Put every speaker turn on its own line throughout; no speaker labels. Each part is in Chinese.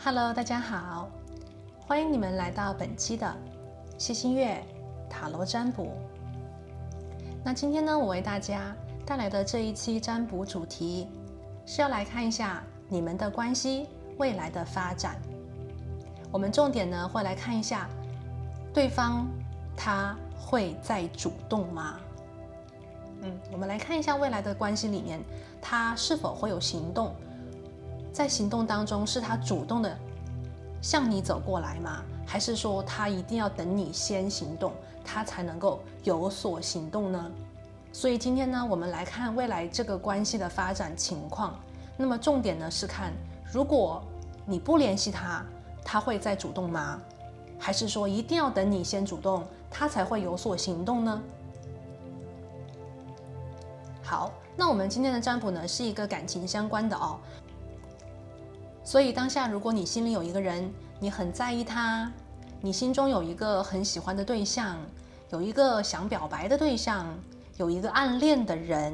Hello， 大家好，欢迎你们来到本期的谢欣月塔罗占卜。那今天呢，我为大家带来的这一期占卜主题是要来看一下你们的关系未来的发展。我们重点呢会来看一下对方他会再主动吗？我们来看一下未来的关系里面，他是否会有行动？在行动当中，是他主动的向你走过来吗？还是说他一定要等你先行动，他才能够有所行动呢？所以今天呢，我们来看未来这个关系的发展情况。那么重点呢是看，如果你不联系他，他会再主动吗？还是说一定要等你先主动，他才会有所行动呢？好，那我们今天的占卜呢是一个感情相关的哦。所以当下如果你心里有一个人，你很在意他，你心中有一个很喜欢的对象，有一个想表白的对象，有一个暗恋的人，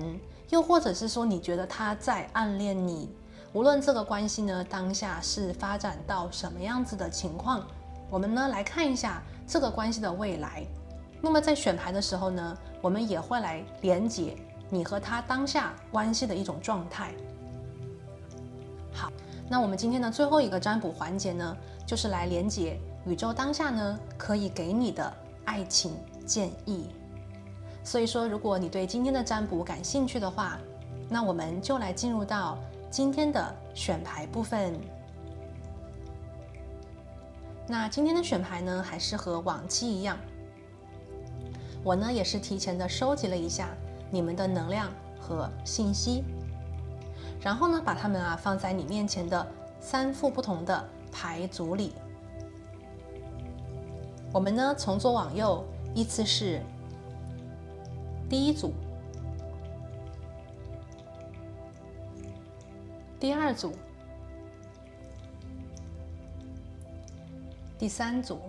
又或者是说你觉得他在暗恋你，无论这个关系呢当下是发展到什么样子的情况，我们呢来看一下这个关系的未来。那么在选牌的时候呢，我们也会来连结你和他当下关系的一种状态。好，那我们今天的最后一个占卜环节呢，就是来连结宇宙当下呢可以给你的爱情建议。所以说，如果你对今天的占卜感兴趣的话，那我们就来进入到今天的选牌部分。那今天的选牌呢，还是和往期一样，我呢也是提前的收集了一下你们的能量和信息，然后呢把它们放在你面前的3副不同的牌组里。我们呢从左往右依次是第一组、第二组、第3组、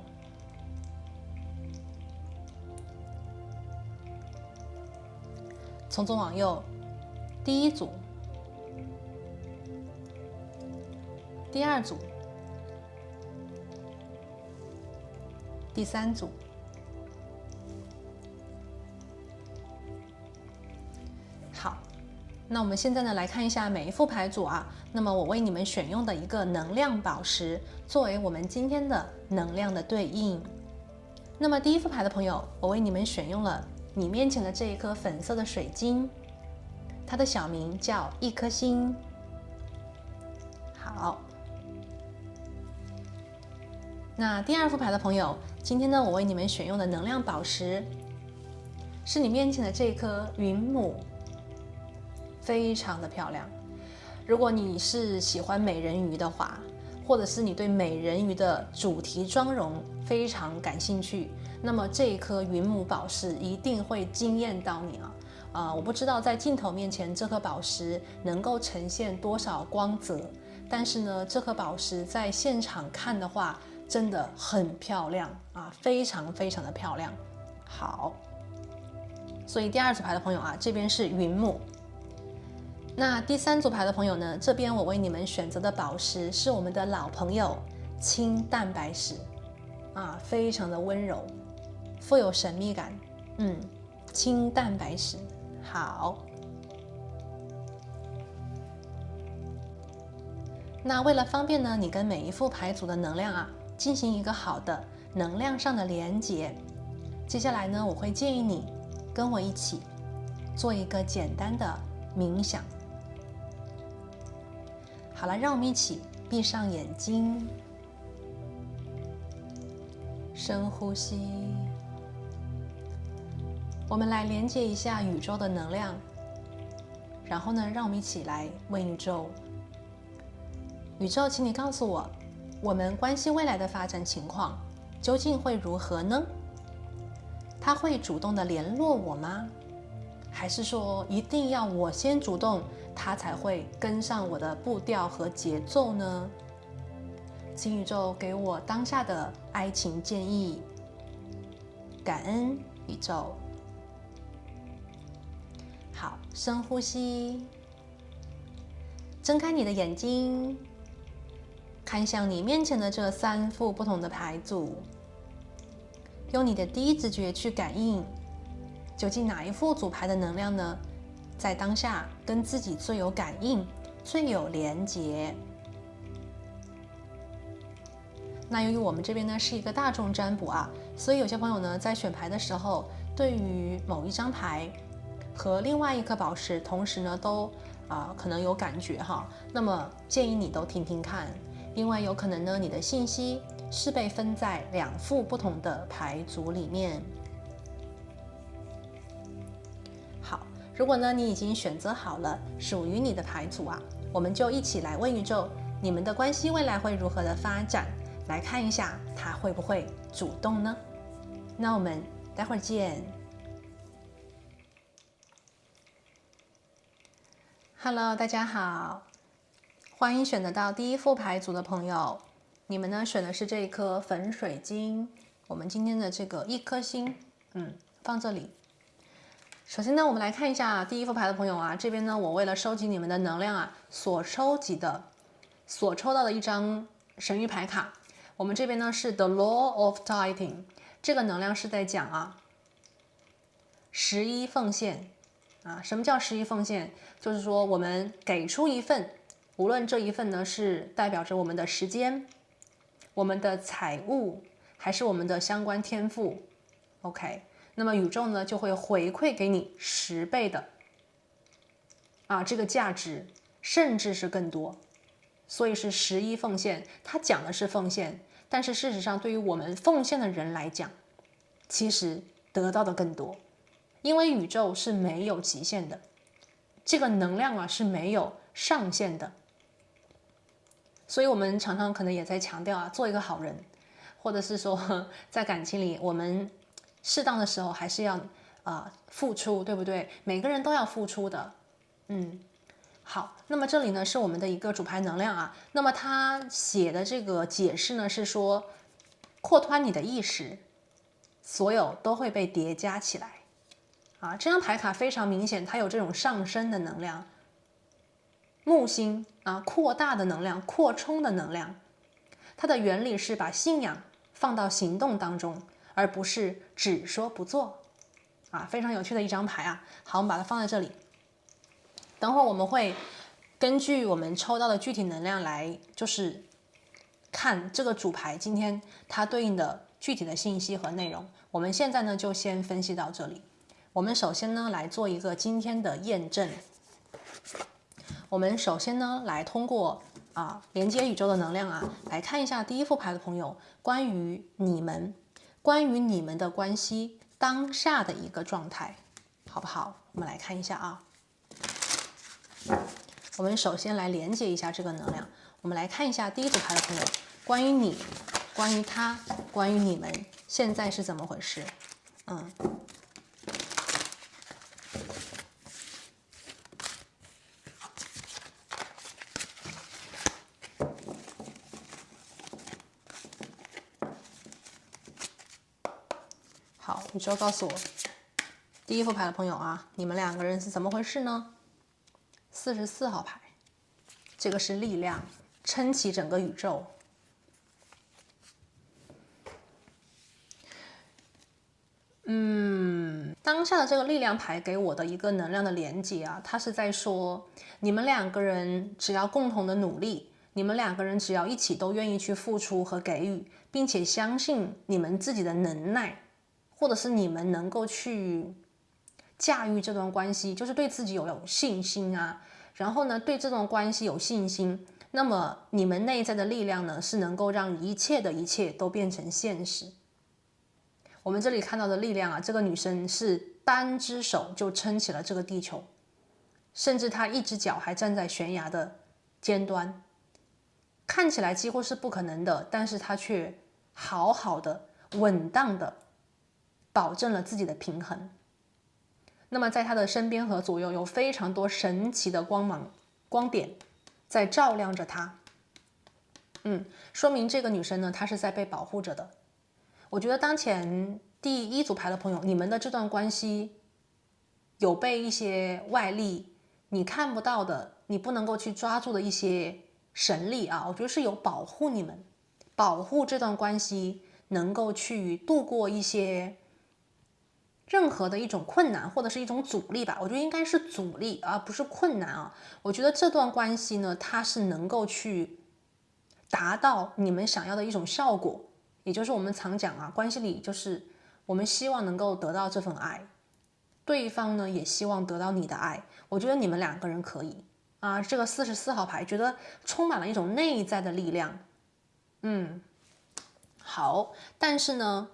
从左往右，第一组、第二组、第3组。好，那我们现在呢来看一下每一副牌组那么我为你们选用的一个能量宝石，作为我们今天的能量的对应。那么第一副牌的朋友，我为你们选用了你面前的这一颗粉色的水晶，它的小名叫一颗星。好，那第二副牌的朋友，今天呢我为你们选用的能量宝石是你面前的这一颗云母，非常的漂亮。如果你是喜欢美人鱼的话，或者是你对美人鱼的主题妆容非常感兴趣，那么这一颗云母宝石一定会惊艳到你我不知道在镜头面前这颗宝石能够呈现多少光泽，但是呢，这颗宝石在现场看的话，真的很漂亮非常非常的漂亮。好，所以第二组牌的朋友这边是云母。那第3组牌的朋友呢，这边我为你们选择的宝石是我们的老朋友青蛋白石非常的温柔，富有神秘感。青蛋白石。好，那为了方便呢，你跟每一副牌组的能量进行一个好的能量上的连结，接下来呢，我会建议你跟我一起做一个简单的冥想。好了，让我们一起闭上眼睛，深呼吸。我们来连接一下宇宙的能量，然后呢，让我们一起来问宇宙：宇宙，请你告诉我，我们关系未来的发展情况究竟会如何呢？他会主动的联络我吗？还是说一定要我先主动，他才会跟上我的步调和节奏呢？请宇宙给我当下的爱情建议。感恩宇宙。好，深呼吸，睁开你的眼睛，看向你面前的这3副不同的牌组，用你的第一直觉去感应，究竟哪一副组牌的能量呢，在当下跟自己最有感应、最有连结。那由于我们这边呢是一个大众占卜啊，所以有些朋友呢在选牌的时候，对于某一张牌和另外一颗宝石同时呢都可能有感觉哈，那么建议你都听听看，因为有可能呢你的信息是被分在2副不同的牌组里面。好，如果呢你已经选择好了属于你的牌组啊，我们就一起来问宇宙，你们的关系未来会如何的发展？来看一下他会不会主动呢？那我们待会儿见。Hello， 大家好，欢迎选择到第1副牌组的朋友，你们呢选的是这一颗粉水晶，我们今天的这个1颗星，放这里。首先呢，我们来看一下第1副牌的朋友啊，这边呢，我为了收集你们的能量啊，所抽到的一张神谕牌卡，我们这边呢是 The Law of Tithing， 这个能量是在讲11奉献什么叫11奉献？就是说我们给出一份，无论这一份呢是代表着我们的时间、我们的财物，还是我们的相关天赋 ，OK， 那么宇宙呢就会回馈给你10倍的这个价值，甚至是更多。所以是11奉献，它讲的是奉献，但是事实上对于我们奉献的人来讲，其实得到的更多，因为宇宙是没有极限的，这个能量是没有上限的。所以我们常常可能也在强调做一个好人，或者是说在感情里，我们适当的时候还是要付出，对不对？每个人都要付出的，好，那么这里呢是我们的一个主牌能量那么他写的这个解释呢是说，扩宽你的意识，所有都会被叠加起来这张牌卡非常明显，它有这种上升的能量，木星扩大的能量，扩充的能量，它的原理是把信仰放到行动当中，而不是只说不做非常有趣的一张牌好，我们把它放在这里。等会儿我们会根据我们抽到的具体能量来，就是看这个主牌今天它对应的具体的信息和内容。我们现在呢就先分析到这里。我们首先呢来做一个今天的验证。我们首先呢来通过连接宇宙的能量来看一下第1副牌的朋友关于你们的关系当下的一个状态，好不好？我们来看一下我们首先来连接一下这个能量，我们来看一下第1组牌的朋友，关于你、关于他、关于你们现在是怎么回事？好，宇宙告诉我，第1副牌的朋友你们2个人是怎么回事呢？44号牌，这个是力量，撑起整个宇宙。当下的这个力量牌给我的一个能量的连接它是在说，你们2个人只要共同的努力，你们2个人只要一起都愿意去付出和给予，并且相信你们自己的能耐，或者是你们能够去驾驭这段关系，就是对自己有信心然后呢对这段关系有信心，那么你们内在的力量呢是能够让一切的一切都变成现实。我们这里看到的力量这个女生是单只手就撑起了这个地球，甚至她一只脚还站在悬崖的尖端，看起来几乎是不可能的，但是她却好好的稳当的保证了自己的平衡。那么在她的身边和左右有非常多神奇的光点在照亮着她，说明这个女生呢她是在被保护着的。我觉得当前第1组牌的朋友，你们的这段关系有被一些外力你看不到的，你不能够去抓住的一些神力啊，我觉得是有保护你们，保护这段关系能够去度过一些任何的一种困难或者是一种阻力吧。我觉得应该是阻力而不是困难啊。我觉得这段关系呢，它是能够去达到你们想要的一种效果，也就是我们常讲啊，关系里就是我们希望能够得到这份爱，对方呢也希望得到你的爱。我觉得你们两个人可以啊，这个44号牌觉得充满了一种内在的力量。好，但是呢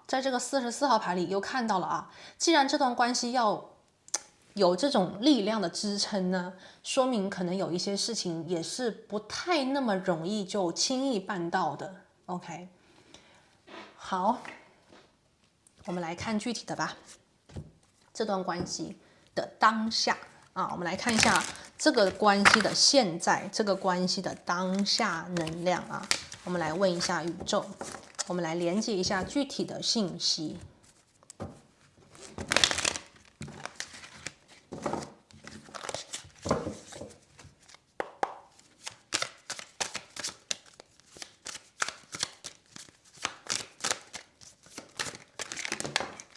在这个44号牌里又看到了啊，既然这段关系要有这种力量的支撑呢，说明可能有一些事情也是不太那么容易就轻易办到的。OK， 好，我们来看具体的吧。这段关系的当下我们来看一下这个关系的现在，这个关系的当下能量啊。我们来问一下宇宙，我们来连接一下具体的信息。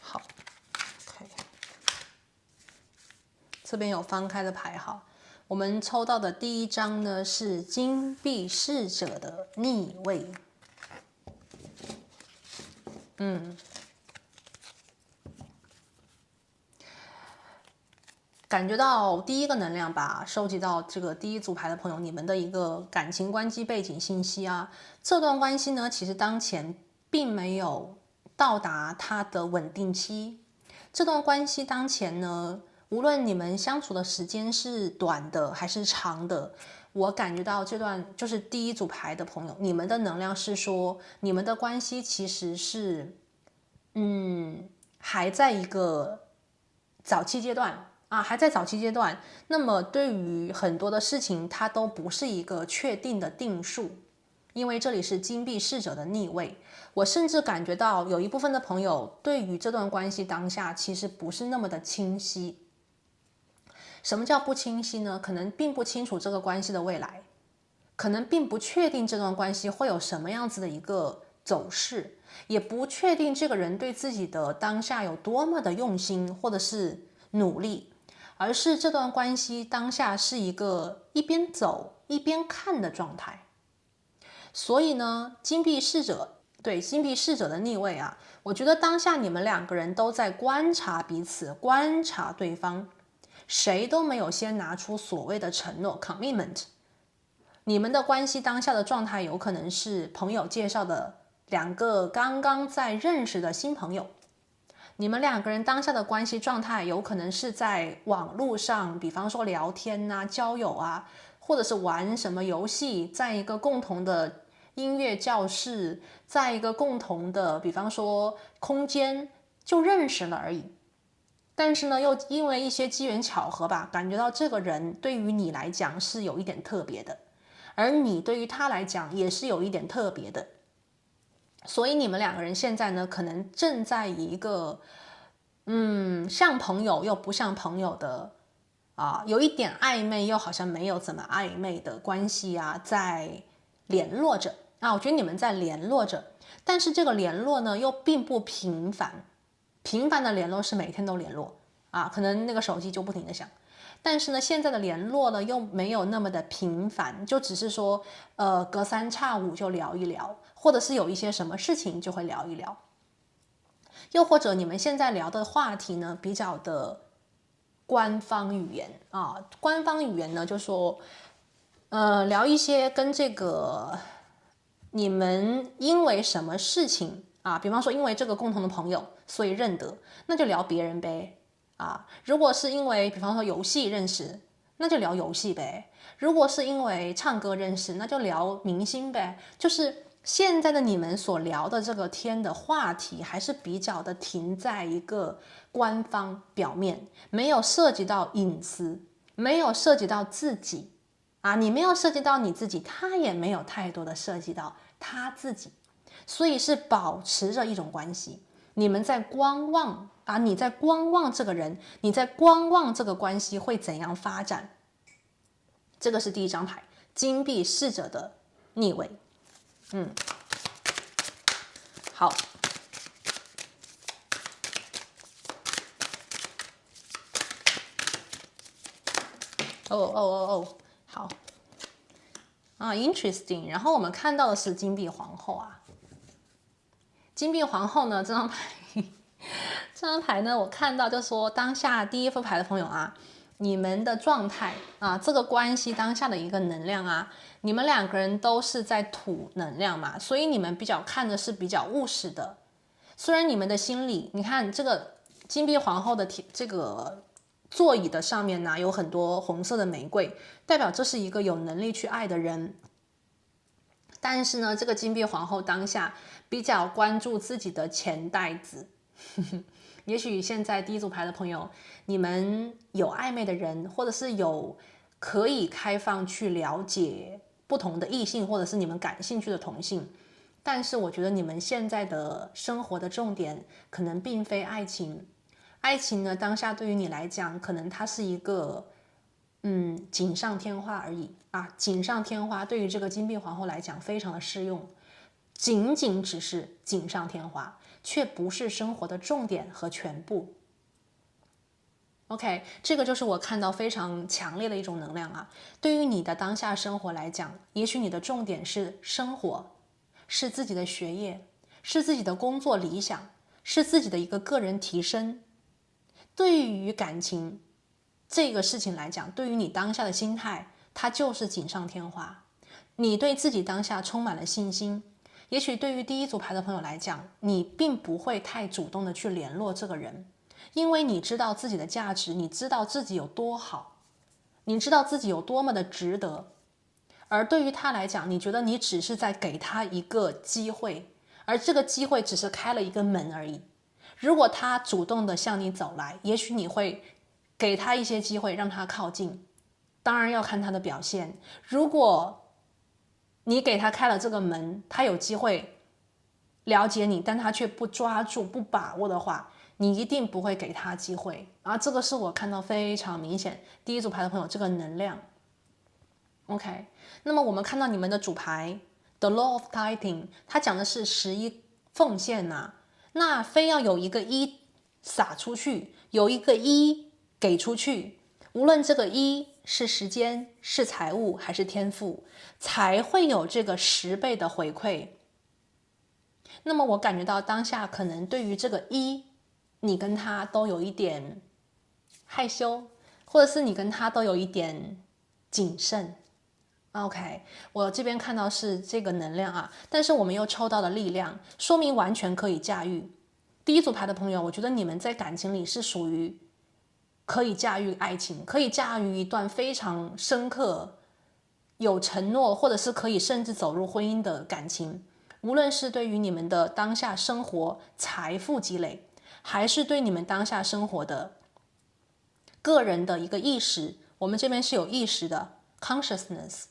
好 ，OK， 这边有翻开的牌哈。我们抽到的第一张呢是金币侍者的逆位。感觉到第一个能量吧，收集到这个第一组牌的朋友，你们的一个感情关系背景信息啊，这段关系呢，其实当前并没有到达它的稳定期。这段关系当前呢，无论你们相处的时间是短的还是长的，我感觉到这段就是第一组牌的朋友，你们的能量是说，你们的关系其实是，还在一个早期阶段。还在早期阶段，那么对于很多的事情，它都不是一个确定的定数，因为这里是金币侍者的逆位。我甚至感觉到有一部分的朋友对于这段关系当下其实不是那么的清晰。什么叫不清晰呢？可能并不清楚这个关系的未来，可能并不确定这段关系会有什么样子的一个走势，也不确定这个人对自己的当下有多么的用心或者是努力。而是这段关系当下是一个一边走一边看的状态。所以呢，金币侍者的逆位啊，我觉得当下你们两个人都在观察彼此，观察对方，谁都没有先拿出所谓的承诺 commitment。 你们的关系当下的状态有可能是朋友介绍的两个刚刚在认识的新朋友，你们两个人当下的关系状态有可能是在网络上，比方说聊天啊、交友啊，或者是玩什么游戏，在一个共同的音乐教室，在一个共同的比方说空间就认识了而已。但是呢，又因为一些机缘巧合吧，感觉到这个人对于你来讲是有一点特别的，而你对于他来讲也是有一点特别的。所以你们两个人现在呢，可能正在一个像朋友又不像朋友的有一点暧昧又好像没有怎么暧昧的关系在联络着我觉得你们在联络着，但是这个联络呢又并不频繁，频繁的联络是每天都联络可能那个手机就不停的响。但是呢，现在的联络呢又没有那么的频繁，就只是说隔三差五就聊一聊，或者是有一些什么事情就会聊一聊。又或者你们现在聊的话题呢比较的官方语言官方语言呢就说聊一些跟这个你们因为什么事情比方说因为这个共同的朋友所以认得，那就聊别人呗如果是因为比方说游戏认识，那就聊游戏呗；如果是因为唱歌认识，那就聊明星呗。就是现在的你们所聊的这个天的话题，还是比较的停在一个官方表面，没有涉及到隐私，没有涉及到自己你没有涉及到你自己，他也没有太多的涉及到他自己，所以是保持着一种关系。你们在观望你在观望这个人，你在观望这个关系会怎样发展。这个是第一张牌。金币侍者的逆位。好，好啊 ，interesting。然后我们看到的是金币皇后啊，金币皇后呢这张牌，这张牌呢我看到就说当下第一副牌的朋友啊，你们的状态啊，这个关系当下的一个能量啊，你们两个人都是在土能量嘛，所以你们比较看的是比较务实的。虽然你们的心里，你看这个金币皇后的这个座椅的上面呢，有很多红色的玫瑰，代表这是一个有能力去爱的人。但是呢，这个金币皇后当下比较关注自己的钱袋子。也许现在第一组牌的朋友，你们有暧昧的人，或者是有可以开放去了解不同的异性，或者是你们感兴趣的同性。但是我觉得你们现在的生活的重点可能并非爱情，爱情呢，当下对于你来讲，可能它是一个锦上添花而已啊。锦上添花对于这个金币皇后来讲非常的适用，仅仅只是锦上添花，却不是生活的重点和全部。OK， 这个就是我看到非常强烈的一种能量啊。对于你的当下生活来讲，也许你的重点是生活，是自己的学业，是自己的工作理想，是自己的一个个人提升。对于感情这个事情来讲，对于你当下的心态，它就是锦上添花。你对自己当下充满了信心。也许对于第一组牌的朋友来讲，你并不会太主动的去联络这个人，因为你知道自己的价值，你知道自己有多好，你知道自己有多么的值得。而对于他来讲，你觉得你只是在给他一个机会，而这个机会只是开了一个门而已。如果他主动的向你走来，也许你会给他一些机会让他靠近，当然要看他的表现。如果你给他开了这个门，他有机会了解你，但他却不抓住不把握的话，你一定不会给他机会。而这个是我看到非常明显第一组牌的朋友这个能量。OK， 那么我们看到你们的主牌 The Law of Tithing， 它讲的是11奉献呐，那非要有一个1撒出去，有一个1给出去，无论这个1是时间、是财务还是天赋，才会有这个10倍的回馈。那么我感觉到当下可能对于这个1，你跟他都有一点害羞，或者是你跟他都有一点谨慎。OK， 我这边看到是这个能量啊，但是我们又抽到了力量，说明完全可以驾驭。第一组牌的朋友，我觉得你们在感情里是属于可以驾驭爱情，可以驾驭一段非常深刻、有承诺，或者是可以甚至走入婚姻的感情。无论是对于你们的当下生活财富积累，还是对你们当下生活的个人的一个意识，我们这边是有意识的 consciousness。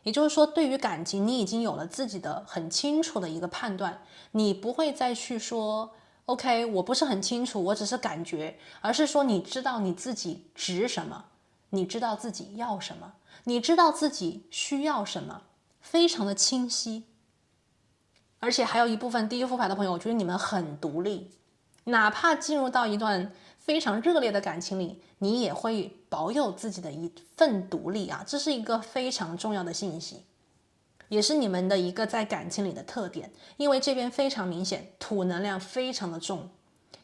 也就是说，对于感情，你已经有了自己的很清楚的一个判断，你不会再去说 OK， 我不是很清楚，我只是感觉，而是说你知道你自己值什么，你知道自己要什么，你知道自己需要什么，非常的清晰。而且还有一部分第一副牌的朋友，我觉得你们很独立，哪怕进入到一段非常热烈的感情里，你也会保有自己的一份独立啊，这是一个非常重要的信息，也是你们的一个在感情里的特点。因为这边非常明显，土能量非常的重。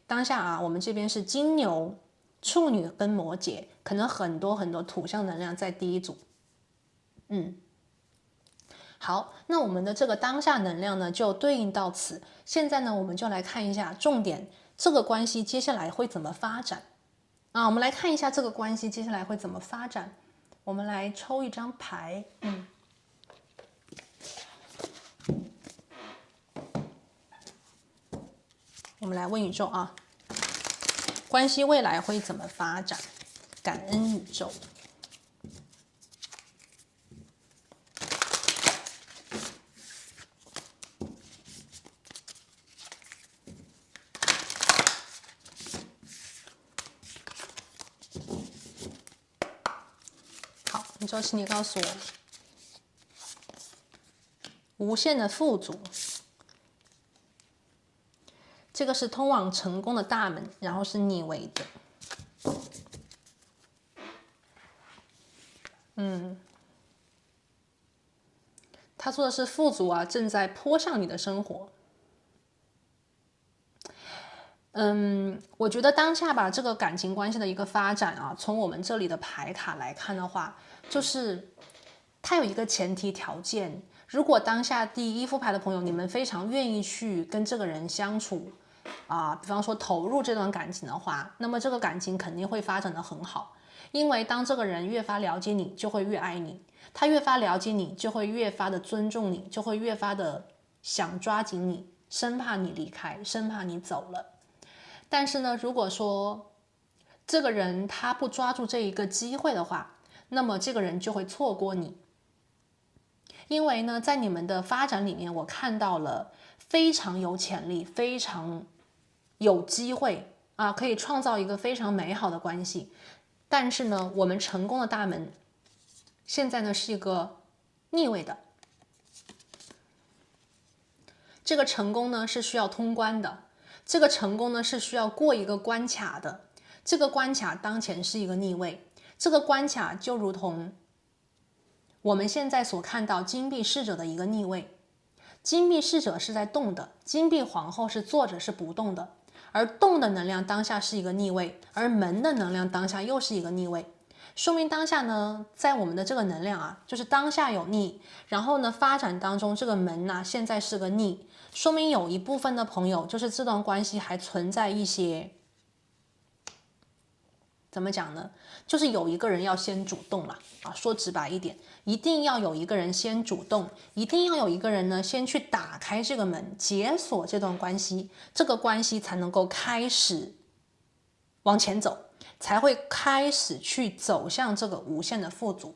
当下啊，我们这边是金牛、处女跟摩羯，可能很多很多土象能量在第一组。好，那我们的这个当下能量呢，就对应到此。现在呢，我们就来看一下重点，这个关系接下来会怎么发展啊？我们来看一下这个关系接下来会怎么发展。我们来抽一张牌，我们来问宇宙啊，关系未来会怎么发展？感恩宇宙。好，宇宙，请你告诉我，无限的富足，这个是通往成功的大门，然后是逆位的。他说的是富足啊，正在泼向你的生活。我觉得当下吧，这个感情关系的一个发展啊，从我们这里的牌卡来看的话，就是它有一个前提条件，如果当下第一副牌的朋友，你们非常愿意去跟这个人相处啊，比方说投入这段感情的话，那么这个感情肯定会发展的很好。因为当这个人越发了解你，就会越爱你；他越发了解你，就会越发的尊重你，就会越发的想抓紧你，生怕你离开，生怕你走了。但是呢，如果说这个人他不抓住这一个机会的话，那么这个人就会错过你。因为呢，在你们的发展里面，我看到了非常有潜力，非常有机会啊，可以创造一个非常美好的关系。但是呢，我们成功的大门现在呢是一个逆位的，这个成功呢是需要通关的，这个成功呢是需要过一个关卡的，这个关卡当前是一个逆位，这个关卡就如同我们现在所看到金币侍者的一个逆位，金币侍者是在动的，金币皇后是坐着是不动的，而动的能量当下是一个逆位，而门的能量当下又是一个逆位，说明当下呢，在我们的这个能量啊，就是当下有逆，然后呢，发展当中这个门呢，现在是个逆，说明有一部分的朋友，就是这段关系还存在一些，怎么讲呢？就是有一个人要先主动了啊，说直白一点，一定要有一个人先主动，一定要有一个人呢先去打开这个门，解锁这段关系，这个关系才能够开始往前走，才会开始去走向这个无限的富足。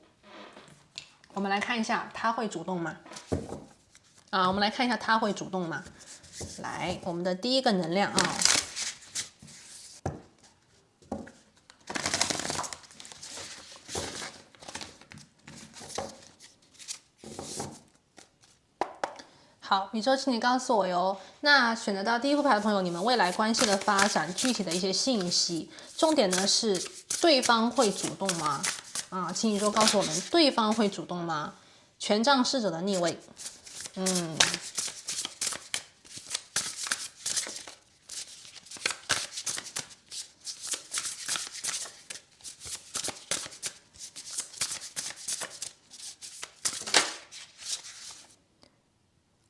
我们来看一下，他会主动吗？我们来看一下他会主动吗？来，我们的第一个能量啊。好，宇宙，请你告诉我哟。那选择到第一副牌的朋友，你们未来关系的发展具体的一些信息，重点呢是对方会主动吗？请宇宙告诉我们，对方会主动吗？权杖侍者的逆位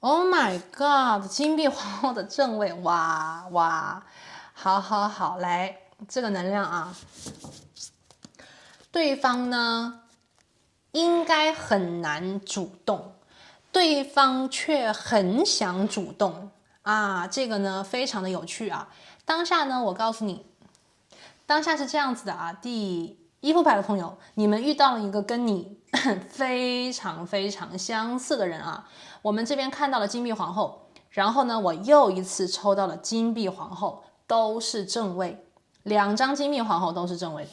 ，Oh my god！ 金币皇后的正位，哇哇，好，来这个能量啊，对方呢应该很难主动，对方却很想主动啊，这个呢非常的有趣啊。当下呢，我告诉你，当下是这样子的啊，第一副牌的朋友，你们遇到了一个跟你非常相似的人啊。我们这边看到了金币皇后，然后呢，我又一次抽到了金币皇后，都是正位，两张金币皇后都是正位，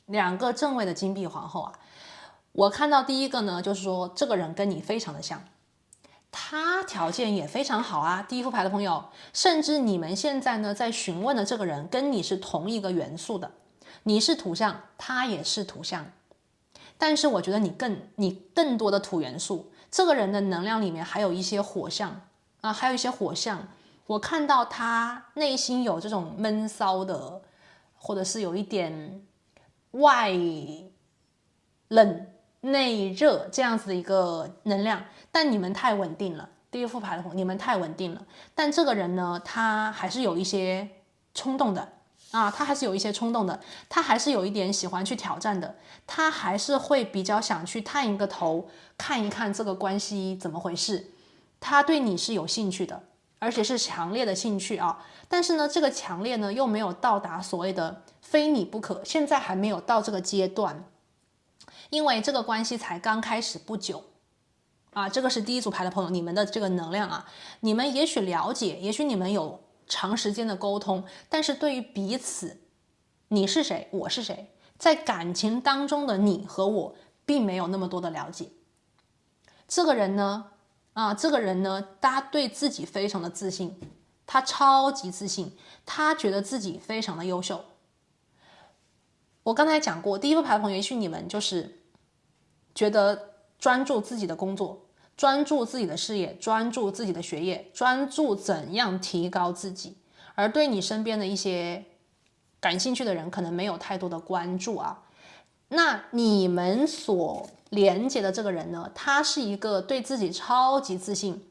两个正位的金币皇后啊。我看到第一个呢，就是说这个人跟你非常的像，他条件也非常好啊。第一副牌的朋友，甚至你们现在呢在询问的这个人跟你是同一个元素的，你是土象，他也是土象，但是我觉得你更多的土元素。这个人的能量里面还有一些火象啊，还有一些火象。我看到他内心有这种闷骚的，或者是有一点外冷内热这样子的一个能量，但你们太稳定了。第一副牌的朋友，你们太稳定了。但这个人呢，他还是有一些冲动的啊，他还是有一些冲动的，他还是有一点喜欢去挑战的，他还是会比较想去探一个头，看一看这个关系怎么回事。他对你是有兴趣的，而且是强烈的兴趣啊。但是呢，这个强烈呢又没有到达所谓的非你不可，现在还没有到这个阶段，因为这个关系才刚开始不久。这个是第一组牌的朋友，你们的这个能量啊，你们也许了解，也许你们有长时间的沟通，但是对于彼此，你是谁，我是谁，在感情当中的你和我并没有那么多的了解。这个人呢，他对自己非常的自信，他超级自信，他觉得自己非常的优秀。我刚才讲过，第一副牌的朋友，也许你们就是觉得专注自己的工作，专注自己的事业，专注自己的学业，专注怎样提高自己，而对你身边的一些感兴趣的人可能没有太多的关注啊。那你们所连接的这个人呢，他是一个对自己超级自信，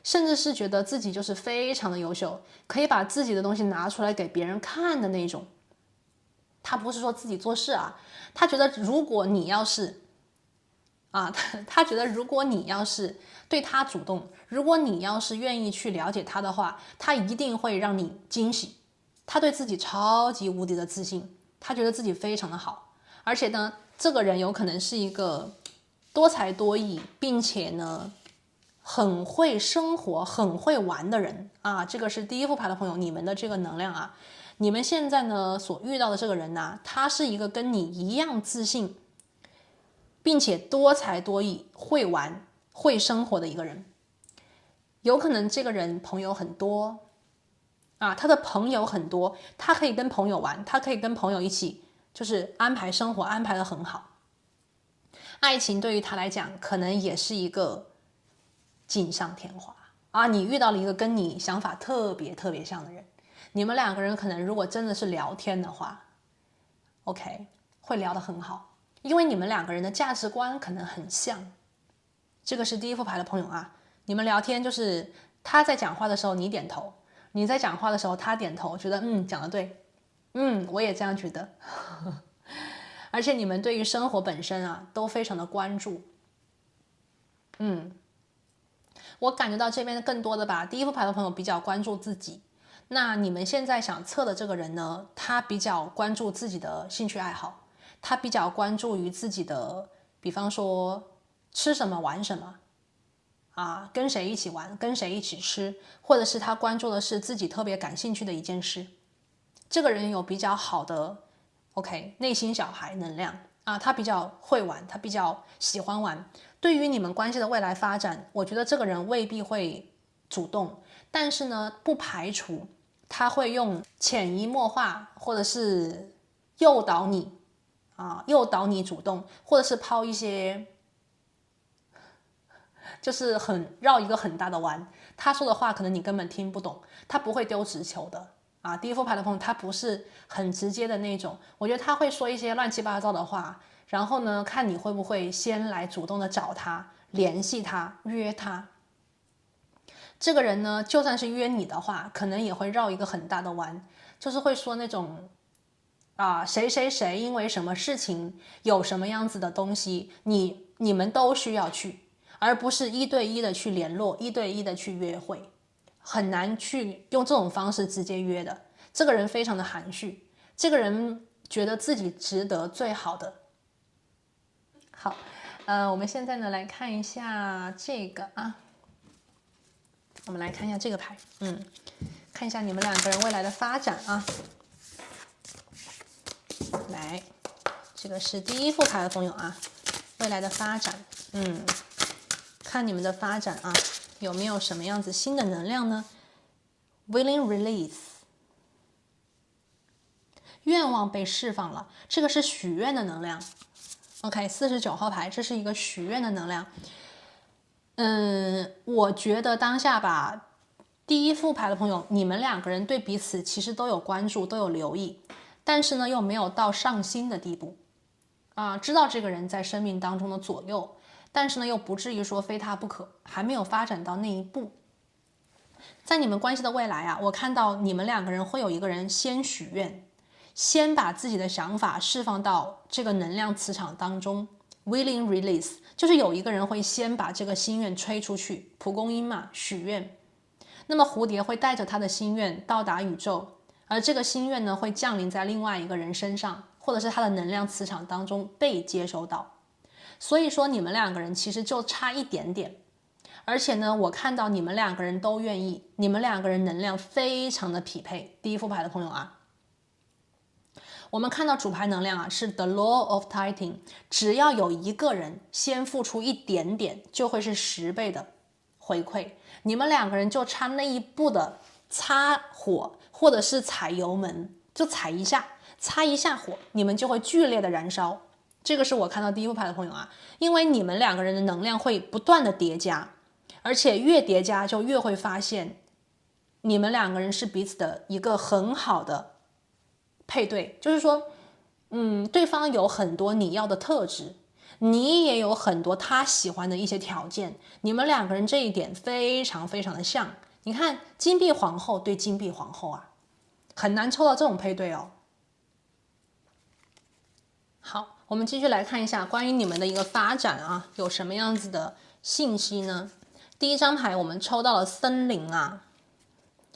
甚至是觉得自己就是非常的优秀，可以把自己的东西拿出来给别人看的那种。他不是说自己做事啊，他觉得如果你要是他觉得如果你要是对他主动，如果你要是愿意去了解他的话，他一定会让你惊喜。他对自己超级无敌的自信，他觉得自己非常的好，而且呢，这个人有可能是一个多才多艺，并且呢很会生活、很会玩的人啊。这个是第一副牌的朋友，你们的这个能量啊，你们现在呢所遇到的这个人呢，他是一个跟你一样自信，并且多才多艺、会玩、会生活的一个人。有可能这个人朋友很多啊，他的朋友很多，他可以跟朋友玩，他可以跟朋友一起就是安排生活，安排的很好。爱情对于他来讲，可能也是一个锦上添花啊！你遇到了一个跟你想法特别特别像的人，你们两个人可能如果真的是聊天的话 ，OK， 会聊得很好，因为你们两个人的价值观可能很像。这个是第一副牌的朋友啊，你们聊天就是他在讲话的时候你点头，你在讲话的时候他点头，觉得讲得对，我也这样觉得。而且你们对于生活本身啊都非常的关注。我感觉到这边更多的吧，第一副牌的朋友比较关注自己。那你们现在想测的这个人呢，他比较关注自己的兴趣爱好，他比较关注于自己的，比方说吃什么玩什么啊，跟谁一起玩，跟谁一起吃，或者是他关注的是自己特别感兴趣的一件事。这个人有比较好的 OK 内心小孩能量啊，他比较会玩，他比较喜欢玩。对于你们关系的未来发展，我觉得这个人未必会主动，但是呢，不排除他会用潜移默化，或者是诱导你诱导你主动，或者是抛一些就是绕一个很大的弯。他说的话可能你根本听不懂，他不会丢直球的啊。第一副牌的朋友他不是很直接的那种，我觉得他会说一些乱七八糟的话，然后呢，看你会不会先来主动的找他，联系他，约他。这个人呢，就算是约你的话，可能也会绕一个很大的弯，就是会说那种谁谁谁因为什么事情有什么样子的东西，你们都需要去，而不是一对一的去联络，一对一的去约会，很难去用这种方式直接约的。这个人非常的含蓄，这个人觉得自己值得最好的。好，我们现在呢来看一下这个啊，我们来看一下这个牌，看一下你们两个人未来的发展啊。来，这个是第一副牌的朋友啊，未来的发展，看你们的发展啊，有没有什么样子新的能量呢 ？Willing release， 愿望被释放了，这个是许愿的能量。OK， 49号牌，这是一个许愿的能量。我觉得当下吧，第一副牌的朋友，你们两个人对彼此其实都有关注，都有留意，但是呢，又没有到上心的地步知道这个人在生命当中的左右，但是呢，又不至于说非他不可，还没有发展到那一步。在你们关系的未来我看到你们两个人会有一个人先许愿，先把自己的想法释放到这个能量磁场当中 ，willing release， 就是有一个人会先把这个心愿吹出去，蒲公英嘛，许愿。那么蝴蝶会带着他的心愿到达宇宙，而这个心愿呢，会降临在另外一个人身上，或者是他的能量磁场当中被接收到。所以说，你们两个人其实就差一点点。而且呢，我看到你们两个人都愿意，你们两个人能量非常的匹配。第一副牌的朋友我们看到主牌能量啊，是 The Law of Titan， 只要有一个人先付出一点点，就会是10倍的回馈。你们2个人就差那一步的擦火，或者是踩油门，就踩一下，擦一下火，你们就会剧烈的燃烧。这个是我看到第一副牌的朋友啊，因为你们2个人的能量会不断的叠加，而且越叠加就越会发现，你们2个人是彼此的一个很好的配对，就是说，对方有很多你要的特质，你也有很多他喜欢的一些条件，你们2个人这一点非常非常的像。你看金币皇后对金币皇后啊，很难抽到这种配对哦。好，我们继续来看一下关于你们的一个发展啊，有什么样子的信息呢？第一张牌我们抽到了森林啊，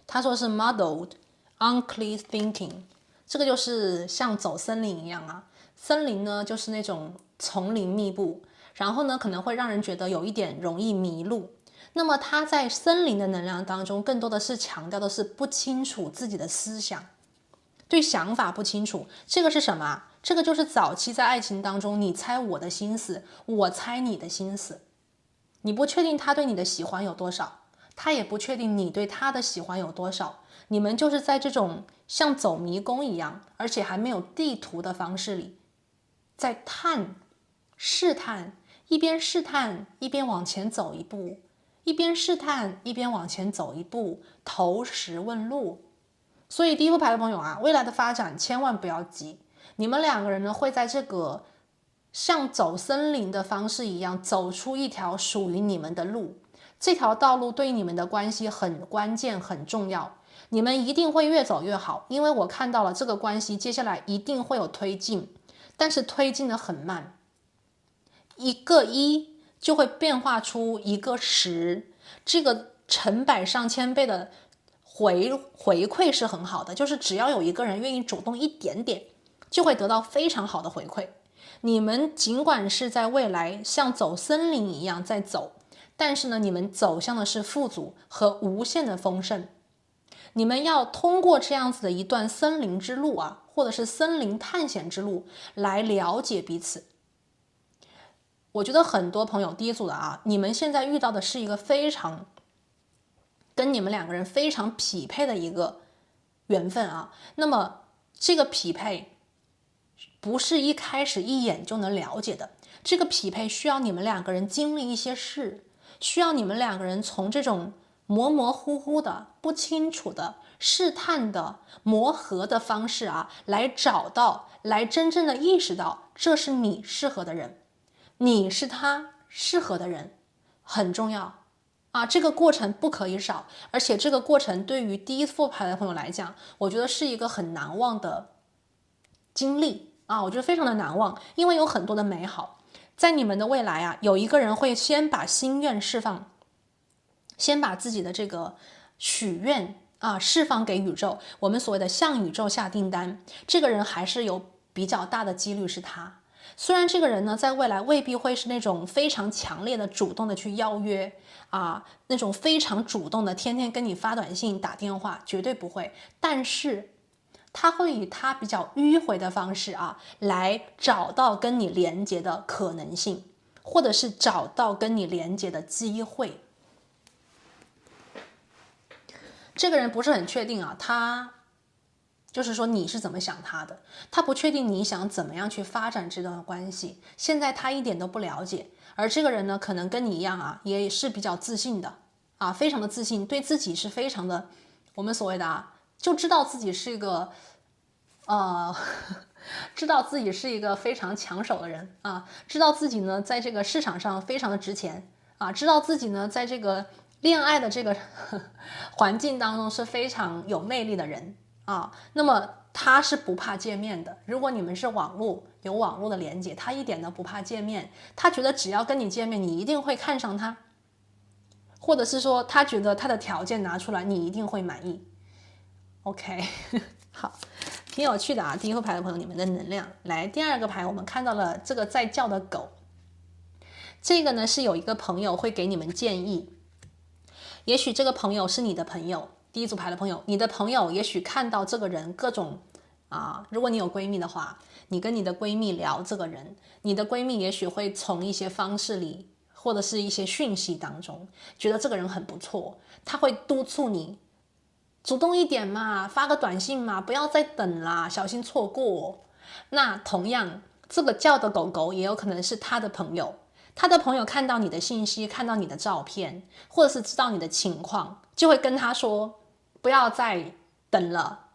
他说是 muddled unclear thinking， 这个就是像走森林一样啊。森林呢就是那种丛林密布，然后呢可能会让人觉得有一点容易迷路。那么他在森林的能量当中，更多的是强调的是不清楚自己的思想，对想法不清楚。这个是什么啊？这个就是早期在爱情当中，你猜我的心思，我猜你的心思，你不确定他对你的喜欢有多少，他也不确定你对他的喜欢有多少，你们就是在这种像走迷宫一样，而且还没有地图的方式里，在试探，一边试探一边往前走一步，一边试探一边往前走一步，投石问路。所以第一副牌的朋友啊，未来的发展千万不要急，你们2个人呢会在这个像走森林的方式一样，走出一条属于你们的路。这条道路对你们的关系很关键很重要，你们一定会越走越好，因为我看到了这个关系接下来一定会有推进，但是推进的很慢，一个1就会变化出一个10，这个成百上千倍的回馈是很好的，就是只要有一个人愿意主动一点点，就会得到非常好的回馈。你们尽管是在未来像走森林一样在走，但是呢，你们走向的是富足和无限的丰盛。你们要通过这样子的一段森林之路啊，或者是森林探险之路来了解彼此。我觉得很多朋友第一组的啊，你们现在遇到的是一个非常跟你们2个人非常匹配的一个缘分啊。那么这个匹配不是一开始一眼就能了解的，这个匹配需要你们2个人经历一些事，需要你们2个人从这种模模糊糊的、不清楚的、试探的、磨合的方式啊，来找到，来真正的意识到这是你适合的人，你是他适合的人，很重要啊，这个过程不可以少，而且这个过程对于第一副牌的朋友来讲，我觉得是一个很难忘的经历啊，我觉得非常的难忘，因为有很多的美好。在你们的未来啊，有一个人会先把心愿释放，先把自己的这个许愿啊释放给宇宙，我们所谓的向宇宙下订单，这个人还是有比较大的几率是他。虽然这个人呢，在未来未必会是那种非常强烈的主动的去邀约啊，那种非常主动的天天跟你发短信打电话，绝对不会，但是他会以他比较迂回的方式啊，来找到跟你连接的可能性，或者是找到跟你连接的机会。这个人不是很确定啊，他就是说你是怎么想他的，他不确定你想怎么样去发展这段关系，现在他一点都不了解。而这个人呢，可能跟你一样啊，也是比较自信的啊，非常的自信，对自己是非常的，我们所谓的啊，就知道自己是一个知道自己是一个非常抢手的人啊，知道自己呢在这个市场上非常的值钱啊，知道自己呢在这个恋爱的这个环境当中是非常有魅力的人啊。那么他是不怕见面的，如果你们是有网络的连接，他一点都不怕见面，他觉得只要跟你见面，你一定会看上他，或者是说他觉得他的条件拿出来，你一定会满意。OK 好，挺有趣的啊，第一副牌的朋友，你们的能量。来，第二个牌我们看到了这个在叫的狗，这个呢是有一个朋友会给你们建议，也许这个朋友是你的朋友，第一组牌的朋友，你的朋友也许看到这个人各种如果你有闺蜜的话，你跟你的闺蜜聊这个人，你的闺蜜也许会从一些方式里或者是一些讯息当中觉得这个人很不错，他会督促你主动一点嘛，发个短信嘛，不要再等啦，小心错过。那同样，这个叫的狗狗也有可能是他的朋友，他的朋友看到你的信息，看到你的照片，或者是知道你的情况，就会跟他说不要再等了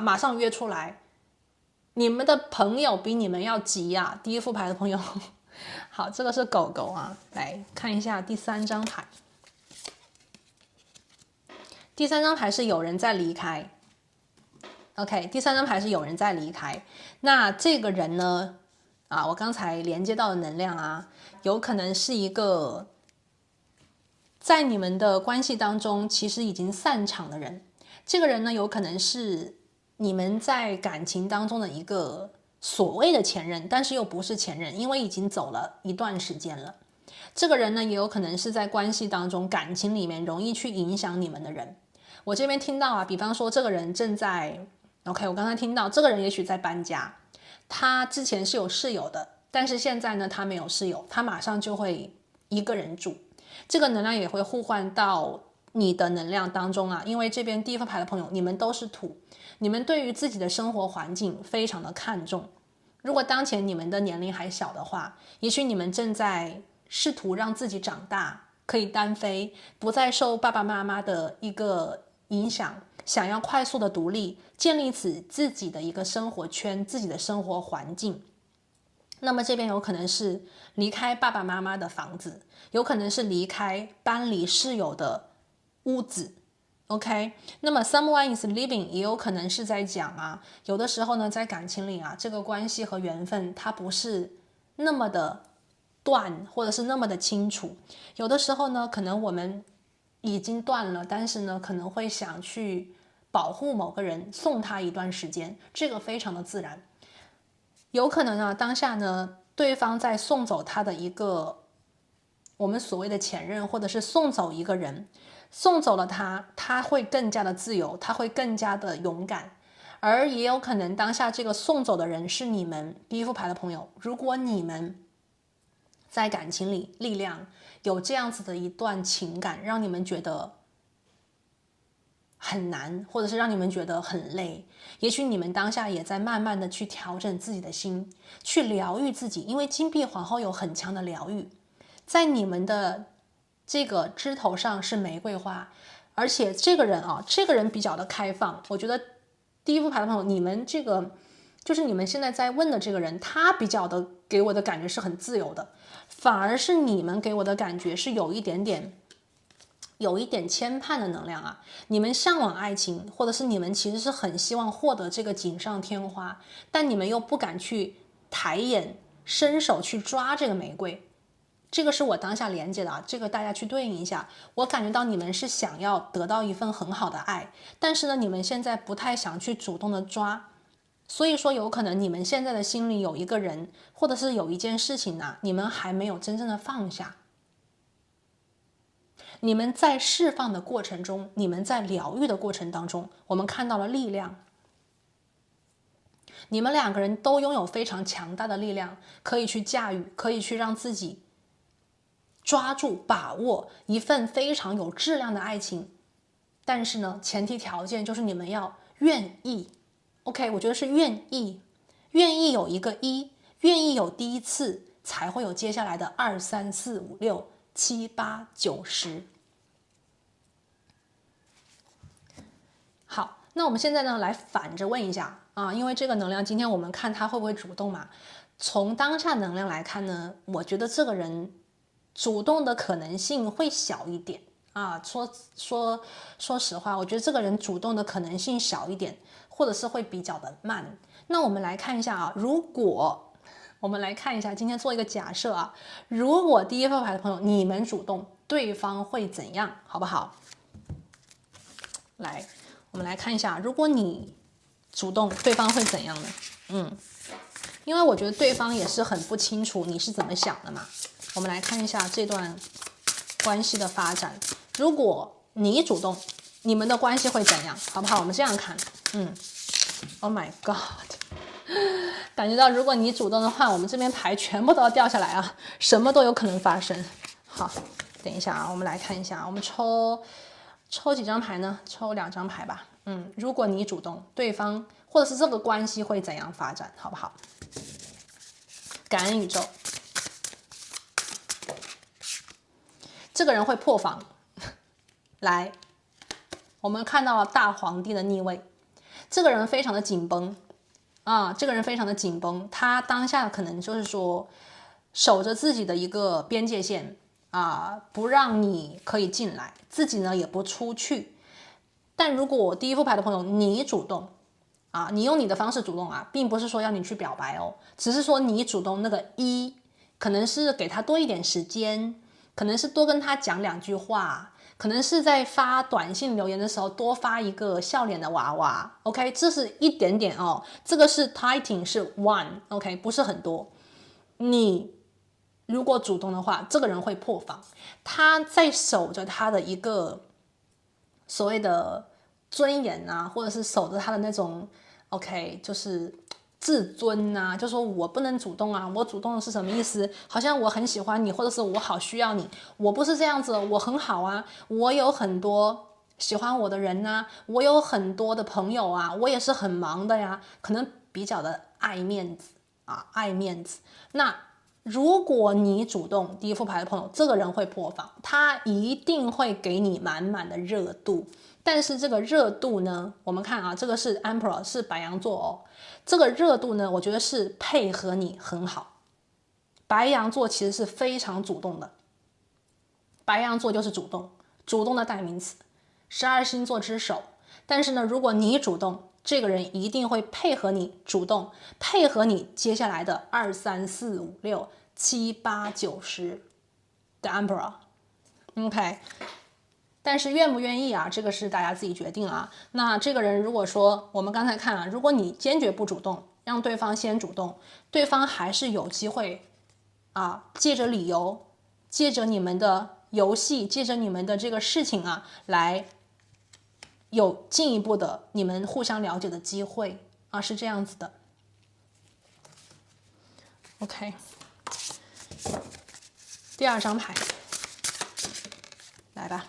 马上约出来。你们的朋友比你们要急啊，第一副牌的朋友。好，这个是狗狗来看一下第3张牌。第3张牌是有人在离开。OK， 第3张牌是有人在离开。那这个人呢？我刚才连接到的能量有可能是一个在你们的关系当中其实已经散场的人。这个人呢，有可能是你们在感情当中的一个所谓的前任，但是又不是前任，因为已经走了一段时间了。这个人呢，也有可能是在关系当中感情里面容易去影响你们的人。我这边听到比方说这个人正在 OK， 我刚才听到这个人也许在搬家，他之前是有室友的，但是现在呢他没有室友，他马上就会一个人住。这个能量也会互换到你的能量当中因为这边第一副牌的朋友，你们都是土，你们对于自己的生活环境非常的看重。如果当前你们的年龄还小的话，也许你们正在试图让自己长大，可以单飞，不再受爸爸妈妈的一个影响，想要快速的独立，建立起自己的一个生活圈，自己的生活环境。那么这边有可能是离开爸爸妈妈的房子，有可能是离开搬离室友的屋子。OK， 那么 someone is leaving 也有可能是在讲有的时候呢，在感情里这个关系和缘分它不是那么的断，或者是那么的清楚。有的时候呢，可能我们已经断了，但是呢，可能会想去保护某个人，送他一段时间，这个非常的自然。有可能当下呢，对方在送走他的一个我们所谓的前任，或者是送走一个人，送走了他会更加的自由，他会更加的勇敢。而也有可能当下这个送走的人是你们第一副牌的朋友。如果你们在感情里力量有这样子的一段情感，让你们觉得很难，或者是让你们觉得很累，也许你们当下也在慢慢的去调整自己的心，去疗愈自己。因为金币皇后有很强的疗愈，在你们的这个枝头上是玫瑰花，而且这个人比较的开放。我觉得第一副牌的朋友，你们这个就是你们现在在问的这个人，他比较的给我的感觉是很自由的，反而是你们给我的感觉是有一点牵绊的能量你们向往爱情，或者是你们其实是很希望获得这个锦上添花，但你们又不敢去抬眼伸手去抓这个玫瑰。这个是我当下连接的这个大家去对应一下。我感觉到你们是想要得到一份很好的爱，但是呢，你们现在不太想去主动的抓。所以说有可能你们现在的心里有一个人，或者是有一件事情你们还没有真正的放下。你们在释放的过程中，你们在疗愈的过程当中，我们看到了力量。你们两个人都拥有非常强大的力量，可以去驾驭，可以去让自己抓住把握一份非常有质量的爱情。但是呢，前提条件就是你们要愿意。 OK， 我觉得是愿意有一个愿意有第一次，才会有接下来的2、3、4、5、6、7、8、9、10。好，那我们现在呢来反着问一下因为这个能量今天我们看他会不会主动嘛。从当下能量来看呢，我觉得这个人主动的可能性会小一点说实话，我觉得这个人主动的可能性小一点，或者是会比较的慢。那我们来看一下如果我们来看一下，今天做一个假设如果第一副牌的朋友你们主动，对方会怎样，好不好？来，我们来看一下，如果你主动，对方会怎样呢？因为我觉得对方也是很不清楚你是怎么想的嘛。我们来看一下这段关系的发展，如果你主动，你们的关系会怎样，好不好？我们这样看 Oh my god， 感觉到如果你主动的话，我们这边牌全部都要掉下来啊，什么都有可能发生。好，等一下啊，我们来看一下，我们抽几张牌呢？抽2张牌吧。如果你主动，对方或者是这个关系会怎样发展，好不好？感恩宇宙，这个人会破防。来，我们看到了大皇帝的逆位，这个人非常的紧绷啊，这个人非常的紧绷，他当下可能就是说守着自己的一个边界线啊，不让你可以进来，自己呢也不出去。但如果第一副牌的朋友你主动啊，你用你的方式主动啊，并不是说要你去表白哦，只是说你主动那个可能是给他多一点时间，可能是多跟他讲2句话，可能是在发短信留言的时候多发一个笑脸的娃娃 ，OK， 这是一点点哦，这个是 tithing 是 1，OK， 不是很多。你如果主动的话，这个人会破防，他在守着他的一个所谓的尊严啊，或者是守着他的那种 OK， 就是自尊啊，就说我不能主动啊，我主动的是什么意思？好像我很喜欢你，或者是我好需要你，我不是这样子，我很好啊，我有很多喜欢我的人啊，我有很多的朋友啊，我也是很忙的呀，可能比较的爱面子啊，爱面子。那如果你主动第一副牌的朋友，这个人会破防，他一定会给你满满的热度。但是这个热度呢，我们看啊，这个是 Emperor， 是白羊座哦。这个热度呢，我觉得是配合你很好。白羊座其实是非常主动的，白羊座就是主动，主动的代名词，12星座之首。但是呢，如果你主动，这个人一定会配合你主动，配合你接下来的2、3、4、5、6、7、8、9、10的 Emperor。OK， 但是愿不愿意啊，这个是大家自己决定啊。那这个人如果说我们刚才看了，如果你坚决不主动，让对方先主动，对方还是有机会啊，借着理由，借着你们的游戏，借着你们的这个事情啊，来有进一步的你们互相了解的机会啊，是这样子的。OK， 第2张牌，来吧。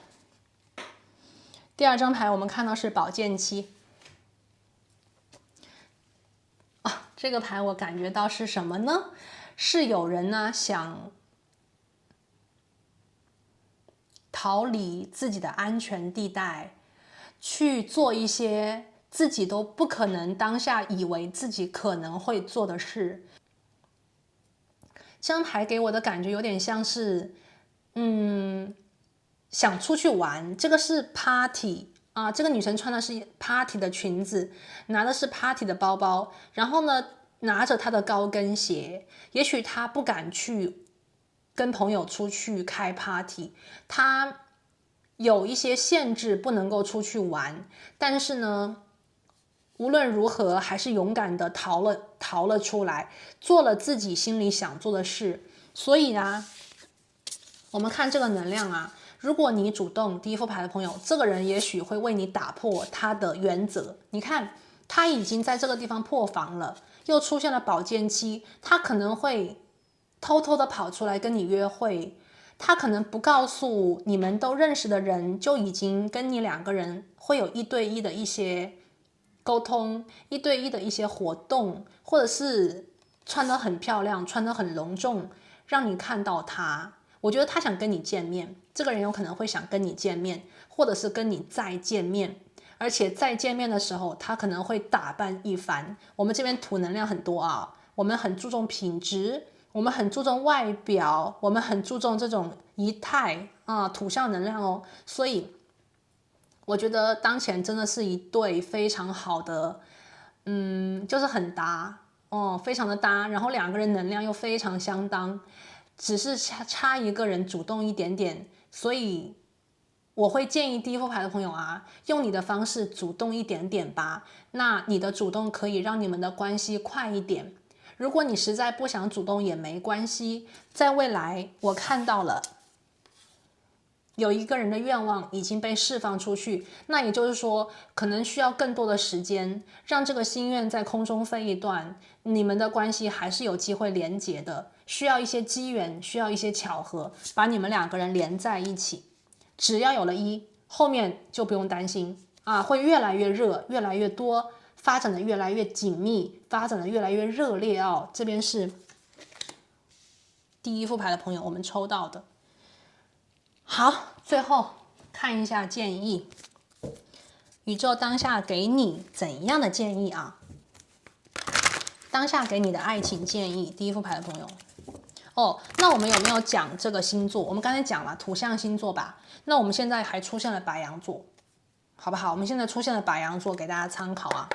第2张牌我们看到是宝剑7啊，这个牌我感觉到是什么呢？是有人呢想逃离自己的安全地带，去做一些自己都不可能当下以为自己可能会做的事。这张牌给我的感觉有点像是想出去玩，这个是 party 啊，这个女生穿的是 party 的裙子，拿的是 party 的包包，然后呢拿着她的高跟鞋，也许她不敢去跟朋友出去开 party， 她有一些限制不能够出去玩，但是呢无论如何还是勇敢的逃了出来，做了自己心里想做的事。所以啊，我们看这个能量啊，如果你主动第一副牌的朋友，这个人也许会为你打破他的原则。你看他已经在这个地方破防了，又出现了宝剑7，他可能会偷偷的跑出来跟你约会，他可能不告诉你们都认识的人，就已经跟你2个人会有1对1的一些沟通，1对1的一些活动，或者是穿得很漂亮，穿得很隆重，让你看到他。我觉得他想跟你见面，这个人有可能会想跟你见面，或者是跟你再见面，而且再见面的时候，他可能会打扮一番。我们这边土能量很多啊，我们很注重品质，我们很注重外表，我们很注重这种仪态啊，土象能量哦。所以我觉得当前真的是一对非常好的，就是很搭哦，非常的搭，然后2个人能量又非常相当。只是差一个人主动一点点，所以我会建议第一副牌的朋友啊，用你的方式主动一点点吧。那你的主动可以让你们的关系快一点。如果你实在不想主动也没关系，在未来我看到了有一个人的愿望已经被释放出去，那也就是说，可能需要更多的时间，让这个心愿在空中飞一段，你们的关系还是有机会连结的，需要一些机缘，需要一些巧合，把你们两个人连在一起。只要有了一，后面就不用担心啊，会越来越热，越来越多，发展的越来越紧密，发展的越来越热烈哦。这边是第一副牌的朋友，我们抽到的。好，最后看一下建议，宇宙当下给你怎样的建议啊？当下给你的爱情建议，第一副牌的朋友。哦，那我们有没有讲这个星座？我们刚才讲了土象星座吧，那我们现在还出现了白羊座，好不好？我们现在出现了白羊座，给大家参考啊。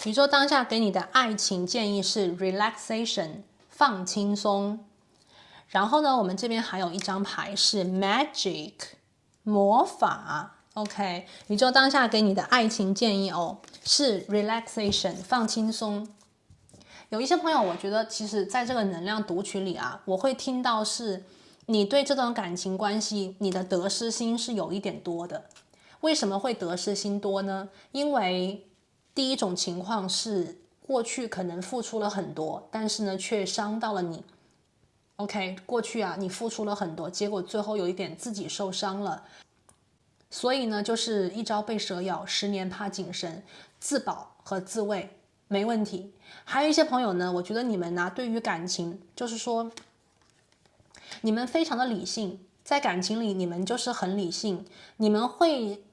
宇宙当下给你的爱情建议是 relaxation， 放轻松。然后呢，我们这边还有一张牌是 magic， 魔法。OK， 宇宙当下给你的爱情建议哦，是 relaxation， 放轻松。有一些朋友，我觉得其实在这个能量读取里啊，我会听到是你对这段感情关系，你的得失心是有一点多的。为什么会得失心多呢？因为第一种情况是过去可能付出了很多，但是呢却伤到了你。OK， 过去啊你付出了很多，结果最后有一点自己受伤了。所以呢，就是一朝被蛇咬，10年怕井绳，自保和自卫没问题。还有一些朋友呢，我觉得你们呢，对于感情，就是说，你们非常的理性，在感情里你们就是很理性，你们会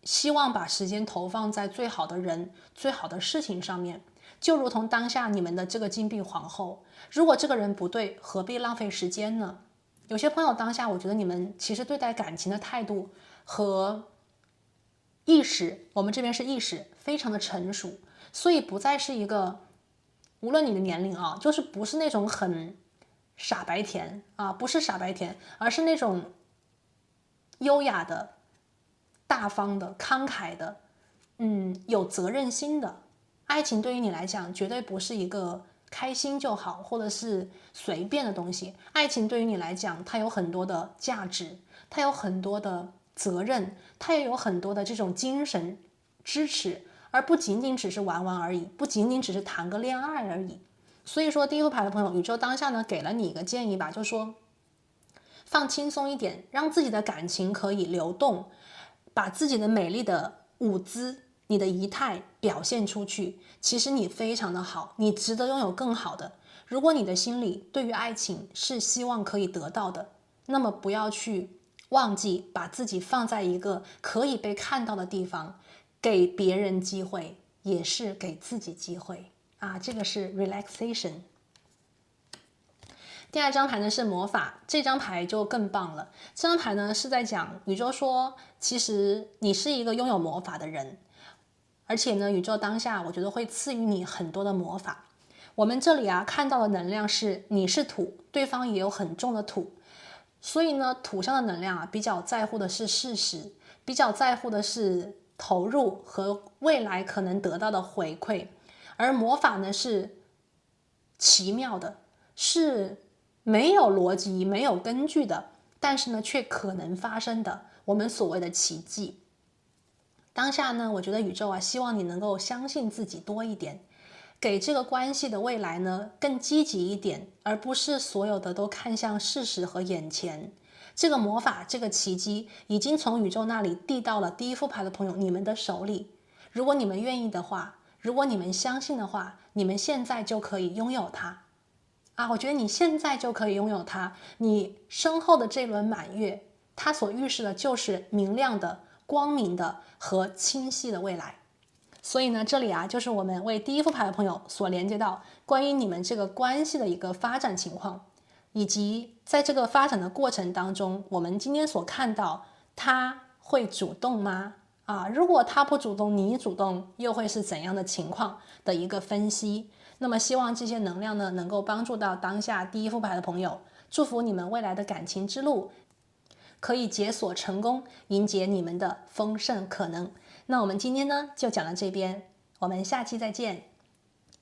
希望把时间投放在最好的人、最好的事情上面。就如同当下你们的这个金币皇后，如果这个人不对，何必浪费时间呢？有些朋友当下，我觉得你们其实对待感情的态度和意识，我们这边是意识，非常的成熟，所以不再是一个，无论你的年龄啊，就是不是那种很傻白甜啊，不是傻白甜，而是那种优雅的、大方的、慷慨的，有责任心的。爱情对于你来讲，绝对不是一个开心就好，或者是随便的东西。爱情对于你来讲，它有很多的价值，它有很多的责任，它也有很多的这种精神支持，而不仅仅只是玩玩而已，不仅仅只是谈个恋爱而已。所以说，第一副牌的朋友，宇宙当下呢给了你一个建议吧，就是说放轻松一点，让自己的感情可以流动，把自己的美丽的舞姿、你的仪态表现出去。其实你非常的好，你值得拥有更好的。如果你的心里对于爱情是希望可以得到的，那么不要去忘记把自己放在一个可以被看到的地方，给别人机会，也是给自己机会啊。这个是 relaxation。第二张牌呢是魔法，这张牌就更棒了。这张牌呢是在讲宇宙说，其实你是一个拥有魔法的人，而且呢，宇宙当下我觉得会赐予你很多的魔法。我们这里啊看到的能量是你是土，对方也有很重的土，所以呢，土象的能量啊比较在乎的是事实，比较在乎的是投入和未来可能得到的回馈，而魔法呢是奇妙的，是没有逻辑、没有根据的，但是呢，却可能发生的，我们所谓的奇迹。当下呢，我觉得宇宙啊，希望你能够相信自己多一点，给这个关系的未来呢更积极一点，而不是所有的都看向事实和眼前。这个魔法，这个奇迹，已经从宇宙那里递到了第一副牌的朋友你们的手里。如果你们愿意的话，如果你们相信的话，你们现在就可以拥有它。啊，我觉得你现在就可以拥有它。你身后的这轮满月，它所预示的就是明亮的、光明的和清晰的未来。所以呢，这里啊，就是我们为第一副牌的朋友所连接到关于你们这个关系的一个发展情况，以及在这个发展的过程当中，我们今天所看到，他会主动吗？啊，如果他不主动，你主动，又会是怎样的情况的一个分析？那么希望这些能量呢，能够帮助到当下第一副牌的朋友，祝福你们未来的感情之路可以解锁成功，迎接你们的丰盛可能。那我们今天呢，就讲到这边，我们下期再见，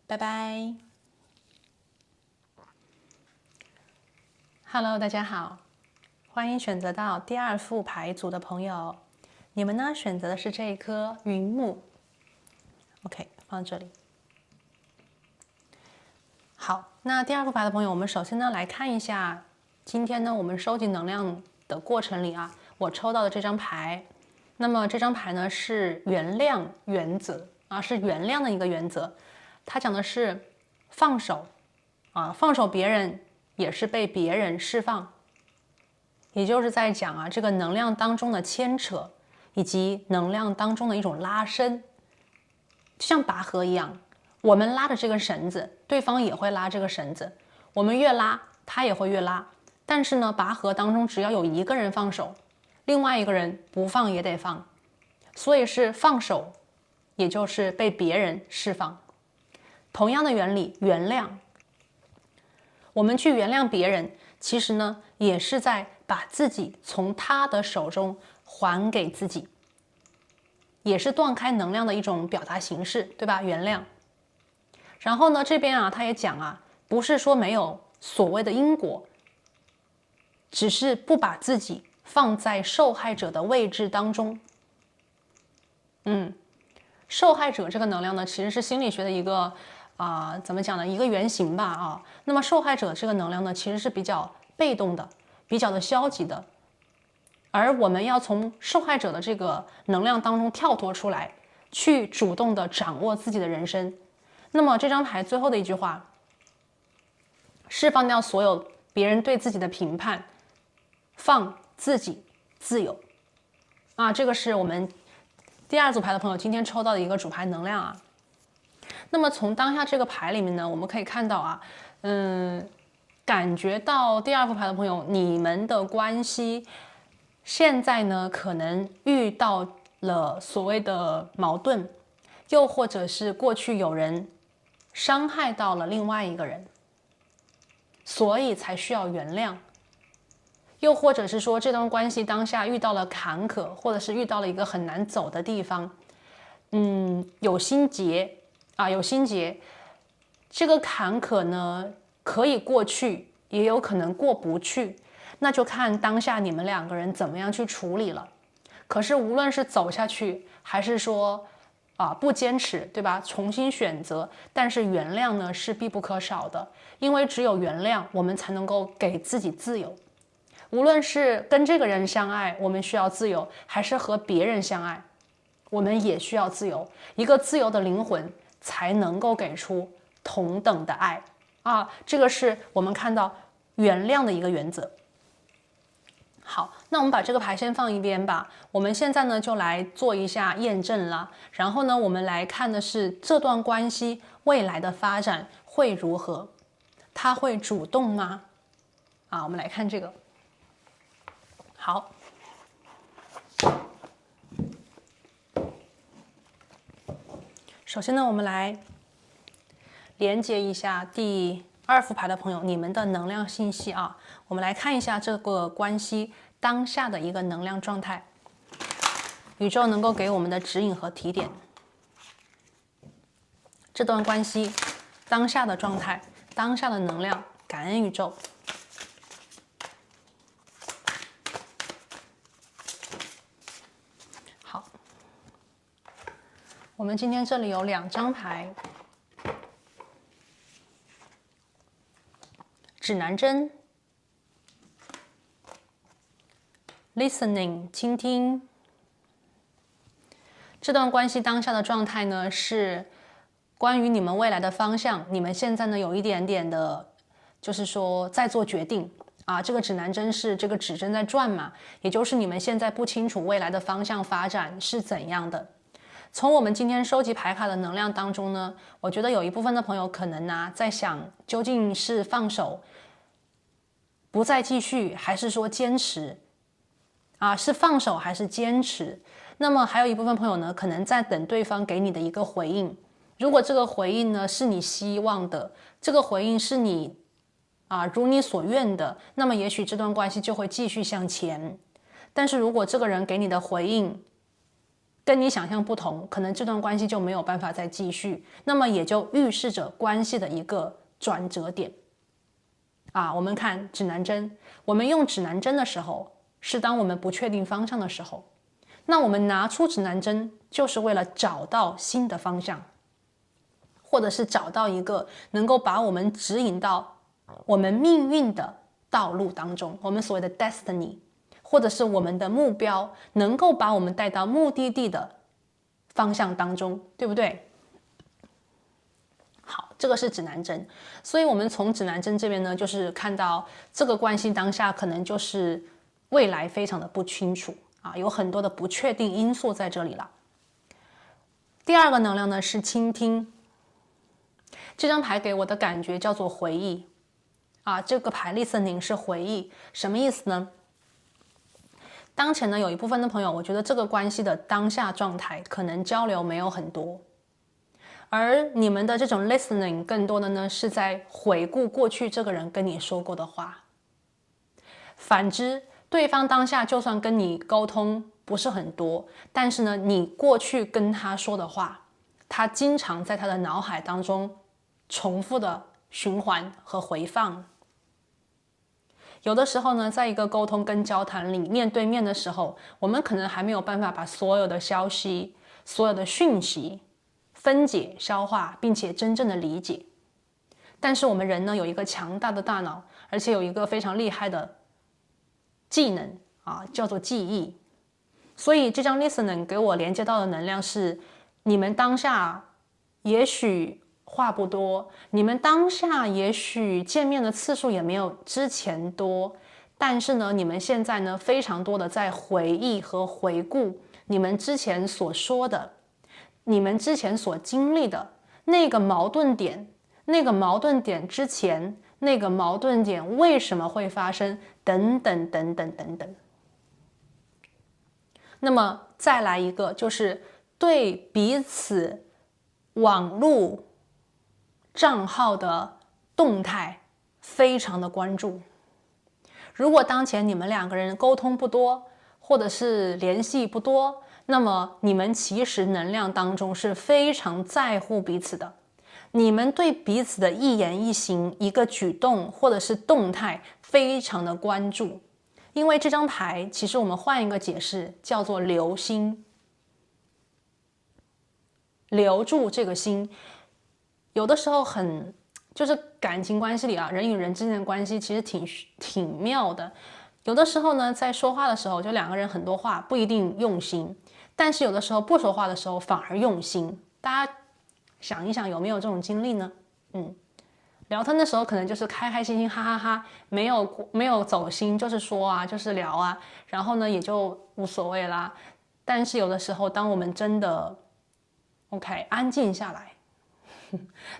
拜拜。Hello， 大家好，欢迎选择到第二副牌组的朋友。你们呢选择的是这一颗云木 ，OK， 放这里。好，那第二副牌的朋友，我们首先呢来看一下，今天呢我们收集能量的过程里啊，我抽到的这张牌。那么这张牌呢是原谅原则啊，是原谅的一个原则。它讲的是放手啊，放手别人也是被别人释放。也就是在讲啊，这个能量当中的牵扯，以及能量当中的一种拉伸，就像拔河一样，我们拉着这根绳子，对方也会拉这个绳子，我们越拉，他也会越拉。但是呢，拔河当中只要有一个人放手，另外一个人不放也得放，所以是放手，也就是被别人释放。同样的原理，原谅，我们去原谅别人，其实呢，也是在把自己从他的手中还给自己，也是断开能量的一种表达形式，对吧？原谅。然后呢，这边啊，他也讲啊，不是说没有所谓的因果，只是不把自己放在受害者的位置当中。受害者这个能量呢，其实是心理学的一个怎么讲呢？一个原型吧啊。那么受害者这个能量呢，其实是比较被动的，比较的消极的，而我们要从受害者的这个能量当中跳脱出来，去主动的掌握自己的人生。那么这张牌最后的一句话，释放掉所有别人对自己的评判，放自己自由啊，这个是我们第二组牌的朋友今天抽到的一个主牌能量啊。那么从当下这个牌里面呢，我们可以看到啊，感觉到第二副牌的朋友，你们的关系现在呢可能遇到了所谓的矛盾，又或者是过去有人伤害到了另外一个人，所以才需要原谅。又或者是说这段关系当下遇到了坎坷，或者是遇到了一个很难走的地方，有心结啊，有心结。这个坎坷呢可以过去，也有可能过不去，那就看当下你们两个人怎么样去处理了。可是无论是走下去，还是说不坚持，对吧？重新选择，但是原谅呢是必不可少的，因为只有原谅，我们才能够给自己自由。无论是跟这个人相爱，我们需要自由，还是和别人相爱，我们也需要自由。一个自由的灵魂才能够给出同等的爱啊！这个是我们看到原谅的一个原则。好，那我们把这个牌先放一边吧。我们现在呢就来做一下验证了。然后呢，我们来看的是这段关系未来的发展会如何？他会主动吗？我们来看这个。好，首先呢，我们来连接一下第二副牌的朋友，你们的能量信息啊。我们来看一下这个关系当下的一个能量状态，宇宙能够给我们的指引和提点。这段关系当下的状态，当下的能量，感恩宇宙。好，我们今天这里有2张牌，指南针 ，listening 倾听。这段关系当下的状态呢，是关于你们未来的方向。你们现在呢有一点点的，就是说在做决定啊。这个指南针是这个指针在转嘛，也就是你们现在不清楚未来的方向发展是怎样的。从我们今天收集牌卡的能量当中呢，我觉得有一部分的朋友可能在想，究竟是放手，不再继续，还是说坚持是放手还是坚持？那么还有一部分朋友呢，可能在等对方给你的一个回应。如果这个回应呢是你希望的，这个回应是你如你所愿的，那么也许这段关系就会继续向前。但是如果这个人给你的回应跟你想象不同，可能这段关系就没有办法再继续，那么也就预示着关系的一个转折点啊，我们看指南针，我们用指南针的时候，是当我们不确定方向的时候。那我们拿出指南针，就是为了找到新的方向，或者是找到一个能够把我们指引到我们命运的道路当中，我们所谓的 destiny， 或者是我们的目标，能够把我们带到目的地的方向当中，对不对？好，这个是指南针，所以我们从指南针这边呢，就是看到这个关系当下可能就是未来非常的不清楚啊，有很多的不确定因素在这里了。第二个能量呢是倾听，这张牌给我的感觉叫做回忆啊，这个牌listening是回忆，什么意思呢？当前呢有一部分的朋友，我觉得这个关系的当下状态可能交流没有很多。而你们的这种 listening 更多的呢是在回顾过去这个人跟你说过的话。反之，对方当下就算跟你沟通不是很多，但是呢，你过去跟他说的话，他经常在他的脑海当中重复的循环和回放。有的时候呢，在一个沟通跟交谈里，面对面的时候，我们可能还没有办法把所有的消息、所有的讯息分解、消化，并且真正的理解。但是我们人呢，有一个强大的大脑，而且有一个非常厉害的技能啊，叫做记忆。所以这张 listening 给我连接到的能量是，你们当下也许话不多，你们当下也许见面的次数也没有之前多，但是呢，你们现在呢非常多的在回忆和回顾你们之前所说的，你们之前所经历的那个矛盾点，那个矛盾点之前，那个矛盾点为什么会发生，等等等等等等。那么再来一个，就是对彼此网络账号的动态非常的关注。如果当前你们两个人沟通不多，或者是联系不多，那么你们其实能量当中是非常在乎彼此的，你们对彼此的一言一行、一个举动或者是动态非常的关注。因为这张牌其实我们换一个解释，叫做留心，留住这个心。有的时候就是感情关系里啊，人与人之间的关系其实挺妙的。有的时候呢，在说话的时候，就两个人很多话不一定用心，但是有的时候不说话的时候反而用心。大家想一想，有没有这种经历呢？聊天的时候可能就是开开心心哈哈哈，没有走心，就是说啊，就是聊啊，然后呢也就无所谓啦。但是有的时候，当我们真的 OK 安静下来，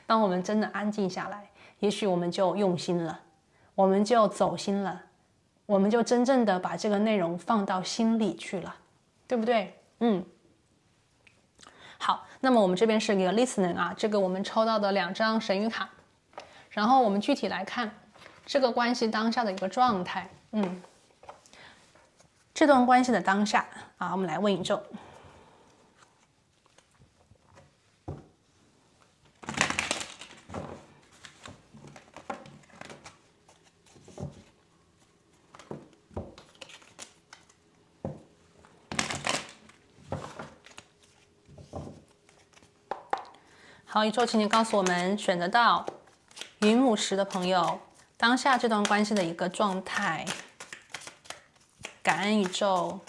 当我们真的安静下来，也许我们就用心了，我们就走心了，我们就真正的把这个内容放到心里去了，对不对？好，那么我们这边是一个 listening 啊，这个我们抽到的2张神谕卡，然后我们具体来看这个关系当下的一个状态。这段关系的当下啊，我们来问宇宙。好，宇宙，请你告诉我们选得到云母石的朋友，当下这段关系的一个状态。感恩宇宙。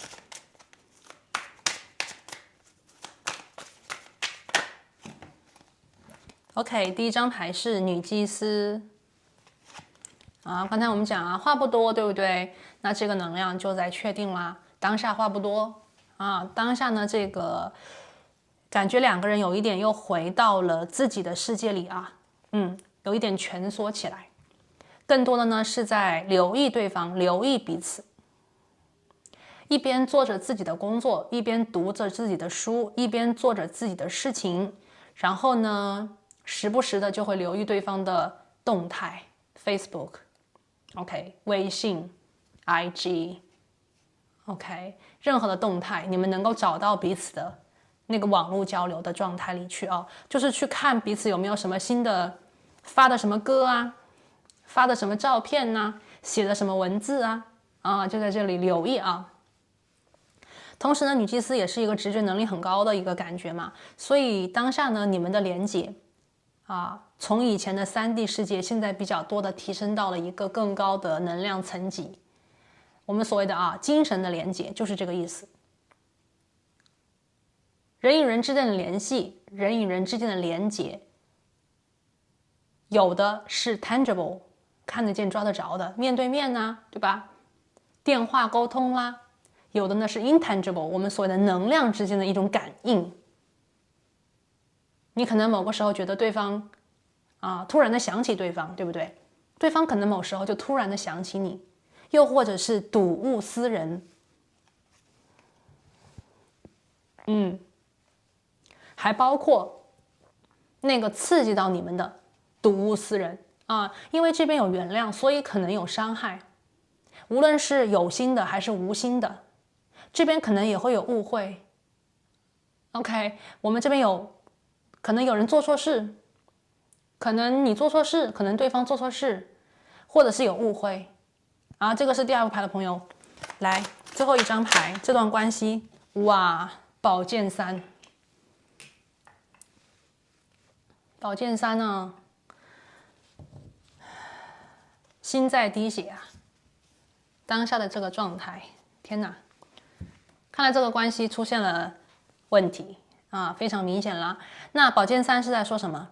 OK， 第一张牌是女祭司。啊，刚才我们讲啊，话不多，对不对？那这个能量就在确定啦。当下话不多啊，当下呢，这个感觉两个人有一点又回到了自己的世界里啊，有一点蜷缩起来。更多的呢是在留意对方，留意彼此。一边做着自己的工作，一边读着自己的书，一边做着自己的事情，然后呢，时不时的就会留意对方的动态 ，Facebook。OK， 微信 IG OK， 任何的动态，你们能够找到彼此的那个网络交流的状态里去啊，就是去看彼此有没有什么新的发的什么歌啊，发的什么照片啊，写的什么文字啊，就在这里留意啊。同时呢，女祭司也是一个直觉能力很高的一个感觉嘛，所以当下呢，你们的连接从以前的3D 世界，现在比较多的提升到了一个更高的能量层级。我们所谓的精神的连接就是这个意思。人与人之间的联系，人与人之间的连接，有的是 tangible， 看得见抓得着的，面对面对吧？电话沟通啦。有的呢是 intangible， 我们所谓的能量之间的一种感应。你可能某个时候觉得对方突然的想起对方，对不对？对方可能某时候就突然的想起你，又或者是睹物思人。还包括那个刺激到你们的睹物思人因为这边有原谅，所以可能有伤害，无论是有心的还是无心的。这边可能也会有误会 ，OK， 我们这边可能有人做错事，可能你做错事，可能对方做错事，或者是有误会这个是第2副牌的朋友，来最后一张牌，这段关系，哇，宝剑3，宝剑3呢，心在滴血当下的这个状态，天哪！看来这个关系出现了问题非常明显了。那宝剑3是在说什么？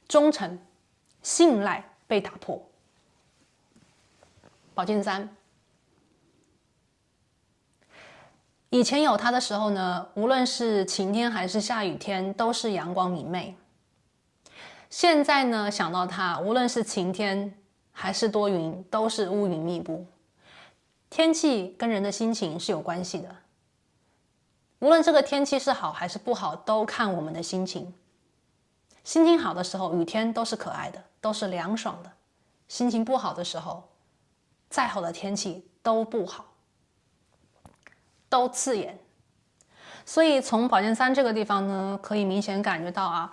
忠诚、信赖被打破。宝剑3，以前有它的时候呢，无论是晴天还是下雨天，都是阳光明媚。现在呢，想到它，无论是晴天还是多云，都是乌云密布。天气跟人的心情是有关系的，无论这个天气是好还是不好，都看我们的心情。心情好的时候，雨天都是可爱的，都是凉爽的；心情不好的时候，再好的天气都不好，都刺眼。所以从宝剑3这个地方呢，可以明显感觉到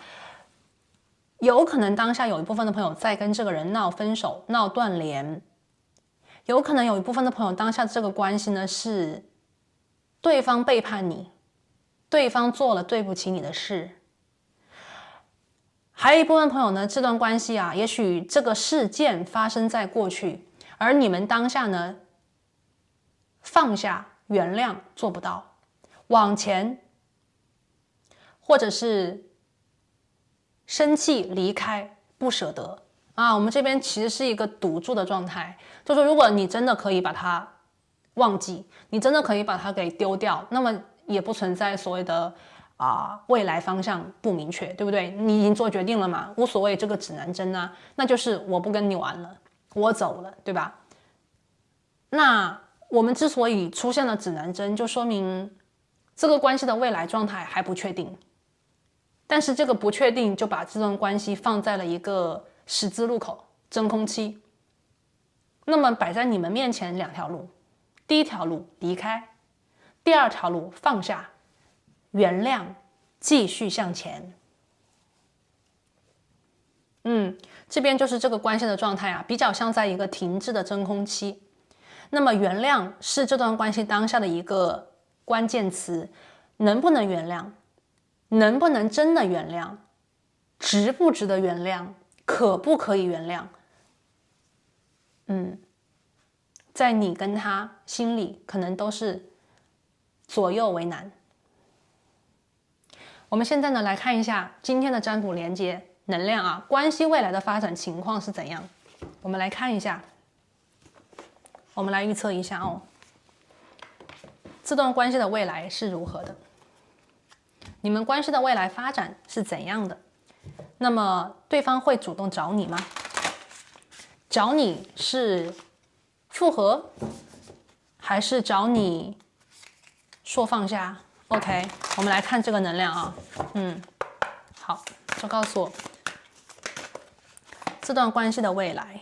有可能当下有一部分的朋友在跟这个人闹分手、闹断联。有可能有一部分的朋友当下这个关系呢，是对方背叛你，对方做了对不起你的事。还有一部分朋友呢，这段关系也许这个事件发生在过去，而你们当下呢，放下原谅做不到，往前或者是生气离开不舍得我们这边其实是一个堵住的状态，就是如果你真的可以把它忘记，你真的可以把它给丢掉，那么也不存在所谓的未来方向不明确，对不对？你已经做决定了嘛，无所谓这个指南针那就是我不跟你玩了，我走了，对吧？那我们之所以出现了指南针，就说明这个关系的未来状态还不确定，但是这个不确定就把这段关系放在了一个十字路口，真空期。那么摆在你们面前2条路，第一条路离开，第2条路放下原谅，继续向前。这边就是这个关系的状态比较像在一个停滞的真空期。那么原谅是这段关系当下的一个关键词，能不能原谅，能不能真的原谅，值不值得原谅，可不可以原谅，在你跟他心里可能都是左右为难。我们现在呢来看一下今天的占卜连接能量关系未来的发展情况是怎样。我们来看一下，我们来预测一下这段关系的未来是如何的，你们关系的未来发展是怎样的？那么对方会主动找你吗？找你是复合，还是找你说放下 ？OK， 我们来看这个能量好，就告诉我这段关系的未来。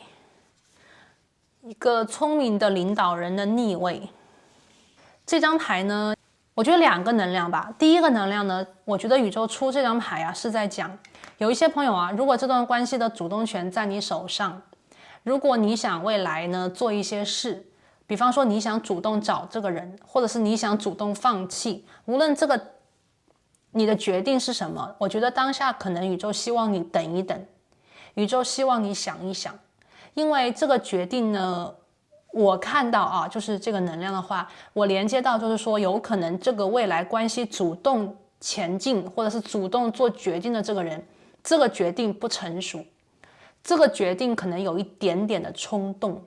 一个聪明的领导人的逆位，这张牌呢，我觉得2个能量吧。第一个能量呢，我觉得宇宙出这张牌是在讲有一些朋友啊，如果这段关系的主动权在你手上，如果你想未来呢做一些事，比方说你想主动找这个人，或者是你想主动放弃，无论这个你的决定是什么，我觉得当下可能宇宙希望你等一等，宇宙希望你想一想，因为这个决定呢，我看到啊，就是这个能量的话，我连接到就是说，有可能这个未来关系主动前进，或者是主动做决定的这个人，这个决定不成熟，这个决定可能有一点点的冲动。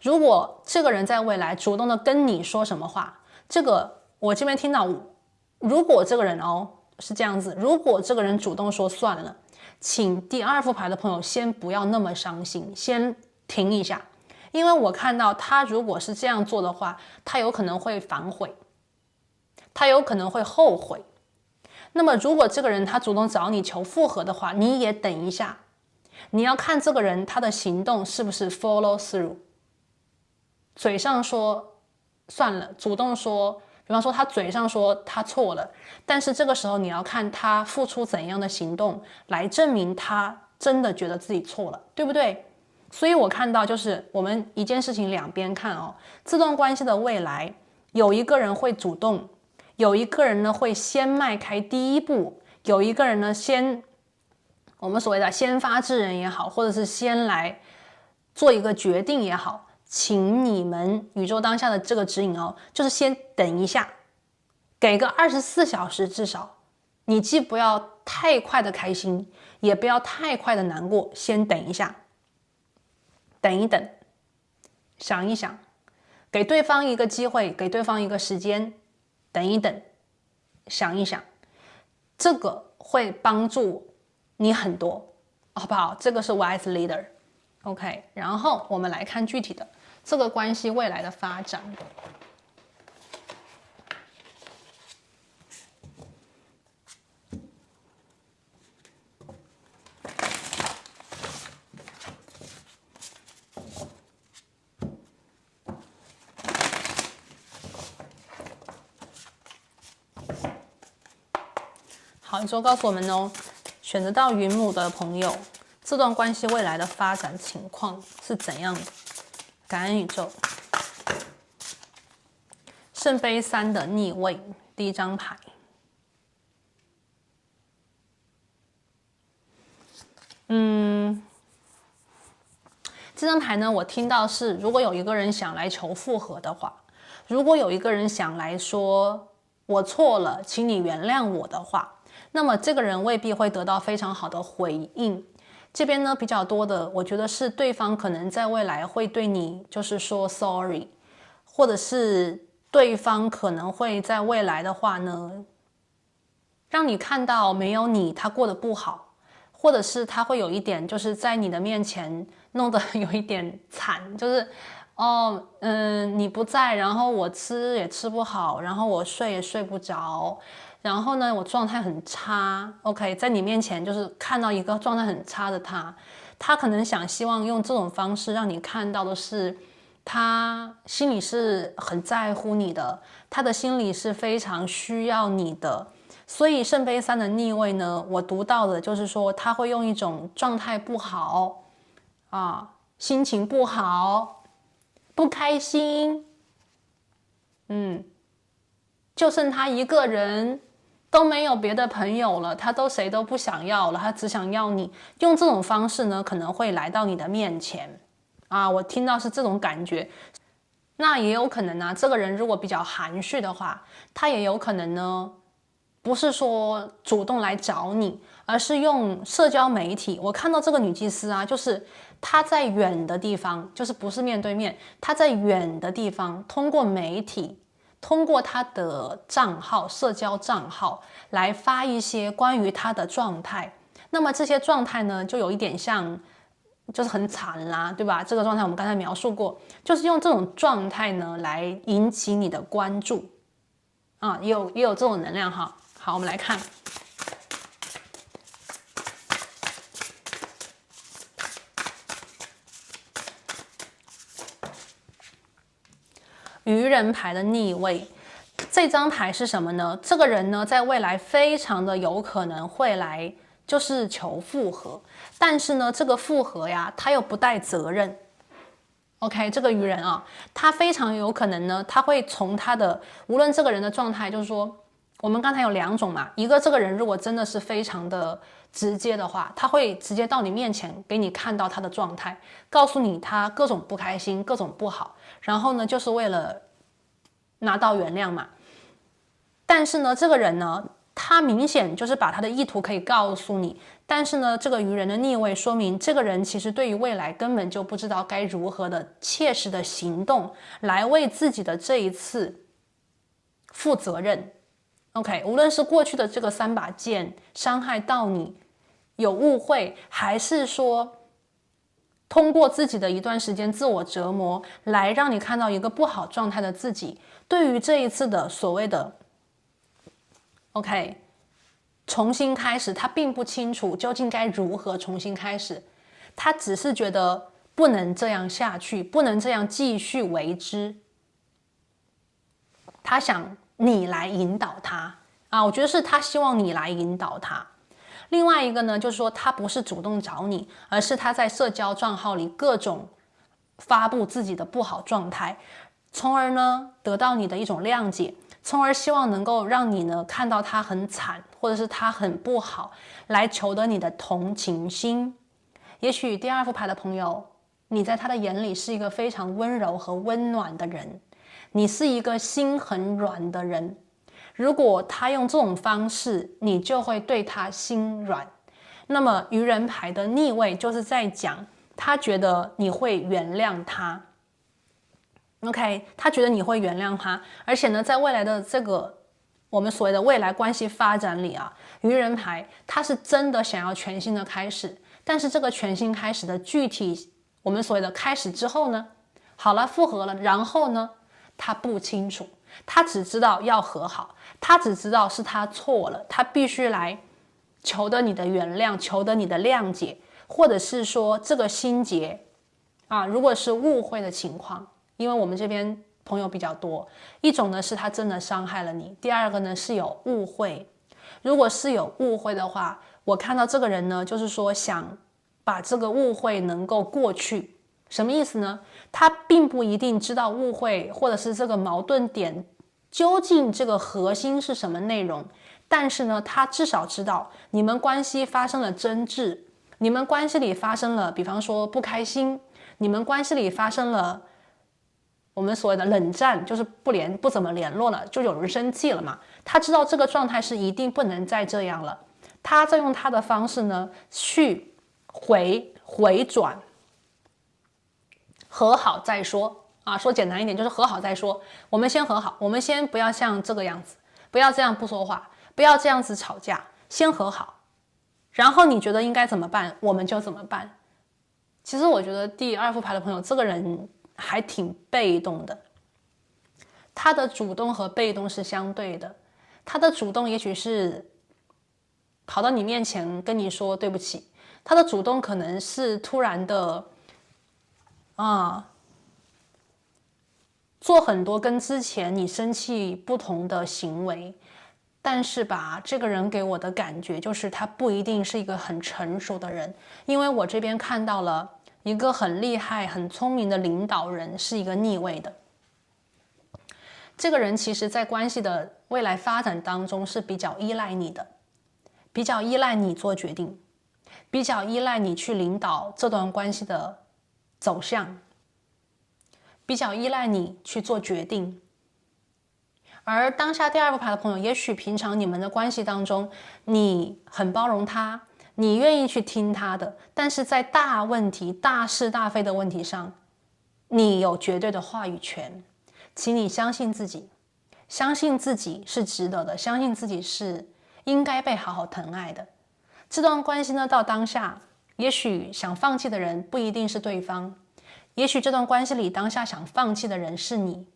如果这个人在未来主动的跟你说什么话，这个我这边听到，如果这个人是这样子，如果这个人主动说算了，请第二副牌的朋友先不要那么伤心，先停一下，因为我看到他如果是这样做的话，他有可能会反悔，他有可能会后悔。那么如果这个人他主动找你求复合的话，你也等一下，你要看这个人他的行动是不是 follow through， 嘴上说算了，主动说，比方说他嘴上说他错了，但是这个时候你要看他付出怎样的行动来证明他真的觉得自己错了，对不对？所以我看到就是我们一件事情两边看这段关系的未来，有一个人会主动，有一个人呢会先迈开第一步，有一个人呢我们所谓的先发制人也好，或者是先来做一个决定也好，请你们宇宙当下的这个指引就是先等一下，给个24小时至少，你既不要太快的开心，也不要太快的难过，先等一下，等一等，想一想，给对方一个机会，给对方一个时间，等一等，想一想，这个会帮助你很多，好不好？这个是 wise leader。OK， 然后我们来看具体的这个关系未来的发展。好，宇宙告诉我们选择到云母的朋友，这段关系未来的发展情况是怎样的？感恩宇宙。圣杯3的逆位，第一张牌。这张牌呢，我听到是，如果有一个人想来求复合的话，如果有一个人想来说我错了，请你原谅我的话，那么这个人未必会得到非常好的回应。这边呢比较多的，我觉得是对方可能在未来会对你就是说 sorry， 或者是对方可能会在未来的话呢，让你看到没有你他过得不好，或者是他会有一点就是在你的面前弄得有一点惨，就是你不在，然后我吃也吃不好，然后我睡也睡不着，然后呢我状态很差。 OK， 在你面前就是看到一个状态很差的他可能希望用这种方式让你看到的是他心里是很在乎你的，他的心里是非常需要你的。所以圣杯3的逆位呢，我读到的就是说他会用一种状态不好心情不好，不开心，就剩他一个人，都没有别的朋友了，他谁都不想要了，他只想要你。用这种方式呢，可能会来到你的面前我听到是这种感觉。那也有可能呢，这个人如果比较含蓄的话，他也有可能呢，不是说主动来找你，而是用社交媒体。我看到这个女祭司就是她在远的地方，就是不是面对面，她在远的地方通过媒体，通过她的账号，社交账号来发一些关于她的状态。那么这些状态呢，就有一点像就是很惨啦，对吧？这个状态我们刚才描述过，就是用这种状态呢来引起你的关注也有这种能量哈。好，我们来看愚人牌的逆位。这张牌是什么呢？这个人呢，在未来非常的有可能会来，就是求复合，但是呢，这个复合呀，他又不带责任。OK， 这个愚人啊，他非常有可能呢，他会从他的无论这个人的状态，就是说，我们刚才有2种嘛，一个这个人如果真的是非常的直接的话，他会直接到你面前给你看到他的状态，告诉你他各种不开心，各种不好，然后呢，就是为了拿到原谅嘛。但是呢，这个人呢，他明显就是把他的意图可以告诉你，但是呢，这个愚人的逆位说明这个人其实对于未来根本就不知道该如何的切实的行动来为自己的这一次负责任。OK， 无论是过去的这个3把剑伤害到你，有误会，还是说通过自己的一段时间自我折磨来让你看到一个不好状态的自己，对于这一次的所谓的OK， 重新开始，他并不清楚究竟该如何重新开始，他只是觉得不能这样下去，不能这样继续为之。他想你来引导他啊，我觉得是他希望你来引导他。另外一个呢，就是说他不是主动找你，而是他在社交账号里各种发布自己的不好状态，从而呢得到你的一种谅解。从而希望能够让你呢看到他很惨，或者是他很不好，来求得你的同情心。也许第2副牌的朋友，你在他的眼里是一个非常温柔和温暖的人，你是一个心很软的人。如果他用这种方式，你就会对他心软。那么愚人牌的逆位就是在讲，他觉得你会原谅他。OK， 他觉得你会原谅他，而且呢，在未来的这个我们所谓的未来关系发展里啊，愚人牌他是真的想要全新的开始，但是这个全新开始的具体我们所谓的开始之后呢，好了，复合了，然后呢，他不清楚，他只知道要和好，他只知道是他错了，他必须来求得你的原谅，求得你的谅解，或者是说这个心结啊，如果是误会的情况。因为我们这边朋友比较多，一种呢是他真的伤害了你，第2个呢是有误会。如果是有误会的话，我看到这个人呢，就是说想把这个误会能够过去。什么意思呢？他并不一定知道误会或者是这个矛盾点究竟这个核心是什么内容，但是呢，他至少知道你们关系发生了争执，你们关系里发生了，比方说不开心，你们关系里发生了我们所谓的冷战，就是不怎么联络了，就有人生气了嘛。他知道这个状态是一定不能再这样了，他在用他的方式呢去回转，和好再说啊。说简单一点就是和好再说，我们先和好，我们先不要像这个样子，不要这样不说话，不要这样子吵架，先和好。然后你觉得应该怎么办，我们就怎么办。其实我觉得第2副牌的朋友，这个人还挺被动的，他的主动和被动是相对的。他的主动也许是跑到你面前跟你说对不起，他的主动可能是突然的做很多跟之前你生气不同的行为。但是吧，这个人给我的感觉就是他不一定是一个很成熟的人，因为我这边看到了一个很厉害很聪明的领导人，是一个逆位的。这个人其实在关系的未来发展当中是比较依赖你的，比较依赖你做决定，比较依赖你去领导这段关系的走向，比较依赖你去做决定。而当下第2副牌的朋友，也许平常你们的关系当中，你很包容他，你愿意去听他的，但是在大问题、大是大非的问题上，你有绝对的话语权。请你相信自己，相信自己是值得的，相信自己是应该被好好疼爱的。这段关系呢，到当下，也许想放弃的人不一定是对方，也许这段关系里当下想放弃的人是你。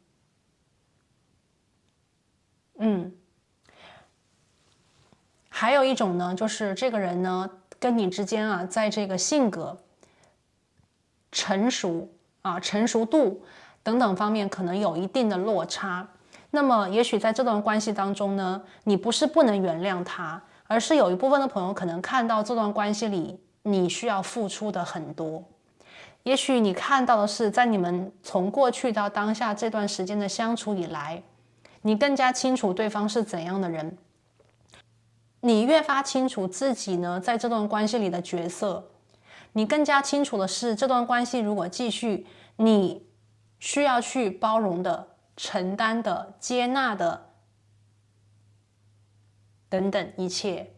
还有一种呢，就是这个人呢跟你之间啊，在这个性格、成熟度等等方面可能有一定的落差，那么也许在这段关系当中呢，你不是不能原谅他，而是有一部分的朋友可能看到这段关系里你需要付出的很多。也许你看到的是，在你们从过去到当下这段时间的相处以来，你更加清楚对方是怎样的人，你越发清楚自己呢在这段关系里的角色，你更加清楚的是这段关系如果继续，你需要去包容的、承担的、接纳的等等一切。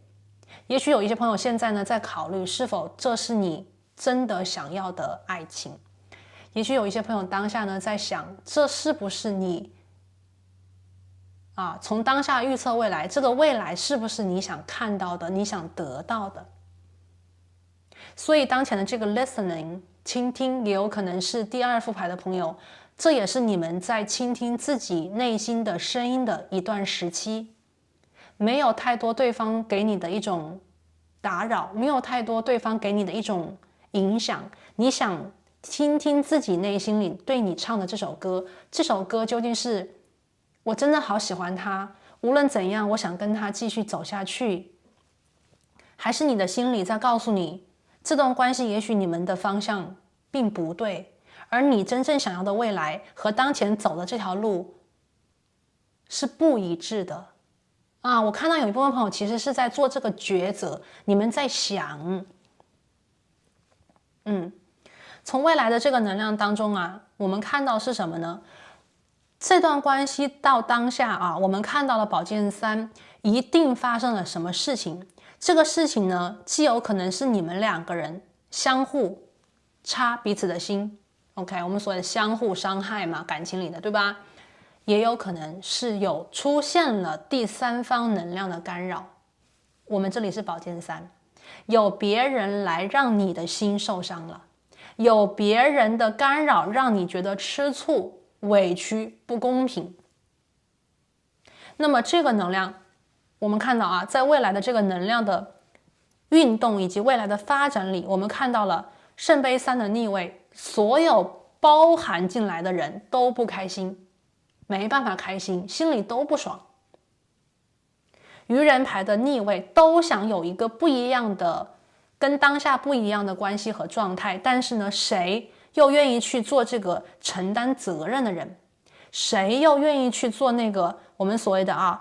也许有一些朋友现在呢在考虑是否这是你真的想要的爱情，也许有一些朋友当下呢在想，这是不是你从当下预测未来，这个未来是不是你想看到的，你想得到的。所以当前的这个 listening 倾听也有可能是第二副牌的朋友，这也是你们在倾听自己内心的声音的一段时期，没有太多对方给你的一种打扰，没有太多对方给你的一种影响，你想听听自己内心里对你唱的这首歌，这首歌究竟是我真的好喜欢他，无论怎样我想跟他继续走下去，还是你的心里在告诉你这段关系也许你们的方向并不对，而你真正想要的未来和当前走的这条路是不一致的我看到有一部分朋友其实是在做这个抉择，你们在想从未来的这个能量当中我们看到是什么呢？这段关系到当下我们看到了宝剑三一定发生了什么事情。这个事情呢，既有可能是你们两个人相互插彼此的心 OK， 我们所谓的相互伤害嘛，感情里的，对吧？也有可能是有出现了第三方能量的干扰。我们这里是宝剑三，有别人来让你的心受伤了，有别人的干扰让你觉得吃醋、委屈、不公平。那么这个能量我们看到在未来的这个能量的运动以及未来的发展里，我们看到了圣杯三的逆位，所有包含进来的人都不开心，没办法开心，心里都不爽。愚人牌的逆位都想有一个不一样的，跟当下不一样的关系和状态，但是呢，谁又愿意去做这个承担责任的人？谁又愿意去做那个我们所谓的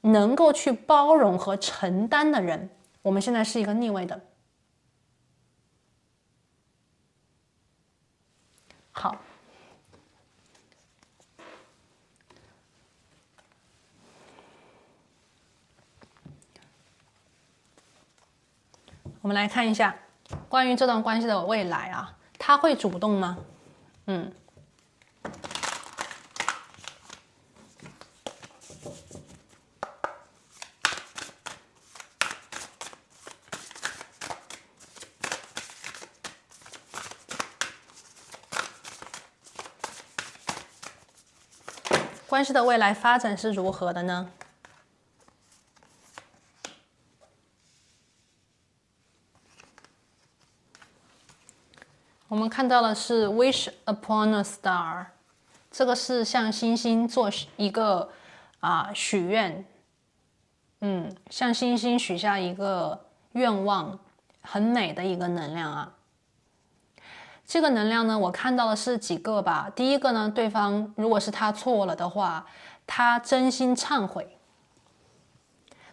能够去包容和承担的人？我们现在是一个逆位的。好，我们来看一下关于这段关系的未来他会主动吗？关系的未来发展是如何的呢？我们看到的是 wish upon a star， 这个是向星星做一个许愿，向星星许下一个愿望，很美的一个能量这个能量呢，我看到的是几个吧。第一个呢，对方如果是他错了的话，他真心忏悔。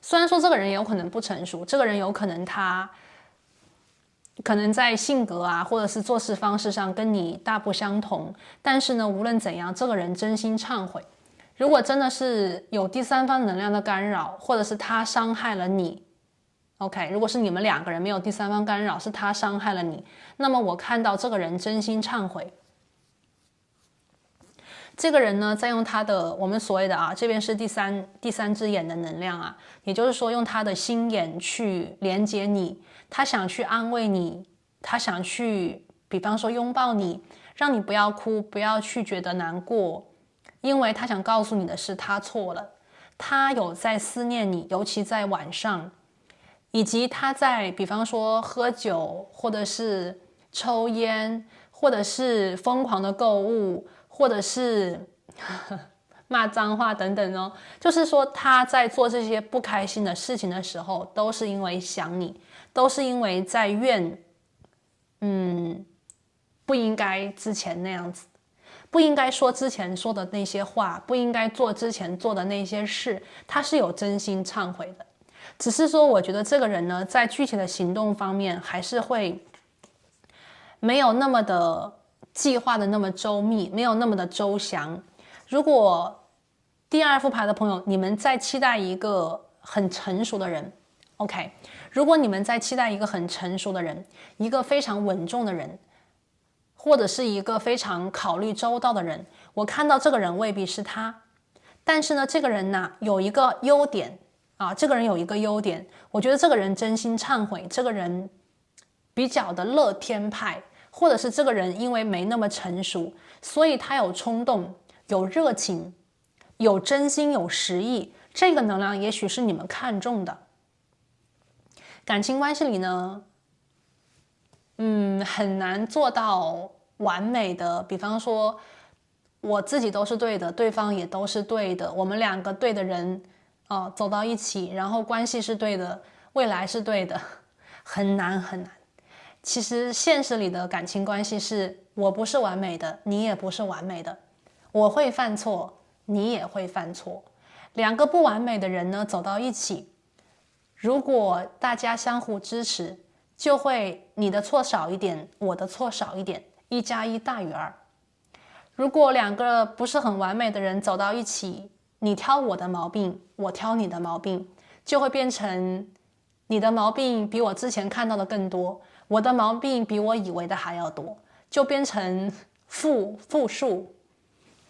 虽然说这个人也有可能不成熟，这个人有可能他可能在性格或者是做事方式上跟你大不相同，但是呢，无论怎样，这个人真心忏悔。如果真的是有第三方能量的干扰，或者是他伤害了你，OK， 如果是你们两个人没有第三方干扰，是他伤害了你，那么我看到这个人真心忏悔。这个人呢，在用他的我们所谓的这边是第三只眼的能量也就是说用他的心眼去连接你，他想去安慰你，他想去比方说拥抱你，让你不要哭，不要去觉得难过，因为他想告诉你的是他错了，他有在思念你，尤其在晚上，以及他在比方说喝酒，或者是抽烟，或者是疯狂的购物，或者是骂脏话等等哦。就是说他在做这些不开心的事情的时候，都是因为想你，都是因为在怨，不应该之前那样子，不应该说之前说的那些话，不应该做之前做的那些事，他是有真心忏悔的。只是说我觉得这个人呢，在具体的行动方面还是会没有那么的计划的那么周密，没有那么的周详。如果第二副牌的朋友，你们在期待一个很成熟的人 ，OK， 如果你们在期待一个很成熟的人，一个非常稳重的人，或者是一个非常考虑周到的人，我看到这个人未必是他，但是呢，这个人呢有一个优点啊，这个人有一个优点，我觉得这个人真心忏悔，这个人比较的乐天派，或者是这个人因为没那么成熟，所以他有冲动，有热情，有真心，有实意，这个能量也许是你们看中的。感情关系里呢，很难做到完美的，比方说我自己都是对的，对方也都是对的，我们两个对的人走到一起，然后关系是对的，未来是对的，很难很难。其实现实里的感情关系是，我不是完美的，你也不是完美的，我会犯错，你也会犯错，两个不完美的人呢走到一起，如果大家相互支持，就会你的错少一点，我的错少一点，1+1大于2。如果两个不是很完美的人走到一起，你挑我的毛病，我挑你的毛病，就会变成你的毛病比我之前看到的更多，我的毛病比我以为的还要多，就变成负数。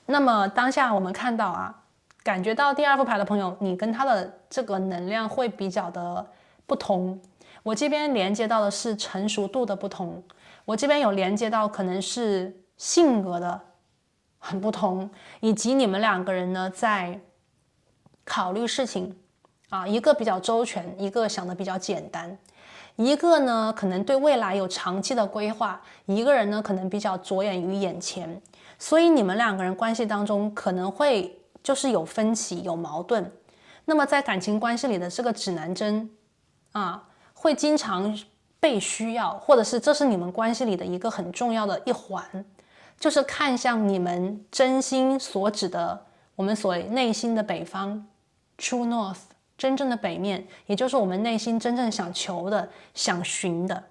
那么当下我们看到啊，感觉到第二副牌的朋友，你跟他的这个能量会比较的不同。我这边连接到的是成熟度的不同，我这边有连接到可能是性格的很不同，以及你们两个人呢在考虑事情啊，一个比较周全，一个想的比较简单，一个呢可能对未来有长期的规划，一个人呢可能比较着眼于眼前，所以你们两个人关系当中可能会就是有分歧有矛盾。那么在感情关系里的这个指南针啊，会经常被需要，或者是这是你们关系里的一个很重要的一环，就是看向你们真心所指的我们所谓内心的北方 True North， 真正的北面，也就是我们内心真正想求的想寻的。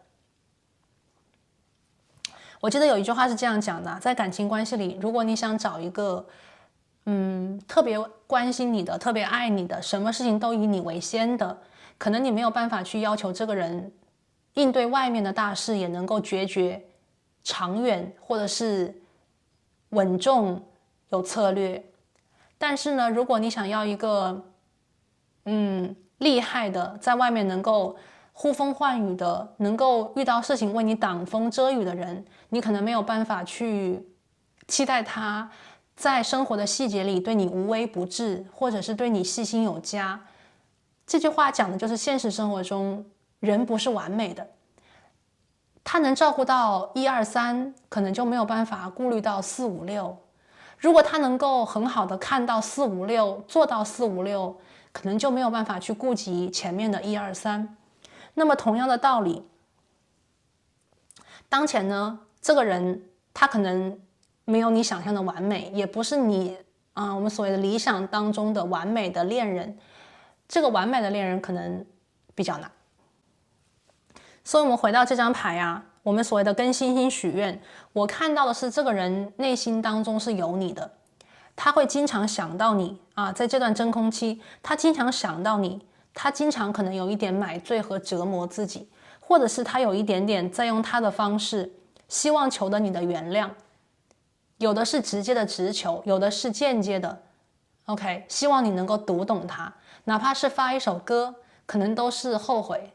我记得有一句话是这样讲的，在感情关系里，如果你想找一个特别关心你的，特别爱你的，什么事情都以你为先的，可能你没有办法去要求这个人应对外面的大事也能够决绝长远，或者是稳重有策略。但是呢，如果你想要一个厉害的，在外面能够呼风唤雨的，能够遇到事情为你挡风遮雨的人，你可能没有办法去期待他在生活的细节里对你无微不至，或者是对你细心有加。这句话讲的就是现实生活中人不是完美的，他能照顾到1、2、3，可能就没有办法顾虑到4、5、6。如果他能够很好的看到4、5、6，做到4、5、6，可能就没有办法去顾及前面的1、2、3。那么同样的道理，当前呢，这个人他可能没有你想象的完美，也不是你我们所谓的理想当中的完美的恋人。这个完美的恋人可能比较难，所以我们回到这张牌啊，我们所谓的跟星星许愿，我看到的是这个人内心当中是有你的，他会经常想到你啊，在这段真空期，他经常想到你，他经常可能有一点买醉和折磨自己，或者是他有一点点在用他的方式，希望求得你的原谅，有的是直接的直求，有的是间接的 OK， 希望你能够读懂他，哪怕是发一首歌，可能都是后悔，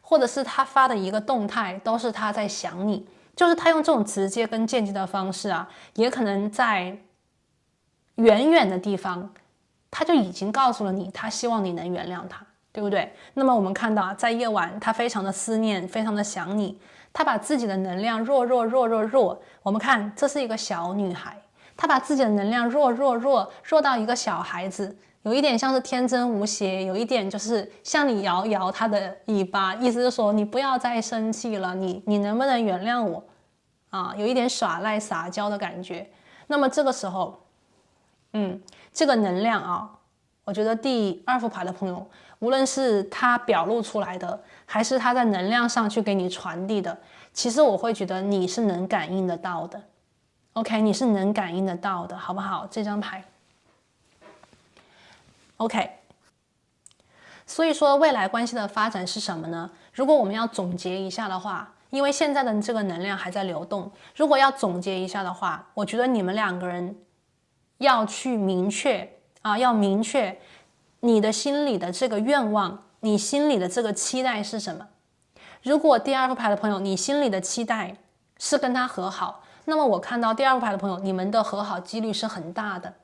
或者是他发的一个动态，都是他在想你，就是他用这种直接跟间接的方式啊，也可能在远远的地方，他就已经告诉了你，他希望你能原谅他，对不对？那么我们看到啊，在夜晚，他非常的思念，非常的想你，他把自己的能量弱，我们看这是一个小女孩，他把自己的能量弱到一个小孩子，有一点像是天真无邪，有一点就是向你摇摇他的尾巴，意思是说你不要再生气了，你能不能原谅我啊？有一点耍赖撒娇的感觉。那么这个时候，这个能量啊，我觉得第二副牌的朋友，无论是他表露出来的，还是他在能量上去给你传递的，其实我会觉得你是能感应得到的。OK， 你是能感应得到的，好不好？这张牌 OK。 所以说未来关系的发展是什么呢？如果我们要总结一下的话，因为现在的这个能量还在流动，如果要总结一下的话，我觉得你们两个人要去明确要明确你的心里的这个愿望，你心里的这个期待是什么。如果第二副牌的朋友，你心里的期待是跟他和好，那么我看到第二副牌的朋友，你们的和好几率是很大的。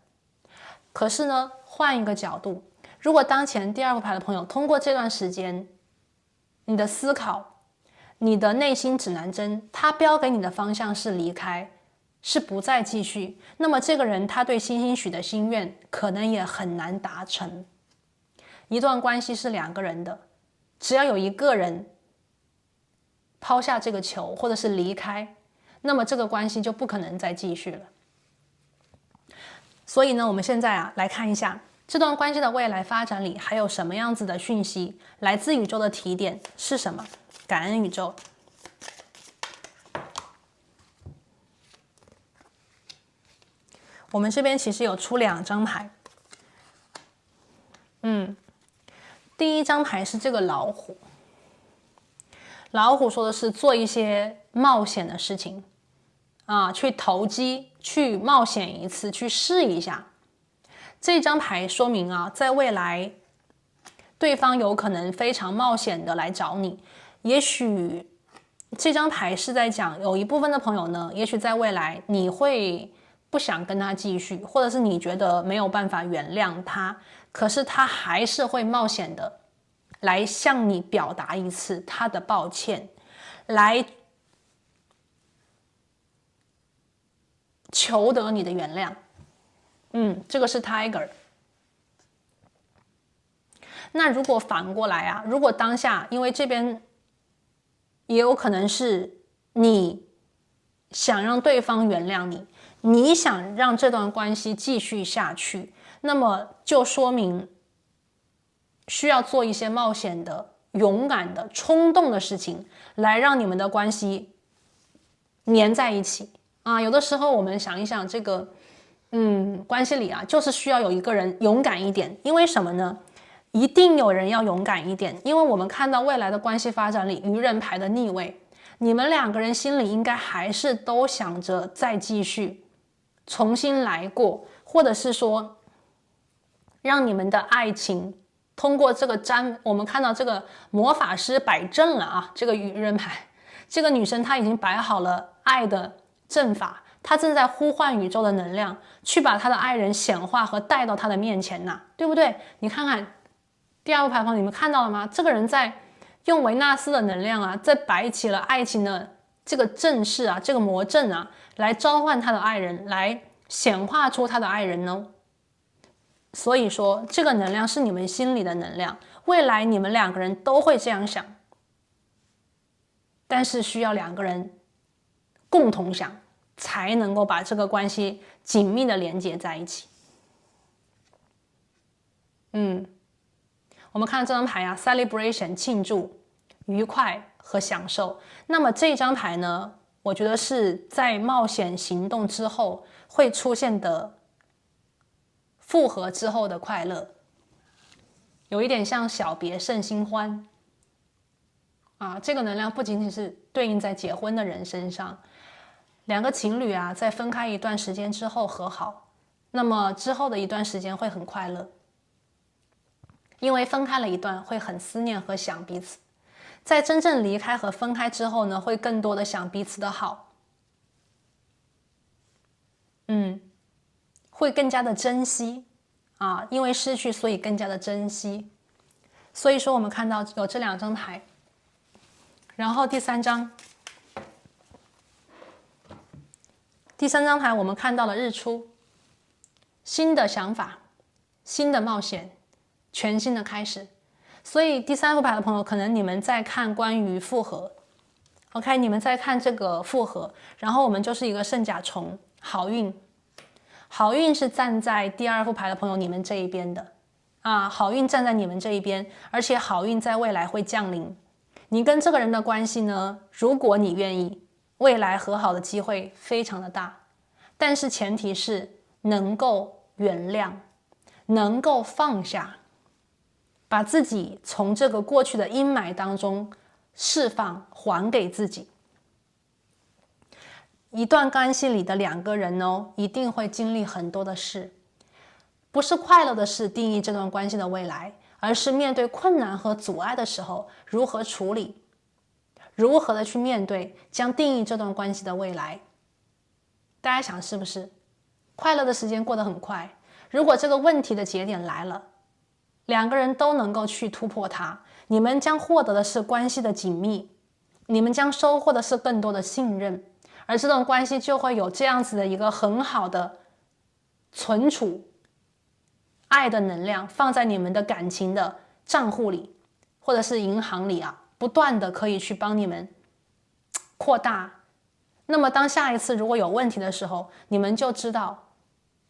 可是呢，换一个角度，如果当前第二副牌的朋友通过这段时间，你的思考，你的内心指南针，他标给你的方向是离开，是不再继续，那么这个人他对星星许的心愿可能也很难达成。一段关系是两个人的，只要有一个人抛下这个球或者是离开，那么这个关系就不可能再继续了。所以呢，我们现在来看一下这段关系的未来发展里还有什么样子的讯息，来自宇宙的提点是什么？感恩宇宙。我们这边其实有出2张牌，第一张牌是这个老虎，老虎说的是做一些冒险的事情去投机，去冒险一次，去试一下。这张牌说明在未来对方有可能非常冒险的来找你，也许这张牌是在讲有一部分的朋友呢，也许在未来你会不想跟他继续，或者是你觉得没有办法原谅他，可是他还是会冒险的来向你表达一次他的抱歉，来求得你的原谅。这个是 Tiger。 那如果反过来如果当下，因为这边也有可能是你想让对方原谅你，你想让这段关系继续下去，那么就说明需要做一些冒险的、勇敢的、冲动的事情，来让你们的关系粘在一起有的时候我们想一想，这个关系里就是需要有一个人勇敢一点。因为什么呢？一定有人要勇敢一点，因为我们看到未来的关系发展里，愚人牌的逆位，你们两个人心里应该还是都想着再继续重新来过，或者是说让你们的爱情通过这个我们看到这个魔法师摆正了这个愚人牌，这个女生她已经摆好了爱的阵法，她正在呼唤宇宙的能量去把她的爱人显化和带到她的面前对不对？你看看第二副牌旁，你们看到了吗？这个人在用维纳斯的能量在摆起了爱情的这个阵势这个魔阵来召唤他的爱人，来显化出他的爱人呢。所以说这个能量是你们心里的能量，未来你们两个人都会这样想，但是需要2个人共同想，才能够把这个关系紧密的连接在一起。我们看这张牌celebration 庆祝、愉快和享受。那么这张牌呢，我觉得是在冒险行动之后会出现的复合之后的快乐，有一点像小别胜新欢这个能量不仅仅是对应在结婚的人身上，2个情侣在分开一段时间之后和好，那么之后的一段时间会很快乐，因为分开了一段会很思念和想彼此，在真正离开和分开之后呢，会更多的想彼此的好，会更加的珍惜因为失去所以更加的珍惜。所以说我们看到有这2张牌，然后第3张第3张牌我们看到了日出，新的想法，新的冒险，全新的开始。所以第3副牌的朋友，可能你们在看关于复合 ，OK， 你们在看这个复合，然后我们就是一个圣甲虫，好运，好运是站在第2副牌的朋友你们这一边的啊，好运站在你们这一边，而且好运在未来会降临。你跟这个人的关系呢，如果你愿意，未来和好的机会非常的大，但是前提是能够原谅，能够放下，把自己从这个过去的阴霾当中释放，还给自己。一段关系里的2个人哦，一定会经历很多的事，不是快乐的事定义这段关系的未来，而是面对困难和阻碍的时候如何处理，如何的去面对，将定义这段关系的未来。大家想是不是？快乐的时间过得很快，如果这个问题的节点来了，2个人都能够去突破它，你们将获得的是关系的紧密，你们将收获的是更多的信任，而这段关系就会有这样子的一个很好的存储爱的能量，放在你们的感情的账户里，或者是银行里啊，不断的可以去帮你们扩大。那么当下一次如果有问题的时候，你们就知道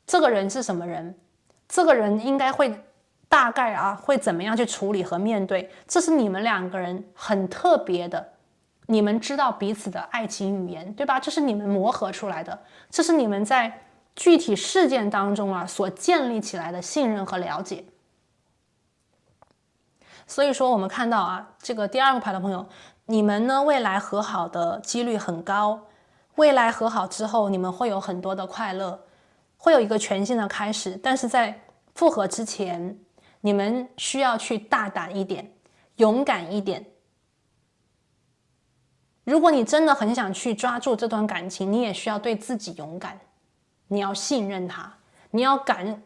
这个人是什么人，这个人应该会大概啊会怎么样去处理和面对，这是你们2个人很特别的，你们知道彼此的爱情语言，对吧？这是你们磨合出来的，这是你们在具体事件当中啊所建立起来的信任和了解。所以说我们看到啊，这个第2个牌的朋友，你们呢未来和好的几率很高，未来和好之后你们会有很多的快乐，会有一个全新的开始，但是在复合之前，你们需要去大胆一点，勇敢一点。如果你真的很想去抓住这段感情，你也需要对自己勇敢，你要信任他，你要敢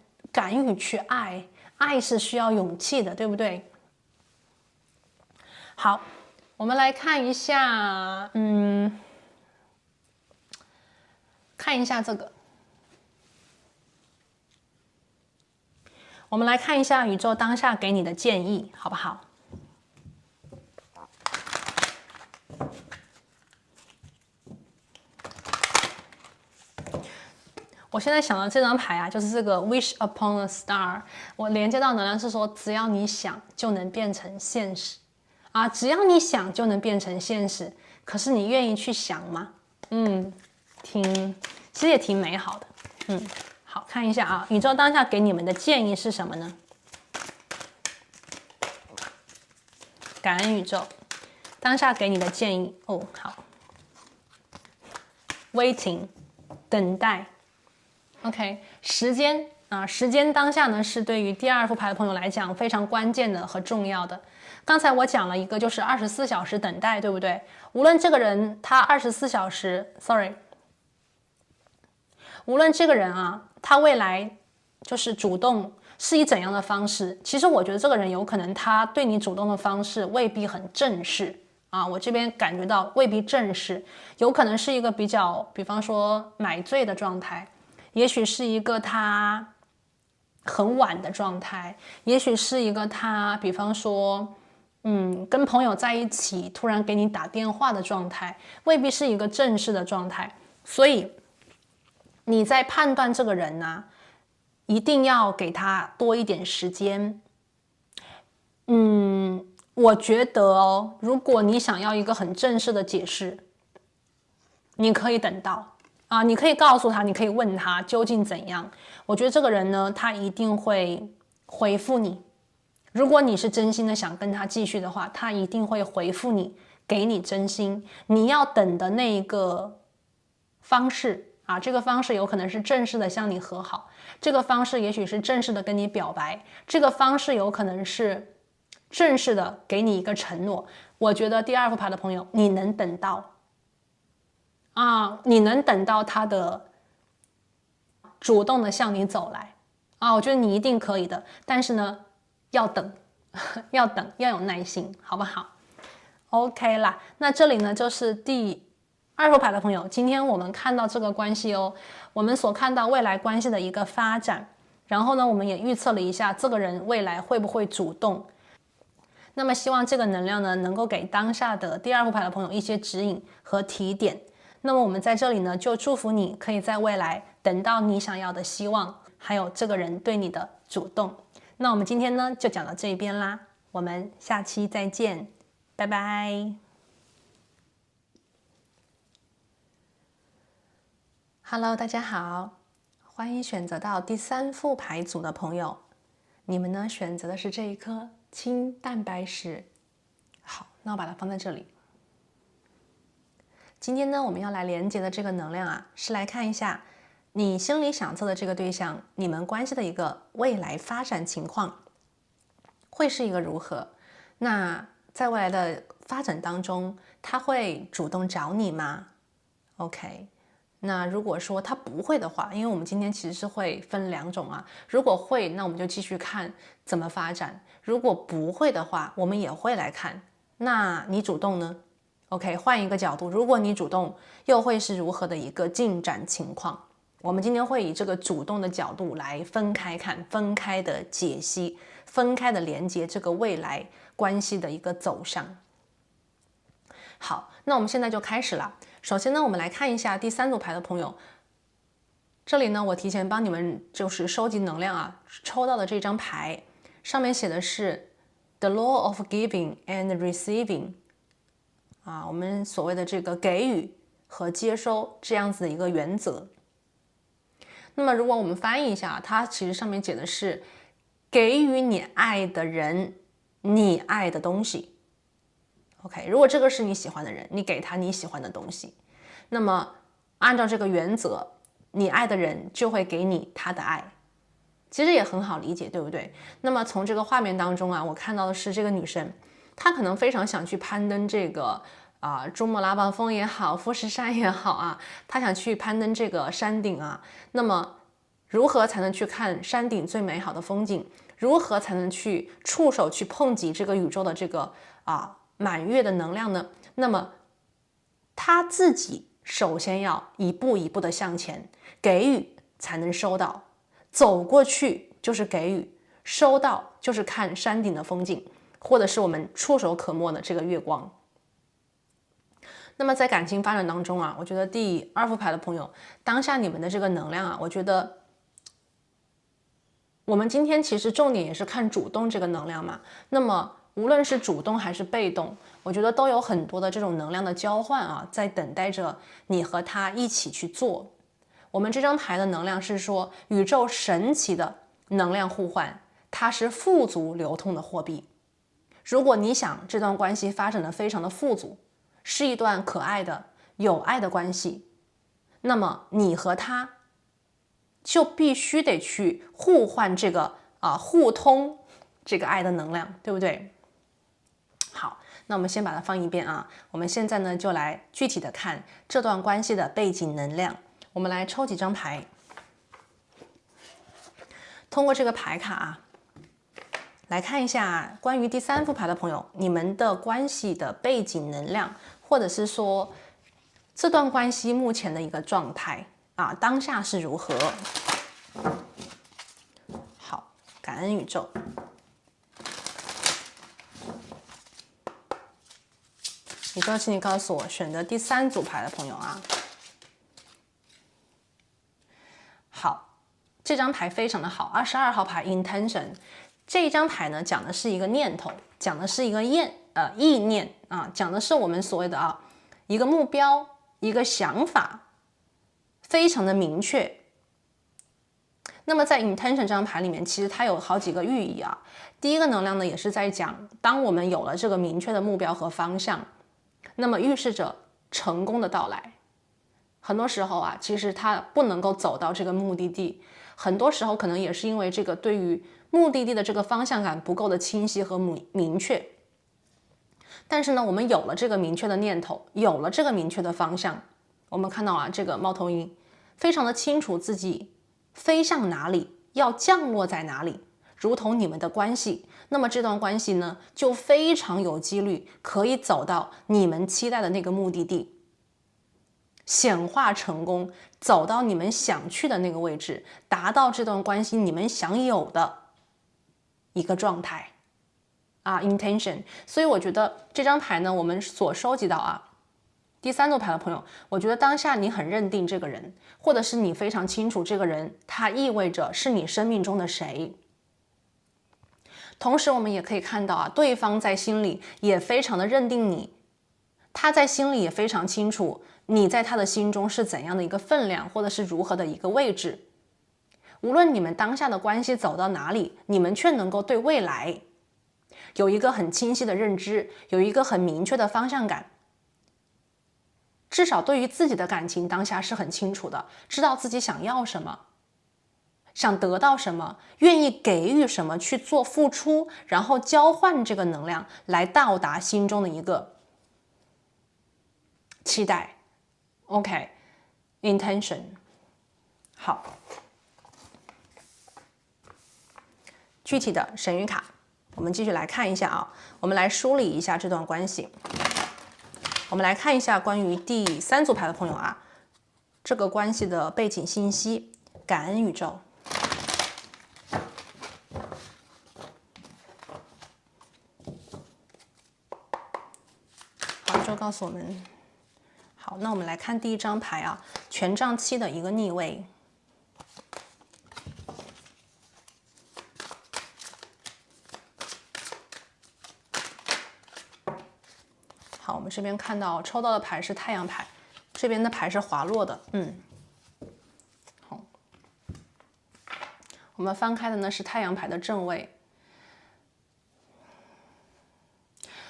于去爱，爱是需要勇气的，对不对？好，我们来看一下，看一下这个，我们来看一下宇宙当下给你的建议，好不好？我现在想到这张牌啊，就是这个 Wish upon a Star， 我连接到能量是说，只要你想就能变成现实啊，只要你想就能变成现实。可是你愿意去想吗？其实也挺美好的。好，看一下啊，宇宙当下给你们的建议是什么呢？感恩宇宙，当下给你的建议哦，好 ，waiting， 等待。OK， 时间啊，时间当下呢是对于第2副牌的朋友来讲非常关键的和重要的。刚才我讲了一个就是24小时等待，对不对？无论这个人他24小时 ，sorry， 无论这个人啊，他未来就是主动是以怎样的方式，其实我觉得这个人有可能他对你主动的方式未必很正式啊，我这边感觉到未必正式，有可能是一个比较，比方说买醉的状态。也许是一个他很晚的状态，也许是一个他比方说跟朋友在一起突然给你打电话的状态，未必是一个正式的状态。所以你在判断这个人呢，一定要给他多一点时间。我觉得哦，如果你想要一个很正式的解释，你可以等到啊，你可以告诉他，你可以问他究竟怎样。我觉得这个人呢，他一定会回复你。如果你是真心的想跟他继续的话，他一定会回复你，给你真心。你要等的那一个方式啊，这个方式有可能是正式的向你和好，这个方式也许是正式的跟你表白，这个方式有可能是正式的给你一个承诺。我觉得第2副牌的朋友，你能等到啊，你能等到他的主动的向你走来啊，我觉得你一定可以的。但是呢，要等，要等，要有耐心，好不好 ？OK 啦，那这里呢就是第二副牌的朋友，今天我们看到这个关系哦，我们所看到未来关系的一个发展，然后呢，我们也预测了一下这个人未来会不会主动。那么希望这个能量呢，能够给当下的第二副牌的朋友一些指引和提点。那么我们在这里呢，就祝福你可以在未来等到你想要的希望，还有这个人对你的主动。那我们今天呢，就讲到这边啦，我们下期再见，拜拜。Hello， 大家好，欢迎选择到第3副牌组的朋友，你们呢选择的是这一颗氢蛋白石。好，那我把它放在这里。今天呢，我们要来连接的这个能量啊，是来看一下你心里想测的这个对象，你们关系的一个未来发展情况会是一个如何？那在未来的发展当中，他会主动找你吗 ？OK， 那如果说他不会的话，因为我们今天其实是会分2种啊，如果会，那我们就继续看怎么发展；如果不会的话，我们也会来看，那你主动呢？ OK， 换一个角度，如果你主动，又会是如何的一个进展情况？我们今天会以这个主动的角度来分开看，分开的解析，分开的连接这个未来关系的一个走向。好，那我们现在就开始了。首先呢，我们来看一下第3组牌的朋友。这里呢，我提前帮你们就是收集能量啊，抽到的这张牌上面写的是 The Law of Giving and Receiving。我们所谓的这个给予和接收这样子的一个原则。那么如果我们翻译一下，它其实上面写的是给予你爱的人你爱的东西。OK， 如果这个是你喜欢的人，你给他你喜欢的东西，那么按照这个原则，你爱的人就会给你他的爱。其实也很好理解，对不对？那么从这个画面当中啊，我看到的是这个女生，她可能非常想去攀登这个珠穆朗玛峰也好，富士山也好啊，她想去攀登这个山顶啊。那么如何才能去看山顶最美好的风景？如何才能去触手去碰及这个宇宙的这个满月的能量呢？那么她自己首先要一步一步的向前，给予才能收到，走过去就是给予，收到就是看山顶的风景，或者是我们触手可摸的这个月光。那么在感情发展当中啊，我觉得第2副牌的朋友，当下你们的这个能量啊，我觉得我们今天其实重点也是看主动这个能量嘛。那么无论是主动还是被动，我觉得都有很多的这种能量的交换啊，在等待着你和他一起去做。我们这张牌的能量是说宇宙神奇的能量互换，它是富足流通的货币。如果你想这段关系发展的非常的富足，是一段可爱的有爱的关系，那么你和他就必须得去互换这个互通这个爱的能量，对不对？好，那我们先把它放一边啊。我们现在呢就来具体的看这段关系的背景能量。我们来抽几张牌，通过这个牌卡啊，来看一下关于第3副牌的朋友，你们的关系的背景能量，或者是说这段关系目前的一个状态啊，当下是如何？好，感恩宇宙。宇宙，请你告诉我，选择第3组牌的朋友啊。好，这张牌非常的好，22号牌 Intention。这一张牌呢，讲的是一个念头，讲的是一个意念啊，讲的是我们所谓的一个目标，一个想法，非常的明确。那么在 Intention 这张牌里面，其实它有好几个寓意啊。第一个能量呢，也是在讲，当我们有了这个明确的目标和方向，那么预示着成功的到来。很多时候啊，其实它不能够走到这个目的地，很多时候可能也是因为这个对于目的地的这个方向感不够的清晰和明确。但是呢，我们有了这个明确的念头，有了这个明确的方向，我们看到啊，这个猫头鹰非常的清楚自己飞向哪里，要降落在哪里，如同你们的关系，那么这段关系呢，就非常有几率可以走到你们期待的那个目的地。显化成功，走到你们想去的那个位置，达到这段关系你们想有的一个状态啊 intention。 所以我觉得这张牌呢，我们所收集到啊，第三组牌的朋友，我觉得当下你很认定这个人，或者是你非常清楚这个人他意味着是你生命中的谁。同时我们也可以看到啊，对方在心里也非常的认定你，他在心里也非常清楚你在他的心中是怎样的一个分量，或者是如何的一个位置。无论你们当下的关系走到哪里，你们却能够对未来有一个很清晰的认知，有一个很明确的方向感。至少对于自己的感情当下是很清楚的，知道自己想要什么，想得到什么，愿意给予什么去做付出，然后交换这个能量来到达心中的一个期待。 OK intention。 好，具体的神谕卡我们继续来看一下啊，我们来梳理一下这段关系。我们来看一下关于第三组牌的朋友啊，这个关系的背景信息。感恩宇宙。好，宇宙告诉我们。好，那我们来看第一张牌啊，权杖七的一个逆位。好，我们这边看到抽到的牌是太阳牌，这边的牌是滑落的。好，我们翻开的呢是太阳牌的正位。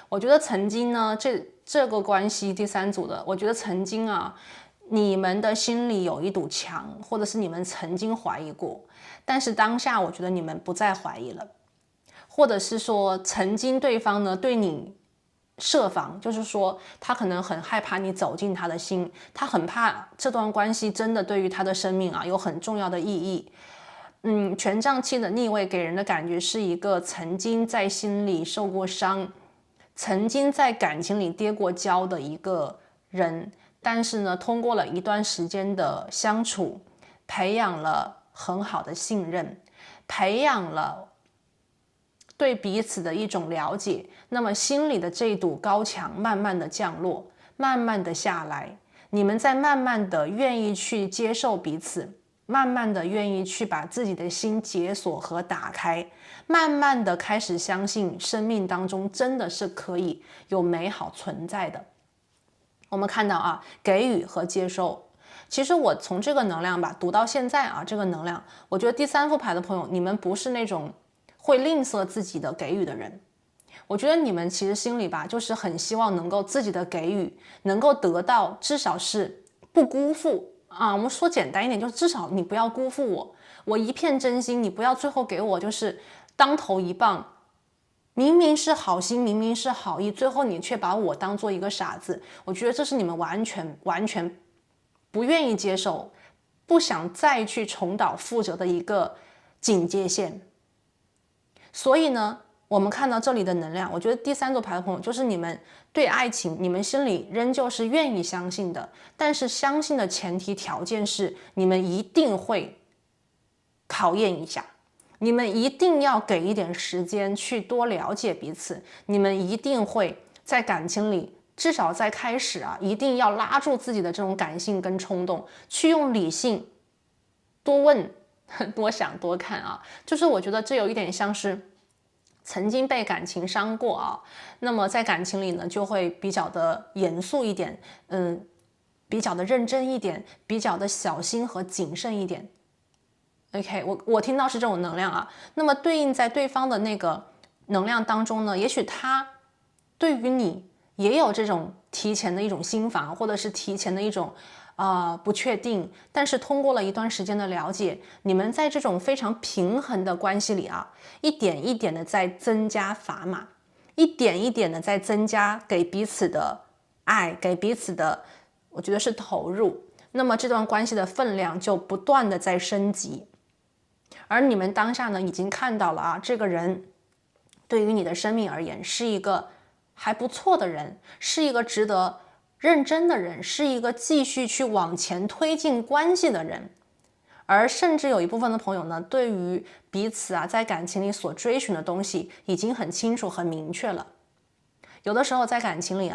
我觉得曾经呢，这个关系第三组的，我觉得曾经啊，你们的心里有一堵墙，或者是你们曾经怀疑过，但是当下我觉得你们不再怀疑了，或者是说曾经对方呢对你设防，就是说他可能很害怕你走进他的心，他很怕这段关系真的对于他的生命啊有很重要的意义。权杖七的逆位给人的感觉是一个曾经在心里受过伤，曾经在感情里跌过跤的一个人，但是呢，通过了一段时间的相处，培养了很好的信任，培养了对彼此的一种了解，那么心里的这堵高墙慢慢的降落，慢慢的下来，你们在慢慢的愿意去接受彼此，慢慢的愿意去把自己的心解锁和打开，慢慢的开始相信生命当中真的是可以有美好存在的。我们看到啊，给予和接受。其实我从这个能量吧读到现在啊，这个能量，我觉得第三副牌的朋友，你们不是那种会吝啬自己的给予的人。我觉得你们其实心里吧，就是很希望能够自己的给予能够得到，至少是不辜负啊。我们说简单一点，就至少你不要辜负我，我一片真心，你不要最后给我就是当头一棒。明明是好心，明明是好意，最后你却把我当做一个傻子。我觉得这是你们完全不愿意接受，不想再去重蹈覆辙的一个警戒线。所以呢，我们看到这里的能量，我觉得第三组牌的朋友，就是你们对爱情，你们心里仍旧是愿意相信的，但是相信的前提条件是，你们一定会考验一下。你们一定要给一点时间去多了解彼此，你们一定会在感情里，至少在开始啊，一定要拉住自己的这种感性跟冲动，去用理性多问、多想、多看啊。就是我觉得这有一点像是曾经被感情伤过啊，那么在感情里呢，就会比较的严肃一点，比较的认真一点，比较的小心和谨慎一点。OK， 我听到是这种能量啊，那么对应在对方的那个能量当中呢，也许他对于你也有这种提前的一种心防，或者是提前的一种不确定，但是通过了一段时间的了解，你们在这种非常平衡的关系里啊，一点一点的在增加砝码，一点一点的在增加给彼此的爱，给彼此的，我觉得是投入，那么这段关系的分量就不断的在升级。而你们当下呢，已经看到了啊，这个人对于你的生命而言是一个还不错的人，是一个值得认真的人，是一个继续去往前推进关系的人。而甚至有一部分的朋友呢，对于彼此在感情里所追寻的东西已经很清楚、很明确了。有的时候在感情里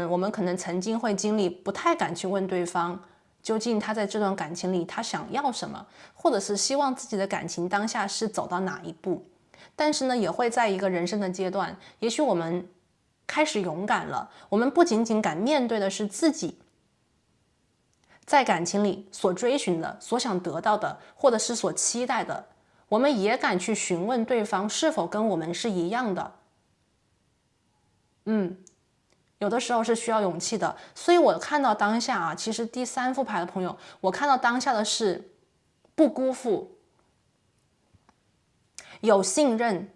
我们可能曾经会经历不太敢去问对方，究竟他在这段感情里他想要什么，或者是希望自己的感情当下是走到哪一步。但是呢，也会在一个人生的阶段，也许我们开始勇敢了，我们不仅仅敢面对的是自己在感情里所追寻的、所想得到的，或者是所期待的，我们也敢去询问对方是否跟我们是一样的。有的时候是需要勇气的。所以我看到当下其实第3副牌的朋友，我看到当下的是不辜负，有信任，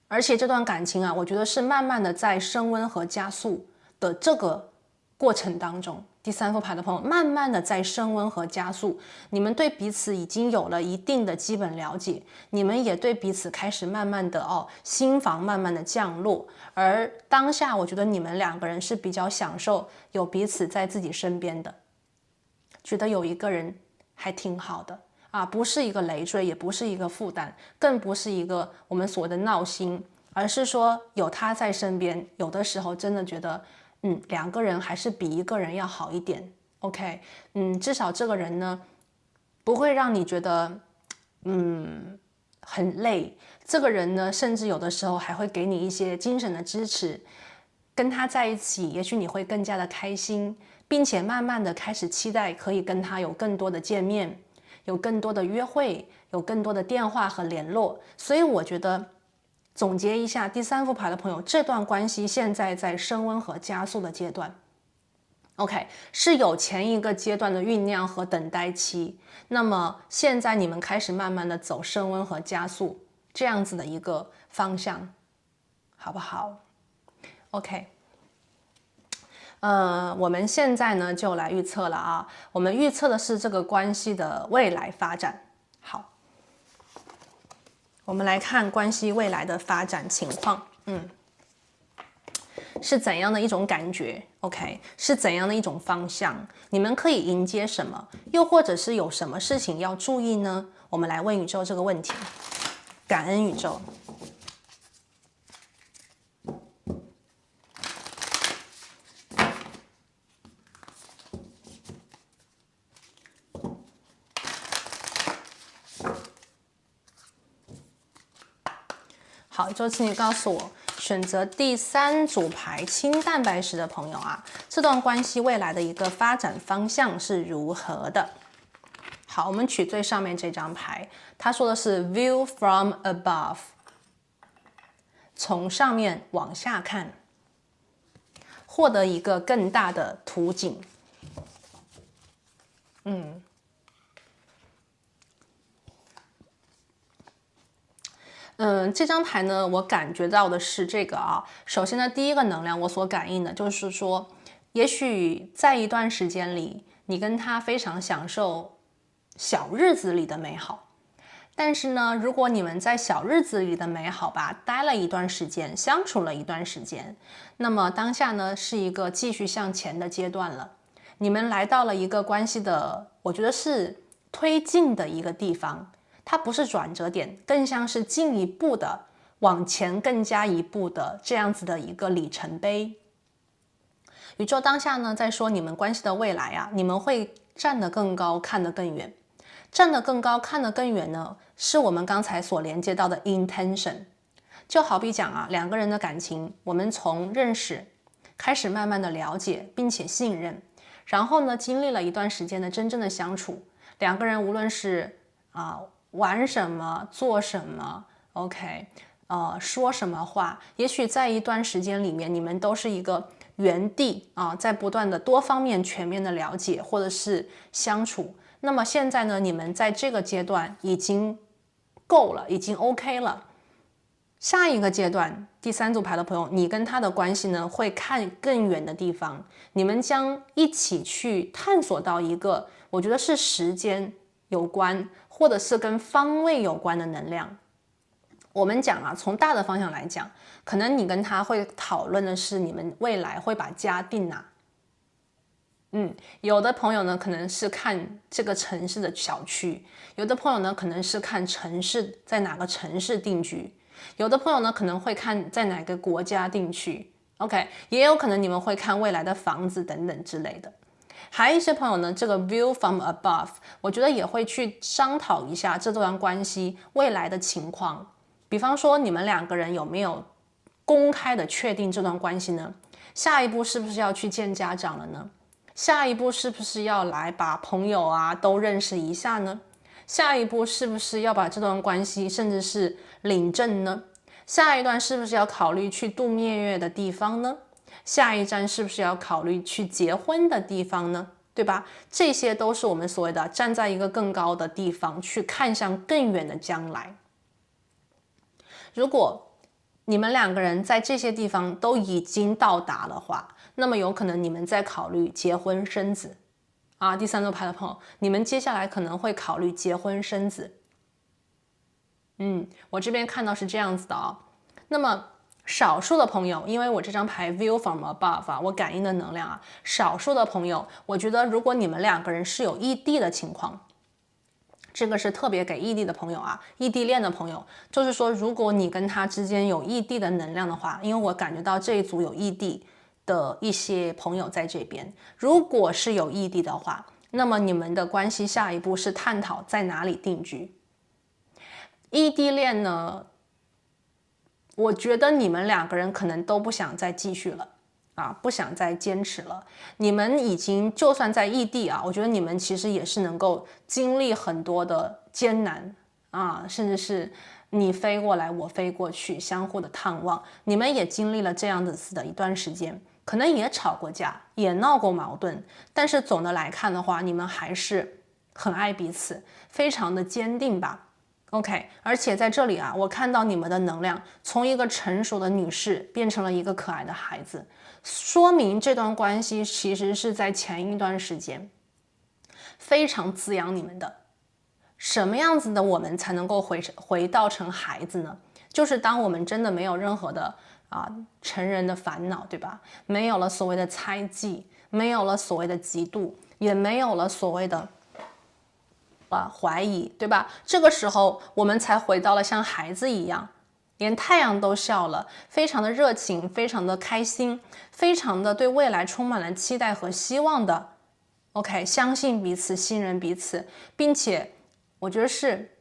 而且这段感情我觉得是慢慢的在升温和加速的这个过程当中。第3副牌的朋友慢慢的在升温和加速，你们对彼此已经有了一定的基本了解，你们也对彼此开始慢慢的心防慢慢的降落。而当下我觉得你们2个人是比较享受有彼此在自己身边的，觉得有一个人还挺好的不是一个累赘，也不是一个负担，更不是一个我们所谓的闹心，而是说有他在身边，有的时候真的觉得2个人还是比1个人要好一点。 OK， 至少这个人呢不会让你觉得很累，这个人呢甚至有的时候还会给你一些精神的支持，跟他在一起也许你会更加的开心，并且慢慢的开始期待可以跟他有更多的见面，有更多的约会，有更多的电话和联络。所以我觉得总结一下，第3副牌的朋友，这段关系现在在升温和加速的阶段。OK， 是有前一个阶段的酝酿和等待期，那么现在你们开始慢慢的走升温和加速这样子的一个方向，好不好？ OK， 我们现在呢就来预测了我们预测的是这个关系的未来发展。好，我们来看关系未来的发展情况，是怎样的一种感觉 ？OK， 是怎样的一种方向？你们可以迎接什么？又或者是有什么事情要注意呢？我们来问宇宙这个问题，感恩宇宙。好，周请你告诉我，选择第3组牌轻蛋白石的朋友这段关系未来的一个发展方向是如何的？好，我们取最上面这张牌，他说的是 view from above， 从上面往下看，获得一个更大的图景。这张牌呢，我感觉到的是这个首先呢，第一个能量我所感应的就是说，也许在一段时间里，你跟他非常享受小日子里的美好，但是呢，如果你们在小日子里的美好待了一段时间，相处了一段时间，那么当下呢是一个继续向前的阶段了，你们来到了一个关系的，我觉得是推进的一个地方。它不是转折点，更像是进一步的往前更加一步的这样子的一个里程碑。宇宙当下呢在说你们关系的未来你们会站得更高，看得更远。站得更高，看得更远呢，是我们刚才所连接到的 intention。就好比讲2个人的感情，我们从认识开始慢慢的了解，并且信任，然后呢，经历了一段时间的真正的相处，2个人无论是玩什么，做什么 ，OK， 说什么话，也许在一段时间里面，你们都是一个原地在不断的多方面全面的了解或者是相处。那么现在呢，你们在这个阶段已经够了，已经 OK 了。下一个阶段，第3组牌的朋友，你跟他的关系呢，会看更远的地方，你们将一起去探索到一个，我觉得是时间有关，或者是跟方位有关的能量。我们讲从大的方向来讲，可能你跟他会讨论的是你们未来会把家定有的朋友呢可能是看这个城市的小区，有的朋友呢可能是看城市在哪个城市定居，有的朋友呢可能会看在哪个国家定居。OK， 也有可能你们会看未来的房子等等之类的。还有一些朋友呢，这个 view from above， 我觉得也会去商讨一下这段关系未来的情况。比方说，你们两个人有没有公开的确定这段关系呢？下一步是不是要去见家长了呢？下一步是不是要来把朋友啊都认识一下呢？下一步是不是要把这段关系甚至是领证呢？下一段是不是要考虑去度蜜月的地方呢？下一站是不是要考虑去结婚的地方呢？对吧？这些都是我们所谓的站在一个更高的地方去看向更远的将来。如果你们两个人在这些地方都已经到达的话，那么有可能你们在考虑结婚生子啊。第三组牌的朋友，你们接下来可能会考虑结婚生子。我这边看到是这样子的啊。那么少数的朋友，因为我这张牌 view from above 啊，我感应的能量啊，少数的朋友，我觉得如果你们两个人是有异地的情况，这个是特别给异地的朋友啊，异地恋的朋友，就是说如果你跟他之间有异地的能量的话，因为我感觉到这一组有异地的一些朋友在这边，如果是有异地的话，那么你们的关系下一步是探讨在哪里定居。异地恋呢，我觉得你们两个人可能都不想再继续了啊，不想再坚持了。你们已经就算在异地啊，我觉得你们其实也是能够经历很多的艰难啊，甚至是你飞过来，我飞过去，相互的探望。你们也经历了这样子的一段时间，可能也吵过架，也闹过矛盾，但是总的来看的话，你们还是很爱彼此，非常的坚定吧。OK， 而且在这里啊，我看到你们的能量从一个成熟的女士变成了一个可爱的孩子，说明这段关系其实是在前一段时间非常滋养你们的。什么样子的我们才能够回到成孩子呢？就是当我们真的没有任何的成人的烦恼，对吧？没有了所谓的猜忌，没有了所谓的嫉妒，也没有了所谓的怀疑，对吧？这个时候我们才回到了像孩子一样，连太阳都笑了，非常的热情，非常的开心，非常的对未来充满了期待和希望的。OK， 相信彼此，信任彼此，并且我觉得是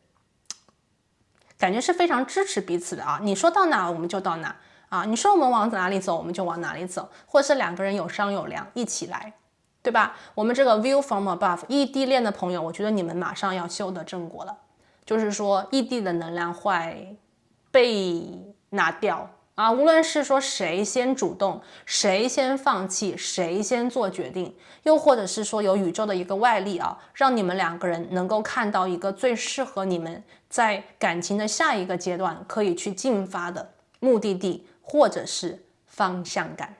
感觉是非常支持彼此的啊。你说到哪我们就到哪啊，你说我们往哪里走我们就往哪里走，或者是两个人有商有量一起来。对吧？我们这个 view from above 异地恋的朋友，我觉得你们马上要修得正果了，就是说异地的能量会被拿掉啊。无论是说谁先主动，谁先放弃，谁先做决定，又或者是说有宇宙的一个外力啊，让你们两个人能够看到一个最适合你们在感情的下一个阶段可以去进发的目的地，或者是方向感。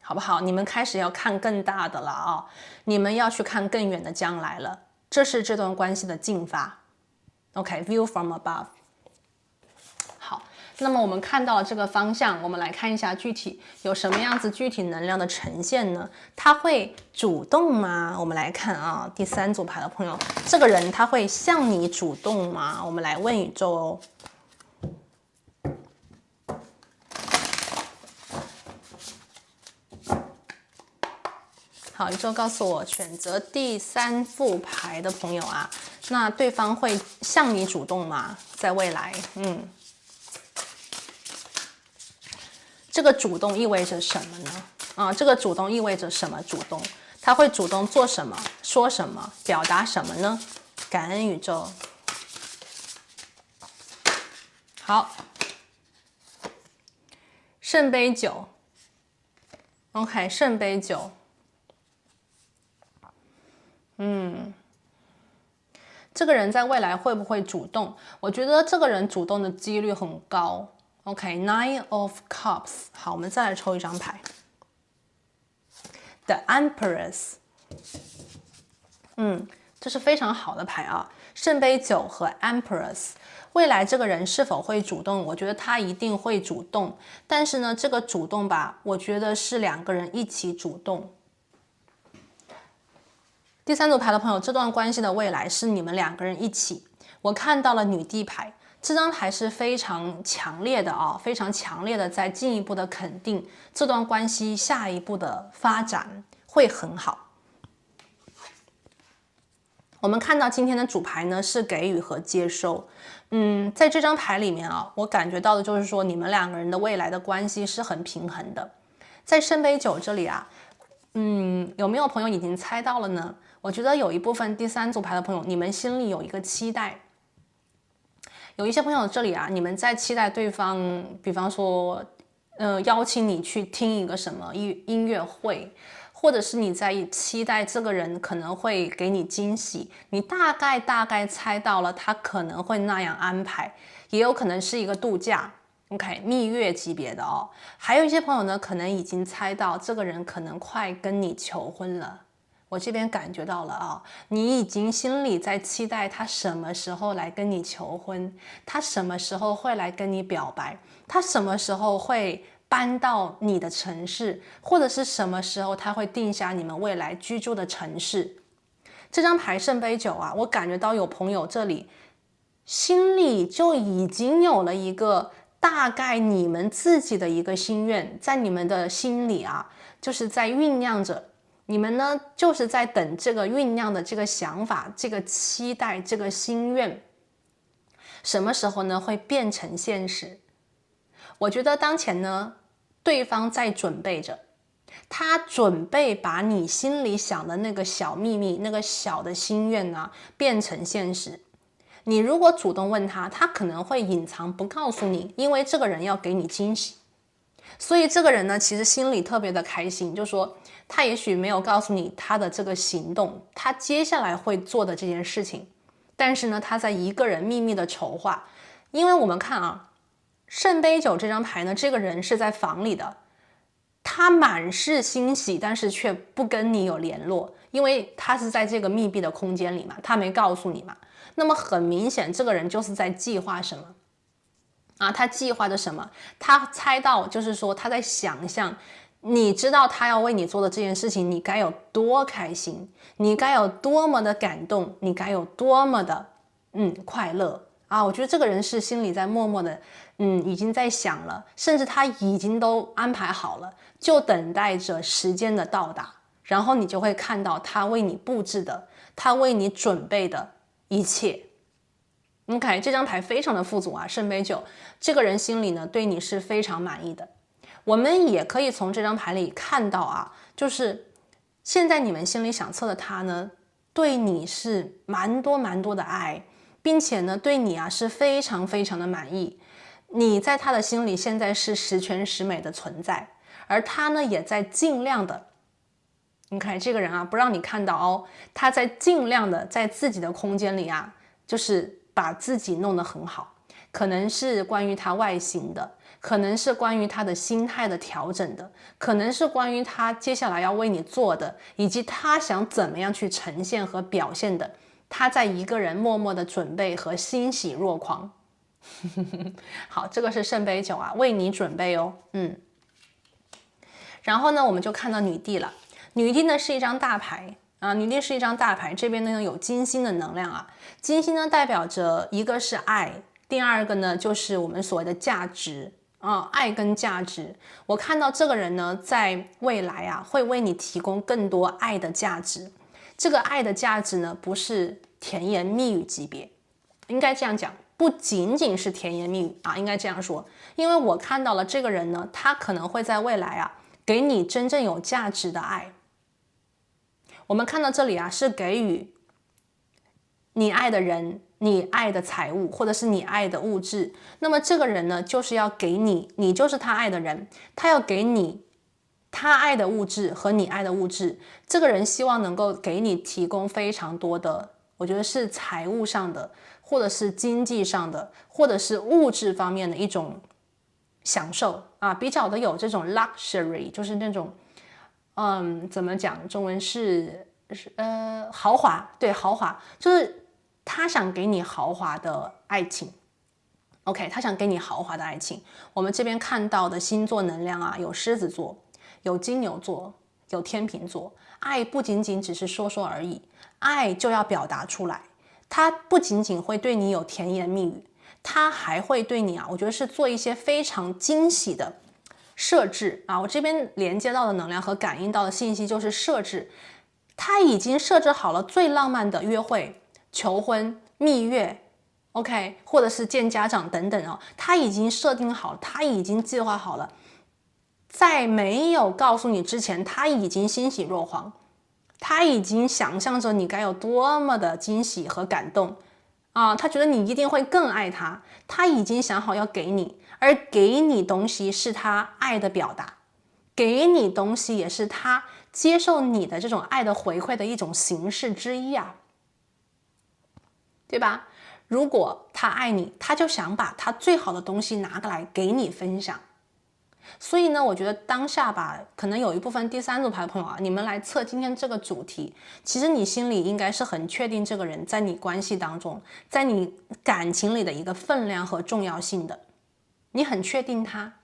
好不好？你们开始要看更大的了啊！你们要去看更远的将来了，这是这段关系的进发。OK，view from above。好，那么我们看到了这个方向，我们来看一下具体有什么样子具体能量的呈现呢？他会主动吗？我们来看啊，第三组牌的朋友，这个人他会向你主动吗？我们来问宇宙哦。好，宇宙告诉我，选择第三副牌的朋友啊，那对方会向你主动吗？在未来，这个主动意味着什么呢？这个主动意味着什么？主动，他会主动做什么？说什么？表达什么呢？感恩宇宙。好，圣杯九 ，OK， 圣杯九。这个人在未来会不会主动？我觉得这个人主动的几率很高。OK，Nine of Cups。好，我们再来抽一张牌 ，The Empress。这是非常好的牌啊，圣杯九和 Empress。未来这个人是否会主动？我觉得他一定会主动，但是呢，这个主动吧，我觉得是两个人一起主动。第三组牌的朋友，这段关系的未来是你们两个人一起。我看到了女帝牌，这张牌是非常强烈的啊，非常强烈的在进一步的肯定这段关系下一步的发展会很好。我们看到今天的主牌呢是给予和接收，在这张牌里面啊，我感觉到的就是说你们两个人的未来的关系是很平衡的。在圣杯9这里啊，有没有朋友已经猜到了呢？我觉得有一部分第三组牌的朋友，你们心里有一个期待。有一些朋友这里啊，你们在期待对方，比方说，邀请你去听一个什么音乐会，或者是你在期待这个人可能会给你惊喜，你大概猜到了他可能会那样安排，也有可能是一个度假。OK， 蜜月级别的哦。还有一些朋友呢，可能已经猜到这个人可能快跟你求婚了。我这边感觉到了啊，你已经心里在期待他什么时候来跟你求婚，他什么时候会来跟你表白，他什么时候会搬到你的城市，或者是什么时候他会定下你们未来居住的城市。这张牌圣杯9啊，我感觉到有朋友这里心里就已经有了一个大概你们自己的一个心愿，在你们的心里啊，就是在酝酿着。你们呢，就是在等这个酝酿的这个想法、这个期待、这个心愿，什么时候呢会变成现实？我觉得当前呢，对方在准备着，他准备把你心里想的那个小秘密、那个小的心愿呢，变成现实。你如果主动问他，他可能会隐藏不告诉你，因为这个人要给你惊喜。所以这个人呢，其实心里特别的开心，就说他也许没有告诉你他的这个行动，他接下来会做的这件事情，但是呢，他在一个人秘密的筹划。因为我们看啊，圣杯9这张牌呢，这个人是在房里的，他满是欣喜，但是却不跟你有联络，因为他是在这个密闭的空间里嘛，他没告诉你嘛。那么很明显，这个人就是在计划什么啊？他计划着什么？他猜到，就是说他在想象，你知道他要为你做的这件事情，你该有多开心，你该有多么的感动，你该有多么的快乐啊！我觉得这个人是心里在默默的已经在想了，甚至他已经都安排好了，就等待着时间的到达，然后你就会看到他为你布置的，他为你准备的一切。OK， 这张牌非常的富足啊，圣杯9，这个人心里呢对你是非常满意的。我们也可以从这张牌里看到啊，就是现在你们心里想测的他呢，对你是蛮多的爱，并且呢对你啊是非常的满意。你在他的心里现在是十全十美的存在，而他呢也在尽量的，你看这个人啊不让你看到哦，他在尽量的在自己的空间里啊，就是把自己弄得很好，可能是关于他外形的，可能是关于他的心态的调整的，可能是关于他接下来要为你做的，以及他想怎么样去呈现和表现的，他在一个人默默的准备和欣喜若狂。好，这个是圣杯9啊，为你准备哦。然后呢，我们就看到女帝了。女帝呢是一张大牌啊，女帝是一张大牌，这边呢有金星的能量啊。金星呢代表着一个是爱，第二个呢就是我们所谓的价值啊，爱跟价值。我看到这个人呢，在未来啊会为你提供更多爱的价值。这个爱的价值呢，不是甜言蜜语级别，应该这样讲，不仅仅是甜言蜜语啊，应该这样说。因为我看到了这个人呢，他可能会在未来啊，给你真正有价值的爱。我们看到这里啊，是给予你爱的人，你爱的财物，或者是你爱的物质。那么这个人呢，就是要给你，你就是他爱的人，他要给你他爱的物质和你爱的物质。这个人希望能够给你提供非常多的，我觉得是财务上的，或者是经济上的，或者是物质方面的一种享受啊，比较的有这种 luxury， 就是那种怎么讲？中文是豪华，对，豪华，就是他想给你豪华的爱情。OK， 他想给你豪华的爱情。我们这边看到的星座能量啊，有狮子座，有金牛座，有天秤座，爱不仅仅只是说说而已，爱就要表达出来。他不仅仅会对你有甜言蜜语，他还会对你我觉得是做一些非常惊喜的设置我这边连接到的能量和感应到的信息就是设置，他已经设置好了最浪漫的约会、求婚、蜜月，OK， 或者是见家长等等他已经设定好了，他已经计划好了，在没有告诉你之前，他已经欣喜若狂，他已经想象着你该有多么的惊喜和感动他觉得你一定会更爱他，他已经想好要给你，而给你东西是他爱的表达，给你东西也是他接受你的这种爱的回馈的一种形式之一对吧？如果他爱你，他就想把他最好的东西拿过来给你分享。所以呢，我觉得当下吧，可能有一部分第三组牌的朋友你们来测今天这个主题，其实你心里应该是很确定这个人在你关系当中，在你感情里的一个分量和重要性的，你很确定他，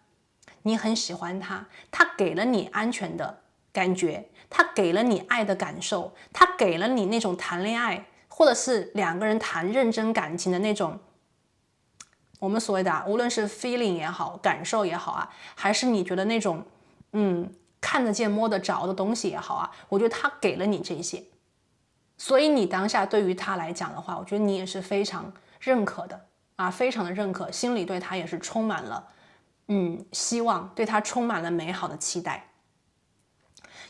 你很喜欢他，他给了你安全的感觉，他给了你爱的感受，他给了你那种谈恋爱或者是两个人谈认真感情的那种我们所谓的无论是 feeling 也好，感受也好还是你觉得那种看得见摸得着的东西也好我觉得他给了你这些，所以你当下对于他来讲的话，我觉得你也是非常认可的非常的认可，心里对他也是充满了希望，对他充满了美好的期待。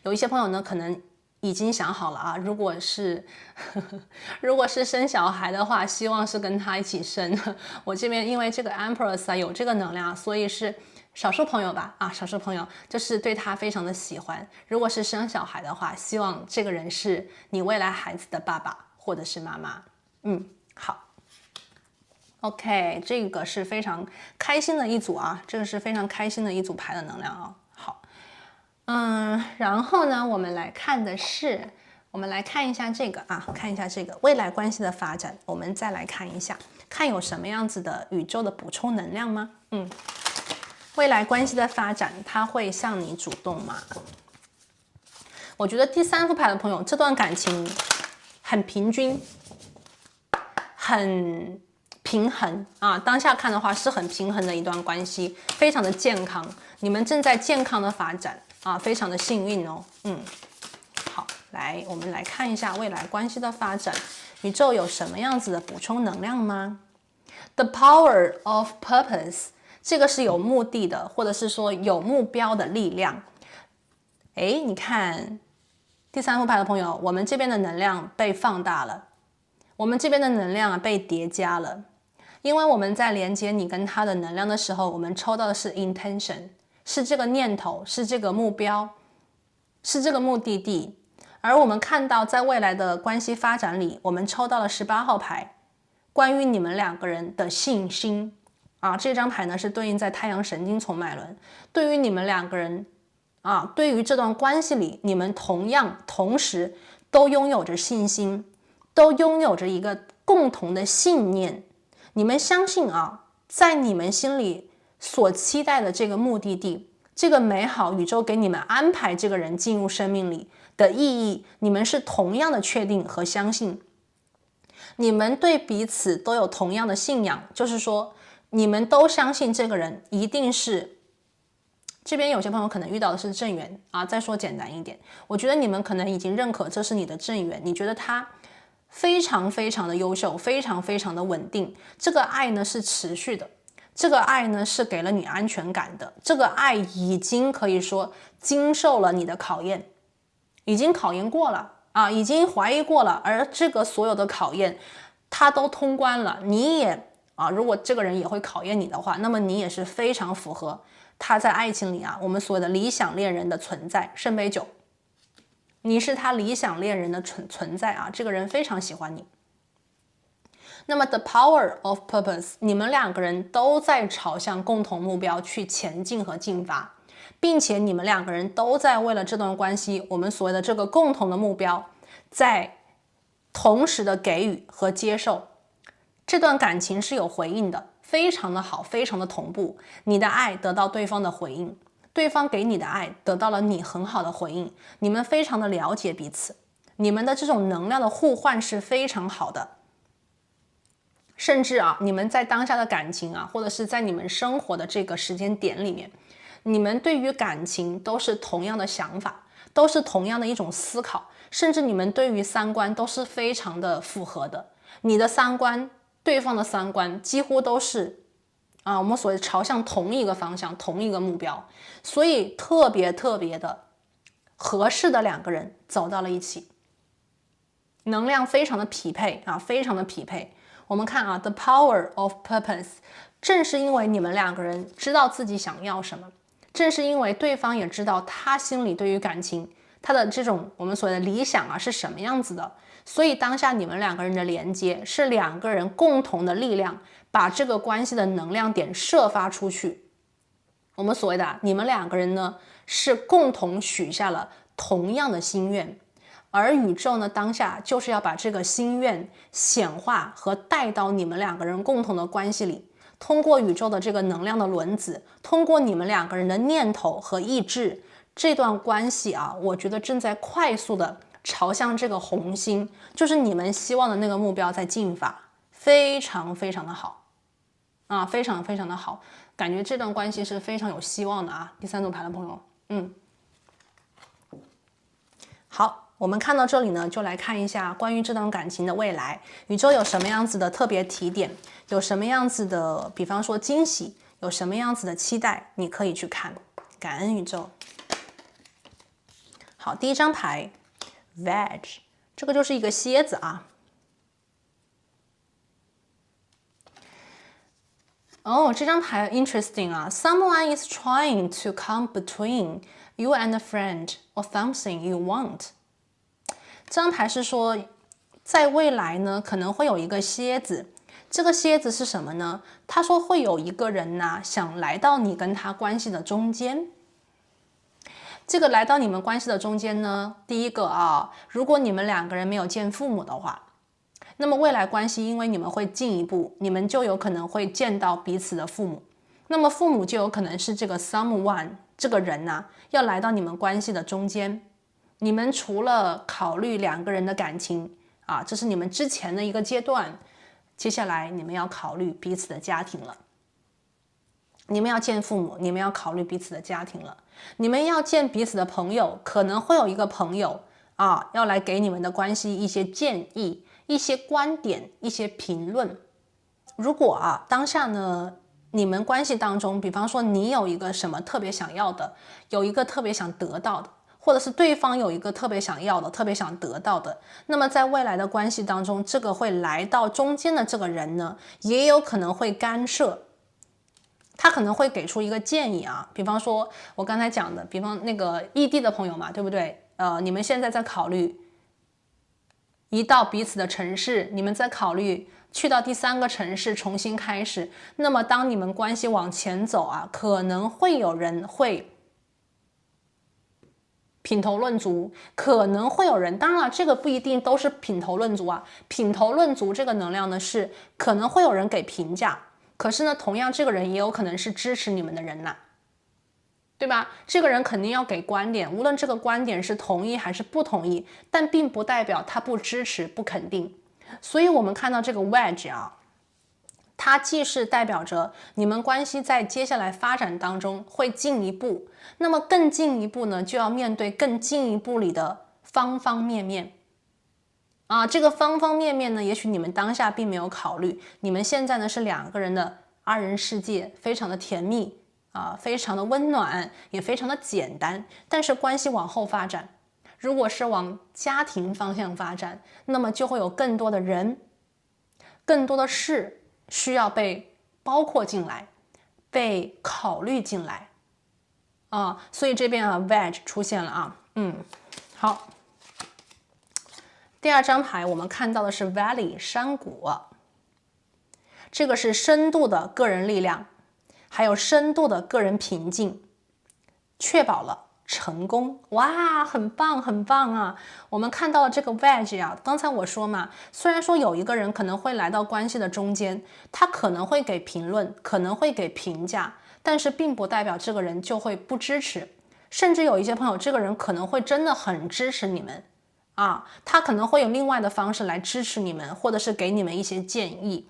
有一些朋友呢，可能已经想好了如果是生小孩的话，希望是跟他一起生。我这边因为这个 Empress 有这个能量，所以是少数朋友吧少数朋友就是对他非常的喜欢。如果是生小孩的话，希望这个人是你未来孩子的爸爸或者是妈妈。好 OK， 这个是非常开心的一组这个是非常开心的一组牌的能量好。然后呢，我们来看一下这个看一下这个未来关系的发展，我们再来看一下，看有什么样子的宇宙的补充能量吗？未来关系的发展，它会向你主动吗？我觉得第三副牌的朋友，这段感情很平均，很平衡当下看的话是很平衡的一段关系，非常的健康，你们正在健康的发展非常的幸运好，来我们来看一下未来关系的发展，宇宙有什么样子的补充能量吗？ The power of purpose， 这个是有目的的，或者是说有目标的力量。你看第三副牌的朋友，我们这边的能量被放大了，我们这边的能量被叠加了，因为我们在连接你跟他的能量的时候，我们抽到的是 intention， 是这个念头，是这个目标，是这个目的地。而我们看到在未来的关系发展里，我们抽到了18号牌，关于你们两个人的信心这张牌呢是对应在太阳神经丛脉轮，对于你们两个人对于这段关系里，你们同时都拥有着信心，都拥有着一个共同的信念，你们相信在你们心里所期待的这个目的地，这个美好宇宙给你们安排这个人进入生命里的意义，你们是同样的确定和相信，你们对彼此都有同样的信仰，就是说你们都相信这个人一定是，这边有些朋友可能遇到的是正缘再说简单一点，我觉得你们可能已经认可这是你的正缘，你觉得他非常非常的优秀，非常非常的稳定，这个爱呢是持续的，这个爱呢是给了你安全感的，这个爱已经可以说经受了你的考验，已经考验过了已经怀疑过了，而这个所有的考验他都通关了，你也如果这个人也会考验你的话，那么你也是非常符合他在爱情里我们所谓的理想恋人的存在，圣杯9，你是他理想恋人的存在这个人非常喜欢你。那么 the power of purpose， 你们两个人都在朝向共同目标去前进和进发，并且你们两个人都在为了这段关系，我们所谓的这个共同的目标，在同时的给予和接受，这段感情是有回应的，非常的好，非常的同步，你的爱得到对方的回应，对方给你的爱得到了你很好的回应，你们非常的了解彼此，你们的这种能量的互换是非常好的。甚至你们在当下的感情或者是在你们生活的这个时间点里面，你们对于感情都是同样的想法，都是同样的一种思考，甚至你们对于三观都是非常的符合的。你的三观，对方的三观几乎都是我们所谓朝向同一个方向，同一个目标，所以特别的合适的两个人走到了一起，能量非常的匹配非常的匹配。我们看The power of purpose， 正是因为你们两个人知道自己想要什么，正是因为对方也知道他心里对于感情他的这种我们所谓的理想是什么样子的，所以当下你们两个人的连接是两个人共同的力量，把这个关系的能量点射发出去。我们所谓的你们两个人呢是共同许下了同样的心愿，而宇宙呢当下就是要把这个心愿显化和带到你们两个人共同的关系里，通过宇宙的这个能量的轮子，通过你们两个人的念头和意志，这段关系我觉得正在快速的朝向这个红心，就是你们希望的那个目标在进发，非常的好非常的好，感觉这段关系是非常有希望的第三组牌的朋友，好，我们看到这里呢，就来看一下关于这段感情的未来，宇宙有什么样子的特别提点，有什么样子的，比方说惊喜，有什么样子的期待，你可以去看。感恩宇宙。好，第一张牌 Veg， 这个就是一个蝎子这张牌 interesting Someone is trying to come between you and a friend or something you want。 这张牌是说，在未来呢，可能会有一个蝎子。这个蝎子是什么呢？他说会有一个人想来到你跟他关系的中间。这个来到你们关系的中间呢，第一个如果你们两个人没有见父母的话，那么未来关系因为你们会进一步，你们就有可能会见到彼此的父母，那么父母就有可能是这个 someone 这个人要来到你们关系的中间。你们除了考虑两个人的感情这是你们之前的一个阶段，接下来你们要考虑彼此的家庭了。你们要见父母，你们要考虑彼此的家庭了。你们要见彼此的朋友，可能会有一个朋友要来给你们的关系一些建议，一些观点，一些评论。如果当下呢，你们关系当中，比方说你有一个什么特别想要的，有一个特别想得到的，或者是对方有一个特别想要的，特别想得到的，那么在未来的关系当中，这个会来到中间的这个人呢，也有可能会干涉，他可能会给出一个建议比方说我刚才讲的，比方那个异地的朋友嘛，对不对？你们现在在考虑移到彼此的城市，你们在考虑去到第三个城市重新开始，那么当你们关系往前走可能会有人会品头论足，可能会有人，当然了，这个不一定都是品头论足品头论足这个能量呢，是可能会有人给评价，可是呢，同样这个人也有可能是支持你们的人对吧？这个人肯定要给观点，无论这个观点是同意还是不同意，但并不代表他不支持、不肯定。所以我们看到这个 wedge 它既是代表着你们关系在接下来发展当中会进一步，那么更进一步呢，就要面对更进一步里的方方面面这个方方面面呢，也许你们当下并没有考虑，你们现在呢是两个人的二人世界，非常的甜蜜非常的温暖，也非常的简单。但是关系往后发展，如果是往家庭方向发展，那么就会有更多的人，更多的事需要被包括进来，被考虑进来所以这边wedge 出现了好。第二张牌我们看到的是 Valley 山谷，这个是深度的个人力量，还有深度的个人平静，确保了成功。哇，很棒很棒我们看到了这个 wedge 刚才我说嘛，虽然说有一个人可能会来到关系的中间，他可能会给评论，可能会给评价，但是并不代表这个人就会不支持，甚至有一些朋友，这个人可能会真的很支持你们啊，他可能会有另外的方式来支持你们，或者是给你们一些建议。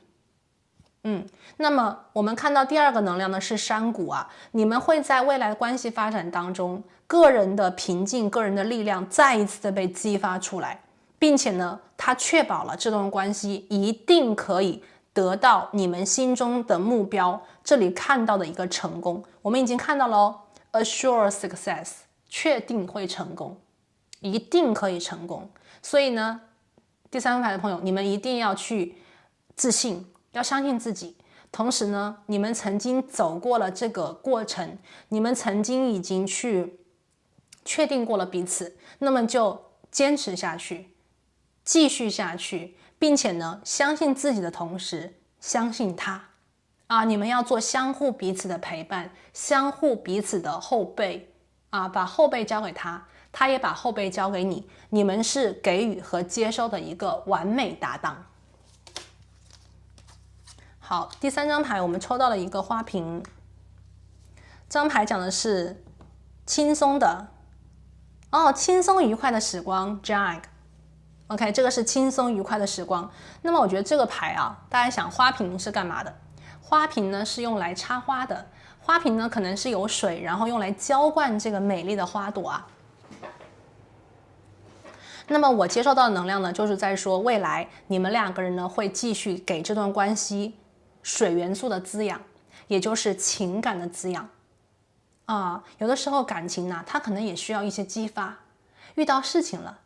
那么我们看到第二个能量呢是山谷啊，你们会在未来的关系发展当中，个人的平静、个人的力量再一次的被激发出来，并且呢，它确保了这段关系一定可以得到你们心中的目标，这里看到的一个成功，我们已经看到了哦 ，assure success， 确定会成功，一定可以成功。所以呢，第三副牌的朋友，你们一定要去自信。要相信自己，同时呢，你们曾经走过了这个过程，你们曾经已经去确定过了彼此，那么就坚持下去，继续下去，并且呢，相信自己的同时，相信他啊，你们要做相互彼此的陪伴，相互彼此的后背啊，把后背交给他，他也把后背交给你，你们是给予和接收的一个完美搭档。好，第三张牌我们抽到了一个花瓶，这张牌讲的是轻松的轻松愉快的时光 Jag。OK， 这个是轻松愉快的时光。那么我觉得这个牌啊，大家想花瓶是干嘛的？花瓶呢是用来插花的，花瓶呢可能是有水，然后用来浇灌这个美丽的花朵啊。那么我接受到的能量呢，就是在说未来你们两个人呢会继续给这段关系水元素的滋养，也就是情感的滋养有的时候感情呢，它可能也需要一些激发。遇到事情了，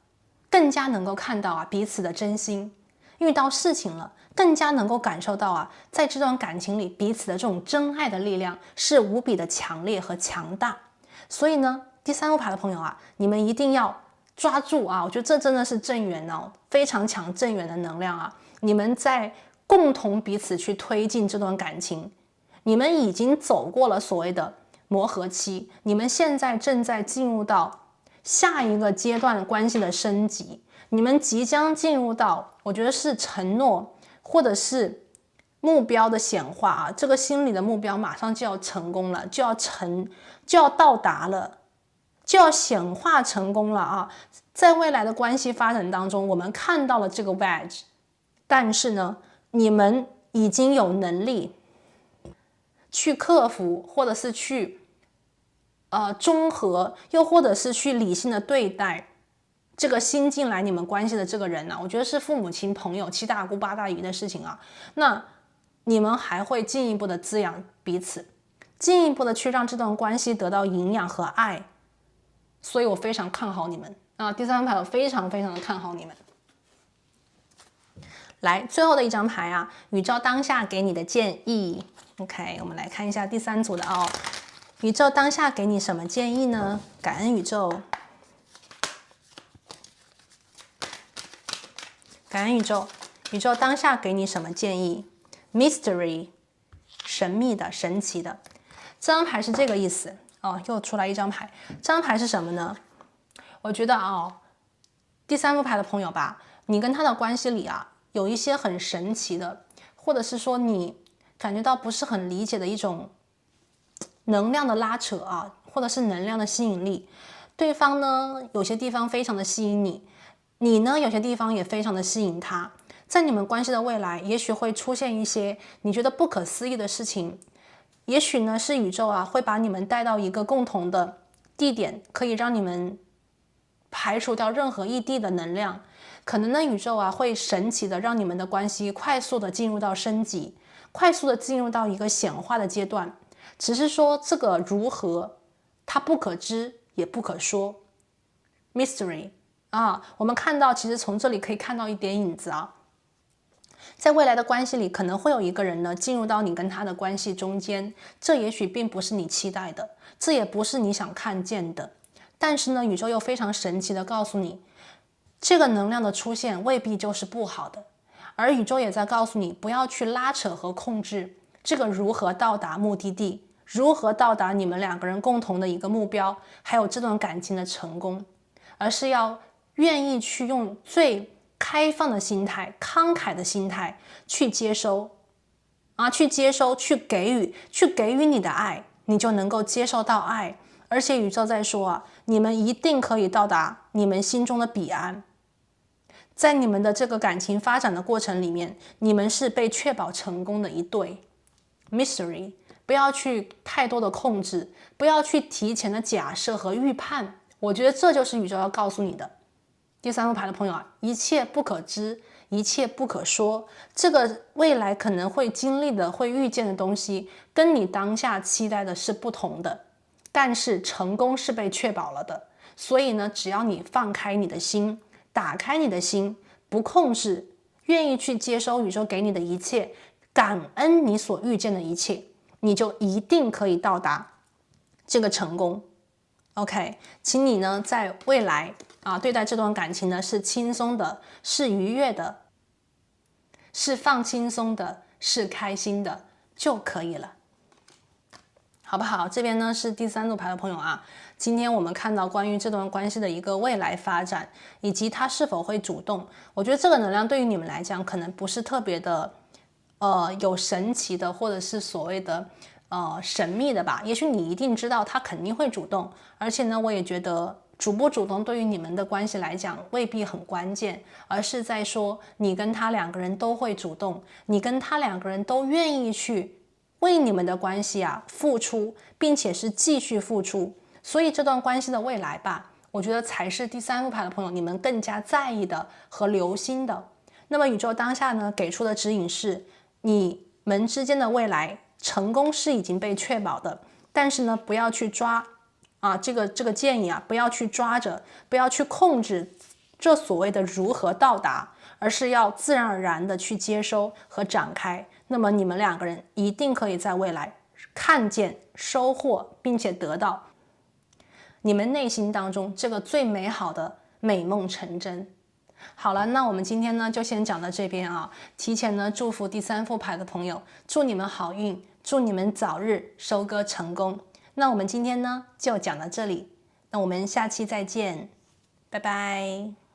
更加能够看到彼此的真心；遇到事情了，更加能够感受到在这段感情里彼此的这种真爱的力量是无比的强烈和强大。所以呢，第三副牌的朋友你们一定要抓住我觉得这真的是正缘非常强正缘的能量你们在共同彼此去推进这段感情，你们已经走过了所谓的磨合期，你们现在正在进入到下一个阶段关系的升级，你们即将进入到我觉得是承诺或者是目标的显化这个心理的目标马上就要成功了，就要到达了，就要显化成功了在未来的关系发展当中，我们看到了这个 wedge， 但是呢，你们已经有能力去克服，或者是去中和，又或者是去理性的对待这个新进来你们关系的这个人我觉得是父母亲、朋友、七大姑八大姨的事情那你们还会进一步的滋养彼此，进一步的去让这段关系得到营养和爱，所以我非常看好你们第三牌我非常非常的看好你们。来，最后的一张牌宇宙当下给你的建议。OK， 我们来看一下第三组的宇宙当下给你什么建议呢？感恩宇宙，感恩宇宙，宇宙当下给你什么建议 ？Mystery， 神秘的、神奇的。这张牌是这个意思又出来一张牌。这张牌是什么呢？我觉得第三副牌的朋友吧，你跟他的关系里有一些很神奇的，或者是说你感觉到不是很理解的一种能量的拉扯或者是能量的吸引力。对方呢，有些地方非常的吸引你，你呢，有些地方也非常的吸引他。在你们关系的未来，也许会出现一些你觉得不可思议的事情，也许呢是宇宙会把你们带到一个共同的地点，可以让你们排除掉任何异地的能量。可能呢，宇宙会神奇的让你们的关系快速的进入到升级，快速的进入到一个显化的阶段。只是说这个如何，它不可知也不可说 ，mystery 我们看到其实从这里可以看到一点影子在未来的关系里，可能会有一个人呢进入到你跟他的关系中间，这也许并不是你期待的，这也不是你想看见的。但是呢，宇宙又非常神奇的告诉你，这个能量的出现未必就是不好的，而宇宙也在告诉你，不要去拉扯和控制这个如何到达目的地，如何到达你们两个人共同的一个目标，还有这段感情的成功，而是要愿意去用最开放的心态、慷慨的心态去接收去接收，去给予你的爱，你就能够接受到爱，而且宇宙在说啊，你们一定可以到达你们心中的彼岸。在你们的这个感情发展的过程里面，你们是被确保成功的一对。Mystery， 不要去太多的控制，不要去提前的假设和预判，我觉得这就是宇宙要告诉你的。第三副牌的朋友啊，一切不可知，一切不可说，这个未来可能会经历的、会遇见的东西，跟你当下期待的是不同的，但是成功是被确保了的。所以呢，只要你放开你的心，打开你的心，不控制，愿意去接收宇宙给你的一切，感恩你所遇见的一切，你就一定可以到达这个成功。OK， 请你呢在未来对待这段感情呢是轻松的，是愉悦的，是放轻松的，是开心的就可以了，好不好？这边呢是第三组牌的朋友啊，今天我们看到关于这段关系的一个未来发展，以及他是否会主动。我觉得这个能量对于你们来讲可能不是特别的有神奇的，或者是所谓的神秘的吧，也许你一定知道他肯定会主动，而且呢我也觉得主不主动对于你们的关系来讲未必很关键，而是在说你跟他两个人都会主动，你跟他两个人都愿意去为你们的关系付出，并且是继续付出，所以这段关系的未来吧，我觉得才是第三副牌的朋友你们更加在意的和留心的。那么宇宙当下呢给出的指引是，你们之间的未来成功是已经被确保的，但是呢不要去抓这个建议不要去抓着，不要去控制这所谓的如何到达，而是要自然而然的去接收和展开。那么你们两个人一定可以在未来看见、收获，并且得到你们内心当中这个最美好的美梦成真。好了，那我们今天呢就先讲到这边提前呢祝福第三副牌的朋友，祝你们好运，祝你们早日收割成功。那我们今天呢就讲到这里，那我们下期再见，拜拜。